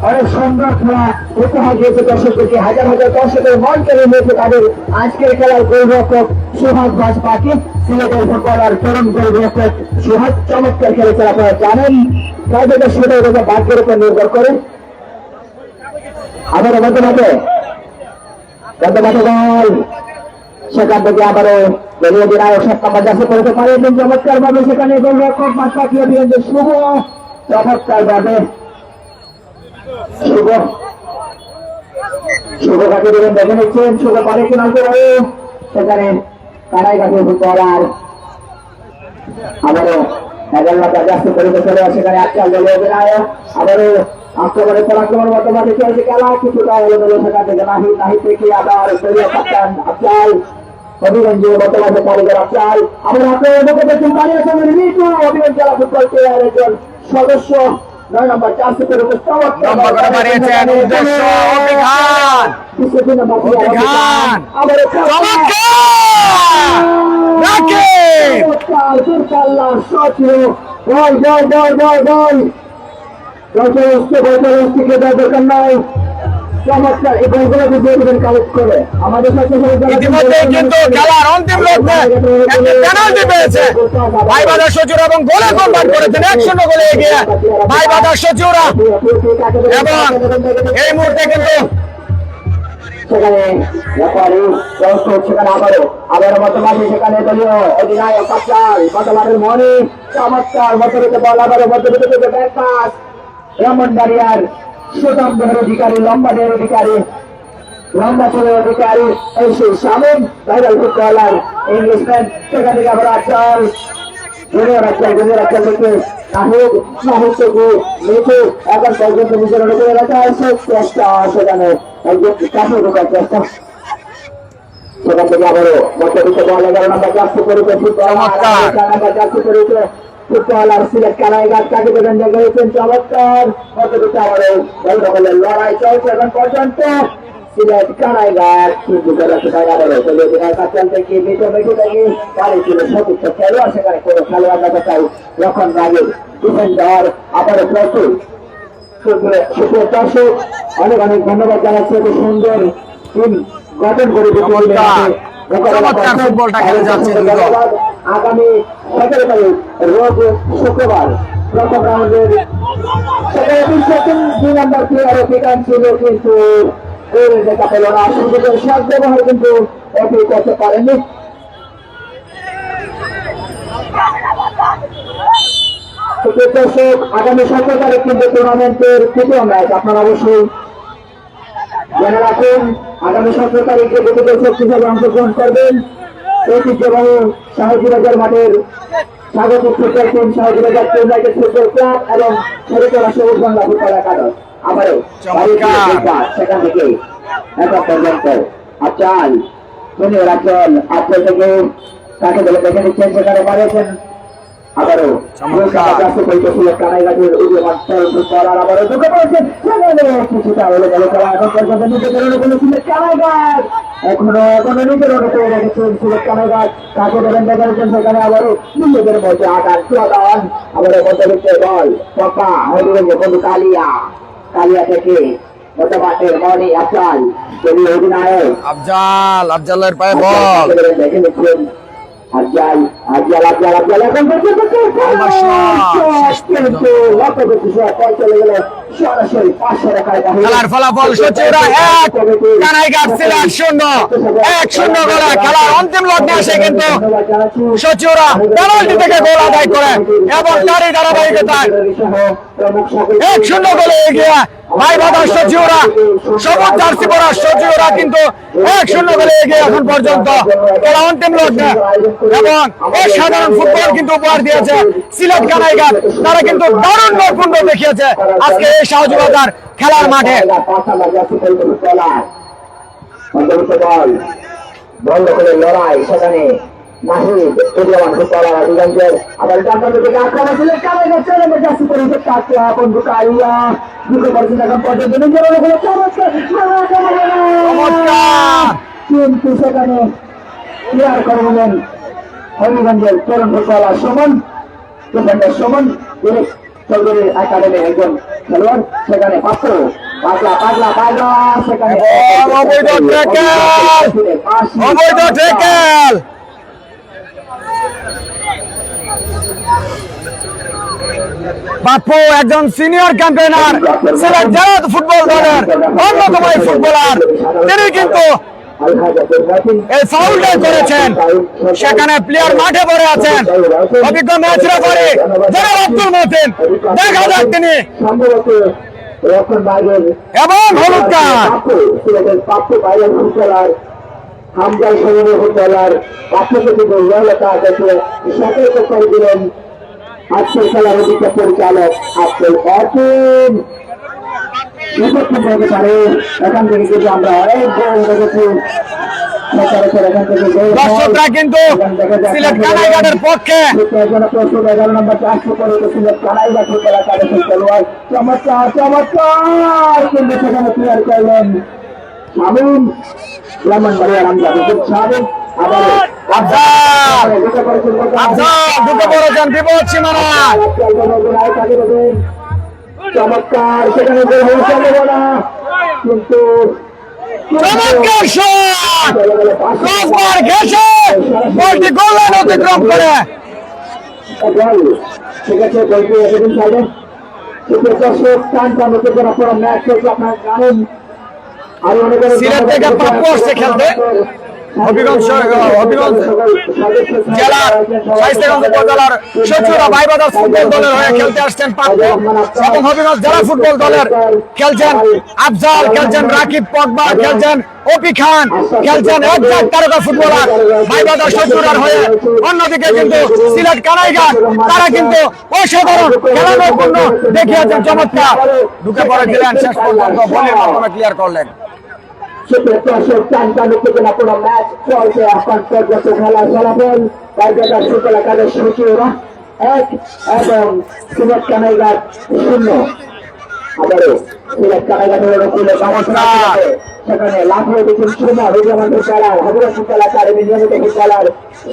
অনেক সুন্দর খেলা উপহার দিয়েছে দর্শকদেরকে, হাজার হাজার দর্শকের মন কেড়ে নিয়েছে তাদের আজকের খেলার গোলরক্ষক সুহাগ ঘোষ পাখি, সিলেটের ফুটবলার তরুণ গোলরক্ষক সুহাগ চমৎকার খেলেছে। আপনারা জানেন কাজটা সেটা ভাগ্যের উপর নির্ভর করে। আবারও মধ্যে মাঠে বল, সেখান থেকে আবারও বেরিয়ে দিন আয়ক 7 নম্বর জার্সি পড়তে পারে, এবং চমৎকার ভাবে সেখানে গোলরক্ষক মাঠ পাঠিয়ে দিলেন যে শুভ, চমৎকার ভাবে শুভ কাটিয়ে দেবেন, দেখে নিচ্ছেন শুভ পারে কিনা, সেখানে কানাইঘাটের ফুটবলার আবারও এগারোটা ব্যস্ত করে চলে আসে সেখানে আজকাল দলীয় অধিনায়ক আবারও আক্রমণে পরাক্রমণ বর্তমানে চলছে খেলা কিছুটা এলোমেলো সেখান থেকে নাহি থেকে আবার দলীয় ক্যাপ্টেন আফজাল অভিগঞ্জে বর্তমানে কারিগর আফজাল আবার আপনার মুখে দেখুন দাঁড়িয়ে আছেন রিতু অভিগঞ্জ জেলা ফুটবল প্লেয়ার একজন সদস্য 9 নম্বর 4 সিটের লম্বা করে মারিয়েছেন উদ্দেশ্য অভিঘাত অভিঘাত ইতিমধ্যে কিন্তু খেলার অন্তিম লগ্নে একটি পেনাল্টি পেয়েছে ভাইবাজার সচিবরা এবং গোলে কনভার্ট করেছেন 1-0 গোলে এগিয়ে ভাইবাজার সচিবরা এবং এই মুহূর্তে কিন্তু সেখানে সেখানে আবারও বর্তমানে সেখানে দলীয় অধিনায়ক আফজাল বর্তমানের মনে চমৎকার মধ্যবিত্ত বল আবারও মধ্যবিত্ত ব্যাক পাস ব্রাহ্মণবাড়িয়ার সুতম দেহের অধিকারী লম্বা দেহের অধিকারী লম্বা চলের অধিকারী এই সেই সামন ভাইরাল ফুটবলার ইংলিশম্যান সেখান থেকে আবার আফজাল জুনিয়র আফজাল থেকে এখন পর্যন্ত নিজের অনুকূল এলাকায় চেষ্টা সেখানে একজন কাছে ঢোকার চেষ্টা সেখান থেকে আবারও মধ্যবিত্ত বল 11 নম্বর জার্সি পরিচয় ফুটবলার সিলেট কানাইঘাট কাকে দেবেন দেখেছেন চমৎকার মধ্যবিত্ত আবারও বল দখলের লড়াই চলছে এখন পর্যন্ত সিলেট কানাইঘাট কিন্তু থেকে মেটে থেকে বাড়ি ছিল সতীর্থ খেলোয়াড় সেখানে কোনো খেলোয়াড় না চাই যখন রাগের ডিফেন্ডার আবারও প্রচুর দর্শক অনেক অনেক ধন্যবাদ জানাচ্ছি এত সুন্দর টিম গঠন করে ফুটবলটা খেলে যাচ্ছে আগামী 17 তারিখ রোজ শুক্রবার প্রথম রাউন্ডের সেখানে 2 নম্বর প্লেয়ার অধিকার ছিল কিন্তু দেখা পেল না সুযোগের সদ ব্যবহার কিন্তু এটি করতে পারেনি দর্শক আগামী 17 তারিখ কিন্তু টুর্নামেন্টের তৃতীয় ম্যাচ আপনারা অবশ্যই জেনে রাখুন আগামী 17 তারিখে দুটো দর্শক হিসাবে অংশগ্রহণ করবেন ঐতিহ্যবাহী শাহজিবাজার মাঠের স্বাগতিক football team Shahjibazar United football club এবং ছেলেতলা সবুজ বাংলা ফুটবল একাদশ আবারও সেখান থেকে এখন পর্যন্ত আফজাল জুনিয়র আফজাল থেকে কাকে বলে দেখে নিচ্ছেন সেখানে পাঠিয়েছেন আবারও কানাইঘাটের উদীয়মান ফুটবলার আবারও ঢুকে পড়েছেন কিছুটা হলে গেল খেলা এখন পর্যন্ত নিজেদের অনুকূলে সিলেট কানাইঘাট এখনো নিজের অনুকূলে রেখেছেন সিলেট কানাইঘাট কাকে দেবেন দেখে নিচ্ছেন সেখানে আবারও নিজেদের মধ্যে আকার চুয়াদান আবারও মধ্যবিত্তে বল পপা বন্ধু কালিয়া থেকে মধ্যমাঠের মনি আফজাল দলীয় অধিনায়ক আফজালের পায়ে বল দেখে নিচ্ছেন আফজাল এখন চলে গেল সরাসরি 500 টাকায় খেলার ফলাফল সচিবরা 1 কানাইঘাট সিলেট 0 গোলে খেলার অন্তিম লগ্নে আসে কিন্তু সচিবরা পেনাল্টি থেকে গোল আদায় করে এবং তারই ধারাবাহিকতায় 1-0 গোলে এগিয়ে ভাইবাজার সচিবরা সবুজ জার্সি পরা সচিবরা কিন্তু 1-0 গোলে এগিয়ে এখন পর্যন্ত খেলা অন্তিম লগ্নে এবং অসাধারণ ফুটবল কিন্তু উপহার দিয়েছে সিলেট কানাইঘাট তারা কিন্তু দারুণ নৈপুণ্য দেখিয়েছে আজকে এই শাহজিবাজার খেলার মাঠে বন্ধ করে লড়াই সেখানে নাহিদ উদীয়মান ফুটবলার অধিকাংশের আবার থেকে আক্রমণ ছিলেন কানাইঘাট চ্যালেঞ্জে যাচ্ছে পরিষদ কাটলা বন্ধু কালিয়া দুটো পর্যন্ত এখন পর্যন্ত নিজের অনুকূলে কিন্তু সেখানে ক্লিয়ার করে নিলেন হবিগঞ্জের তরুণ ফুটবলার সুমন ডিফেন্ডার সুমন চৌধুরীর একাডেমির একজন খেলোয়াড় সেখানে পাগলা সেখানে বাপু একজন সিনিয়র ক্যাম্পেইনার সিলেট জেলা ফুটবল দলের অন্যতম ফুটবলার তিনি কিন্তু এই ফাউলটা করেছেন সেখানে প্লেয়ার মাঠে পড়ে আছেন অভিজ্ঞ ম্যাচ রেফারি জনাব আব্দুল মতিন দেখা যাক তিনি এবং হলুদ কার্ড হামজাল সৈনিক ফুটবলার পাঠ্যপুস্তক সতর্ক করে দিলেন আজকের খেলার অধিকার পরিচালক আব্দুল হাকিম। হতে পারে এখান থেকে কিন্তু আমরা অনেক গোল দেখেছি। দর্শকরা কিন্তু সিলেট কানাইঘাটের পক্ষে চমৎকার চমৎকার কিন্তু সেখানে ক্লিয়ার করলেন শামীম ব্রাহ্মণবাড়িয়া রামজাদ শামীম। আফজাল ঢুকে পড়েছেন বিপদ সীমানায়। চমৎকার সেখানে গোল হয়ে যাবে না, কিন্তু চমৎকার শট, ক্রসবার ঘেঁষে বলটি গোল লাইন অতিক্রম করে। ঠিক আছে, বলটি এতদিন সাইডে দর্শক টান টান হতে যারা পুরো ম্যাচ চলছে আপনারা জানেন। আর অনেক সিলেট থেকে প্রাপ্য আসছে খেলতে হবিগঞ্জ জেলার শায়েস্তাগঞ্জ উপজেলার সচিবরা ভাইবাদার ফুটবল দলের হয়ে খেলতে আসছেন প্রাপ্য, এবং হবিগঞ্জ জেলা ফুটবল দলের খেলছেন আফজাল, খেলছেন রাকিব পগবা, খেলছেন ওপি খান, খেলছেন একজাক তারকা ফুটবলার ভাইবাদার সচিবরার হয়ে। অন্যদিকে কিন্তু সিলেট কানাইঘাট তারা কিন্তু অসাধারণ খেলা নৈপুণ্য দেখিয়েছেন, চমৎকার ঢুকে পড়ে দিলেন, শেষ পর্যন্ত বলের মাধ্যমে ক্লিয়ার করলেন। দর্শক টান টান হতে যারা পুরো ম্যাচ চলছে এখন পর্যন্ত খেলা ফলাফল বাইবেদার ফুটবল একাদশ সচিবরা 1 এবং সিলেট কানাইঘাট 0। আবারও সিলেট কানাইঘাটের সেখানে লাফিয়ে দেখুন সুমন রুজামানের খেলার হবিগঞ্জ খেলা একাডেমি নিয়মিত খেলার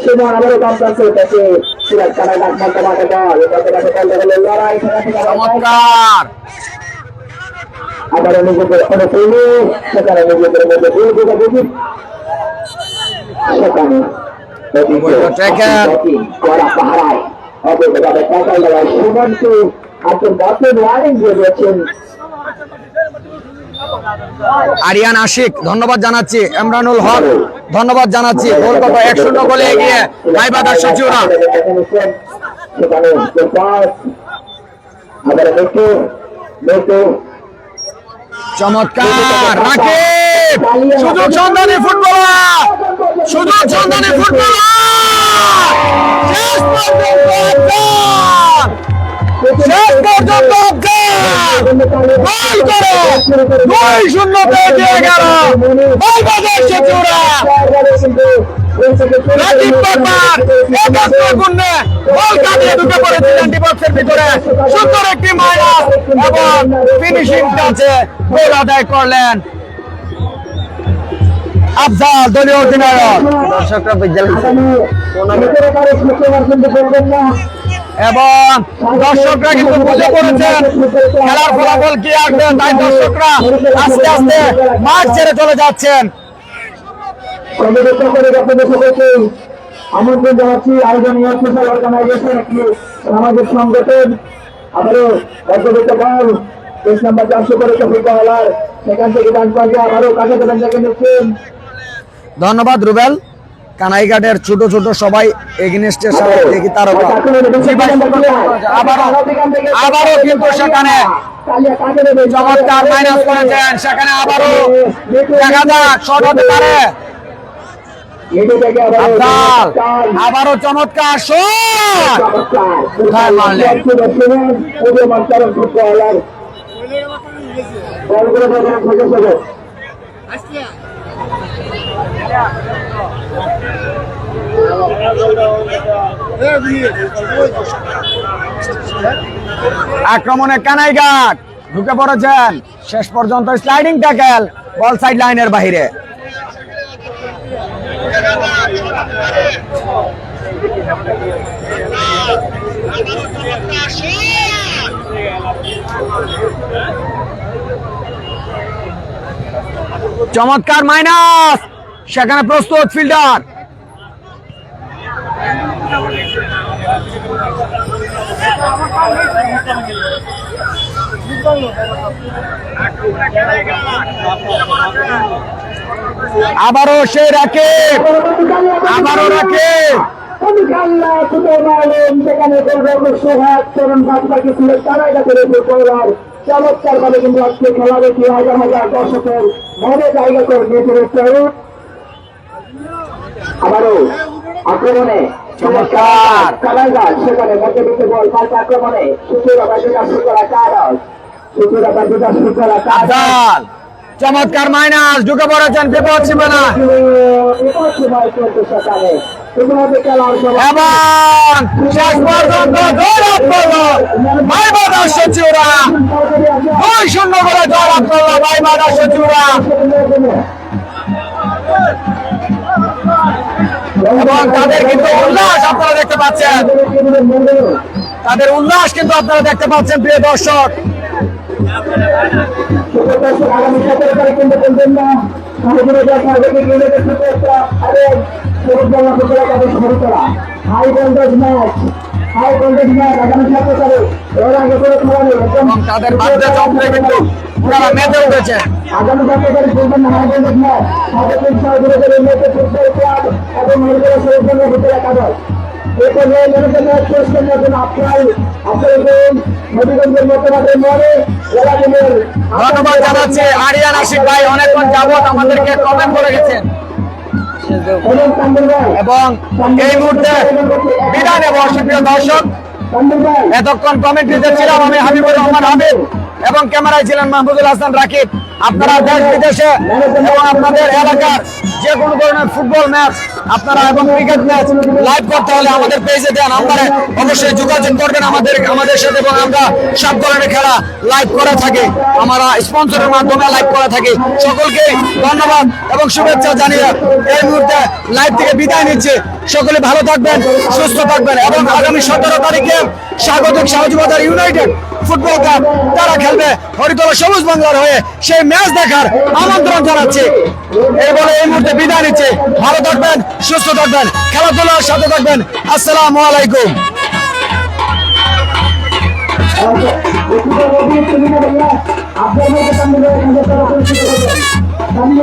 সুমন আবারও দাম চাচ্ছে তাকে সিলেট কানাইঘাট মাঠে বল লড়াই চমৎকার আবার নিজেদের অনুপ্রেমী সেখানে নিজেদের মধ্যে সেখানে পাহারায় অবৈধভাবে টাকা দেওয়ার সুমনকে আব্দুল বাতিল ওয়ার্নিং দিয়ে দিয়েছেন। আরিয়ান আশিক ধন্যবাদ জানাচ্ছি, ইমরানুল হক ধন্যবাদ জানাচ্ছি। গোল কত 1-0 গোলে এগিয়ে ভাইবাদার সচিবরা। সেখানে আবার মেটু চমৎকার রাকিব, সুযোগ সন্ধানী ফুটবলার, সুযোগ সন্ধানী ফুটবলার, শেষ পর্যন্ত আফজাল, শেষ পর্যন্ত আফজাল গোল করে 2-0 পেয়ে গেল ভাইবাদার সচিবরা। রাকিব বাবার একাত্তর গুণে বল কাটিয়ে ঢুকে পড়েছিলেন ডিবক্সের ভিতরে, সুন্দর একটি মাইনাস এবং ফিনিশিং টাচে গোল আদায় করলেন আফজাল, দলীয় অধিনায়ক। দর্শকরা এবং দর্শকরা কিন্তু বুঝে পড়েছেন খেলার ফলাফল কি আসবে, তাই দর্শকরা আস্তে আস্তে মাঠ ছেড়ে চলে যাচ্ছেন। আমন্ত্রণ জানাচ্ছি আয়োজনীয় সোশ্যাল অর্গানাইজেশন একটি সামাজিক সংগঠন আবারও পর্যবেক্ত বল 23 নম্বর 400 করে ফুটবলার সেখান থেকে ডান পাশে আবারও কাছে দেবেন দেখে নিচ্ছেন। ধন্যবাদ রুবেল। কানাইঘাটের ছোট ছোট সবাই এগেনস্টের সাথে দেখি তারকা আবারও কিন্তু সেখানে চমৎকার মাইনাস করেছেন, সেখানে আবারও দেখা যাক শট হতে পারে। আফজাল আবারও চমৎকার শট, কোথায় মারলেন? আক্রমণে কানাইঘাট ঢুকে পড়েছেন, শেষ পর্যন্ত স্লাইডিং ট্যাকেল, বল সাইড লাইনের বাইরে। চমৎকার মাইনাস, সেখানে প্রস্তুত ফিল্ডার। আবারও সে রাখে, আবারও রাখে চমৎকার ভাবে কিন্তু আজকে খেলা দেখি হাজার হাজার দর্শকের মনে জায়গা করে নিয়েছে। আবারও আক্রমণে চমৎকার। কালাইঘাট সেখানে মধ্যবিত্ত বল পাল্টা আক্রমণে সুন্দর বাজুটা সুন্দর কারণ সুন্দর বাজুটা সুন্দর আফজাল চমৎকার মাইনাস ঢুকে পড়েছেন বিপদ সীমানা সময় চলতে সকালে ইতিমধ্যে খেলার সময় এবং শেষ পর্যন্ত জয়লাভ করলো ভাইবাদা সচিবরা 2-0 করে জয়লাভ করলো ভাইবাদা সচিবরা এবং তাদের কিন্তু উল্লাস আপনারা দেখতে পাচ্ছেন তাদের উল্লাস কিন্তু আপনারা দেখতে পাচ্ছেন প্রিয় দর্শক আগামী 17 তারিখ কিন্তু বলবেন না হাই ভোল্টেজ ম্যাচ আগামী 17 তারিখ এর আগে করে খেলা নেই এবং তাদের বাদ্যযন্ত্রে কিন্তু ওনারা মেতে উঠেছে আগামী 17 তারিখ বলবেন না হাই ভোল্টেজ ম্যাচ সাবেক সহযোগীদের মধ্যে ফুটবল ক্লাব এবং মহিলা সদস্যদের ভিতরে কাগজ এরপর ম্যানেজার ম্যাচ শেষ করার জন্য আপনাদের নবীগঞ্জের মতবাদের মনে এলাকার ধন্যবাদ জানাচ্ছি আরিয়ান আশিক ভাই অনেকক্ষণ যাবত আমাদেরকে কমেন্ট করে গেছেন এবং তান্ডুল ভাই এবং এই মুহূর্তে বিদায় নেব সুপ্রিয় দর্শক তান্ডুল ভাই এতক্ষণ কমেন্ট্রিতে ছিলাম আমি হাবিবুর রহমান হাবিব এবং ক্যামেরায় ছিলেন মাহমুদুল হাসান রাকিব আপনারা দেশ বিদেশে এবং আপনাদের এলাকার যে কোনো ধরনের ফুটবল ম্যাচ আপনারা এবং ক্রিকেট ম্যাচ লাইভ করতে হলে আমাদের পেজে দেওয়া নাম্বারে অবশ্যই যোগাযোগ করবেন আমাদের সাথে এবং আমরা সব ধরনের খেলা লাইভ করে থাকি আমরা স্পন্সরের মাধ্যমে লাইভ করে থাকি সকলকে ধন্যবাদ এবং শুভেচ্ছা জানিয়ে এই মুহূর্তে লাইভ থেকে বিদায় নিচ্ছি সকলে ভালো থাকবেন সুস্থ থাকবেন এবং আগামী 17 তারিখে স্বাগতিক শাহজুবাজার ইউনাইটেড ফুটবল ক্লাব তারা খেলবে হরিতলা সবুজ বাংলার হয়ে সেই ম্যাচ দেখার আমন্ত্রণ জানাচ্ছি এই বলে এই মুহূর্তে বিদায় নিচ্ছে ভালো থাকবেন সুস্থ থাকবেন খেলাধুলার সাথে থাকবেন আসসালামু আলাইকুম আপনার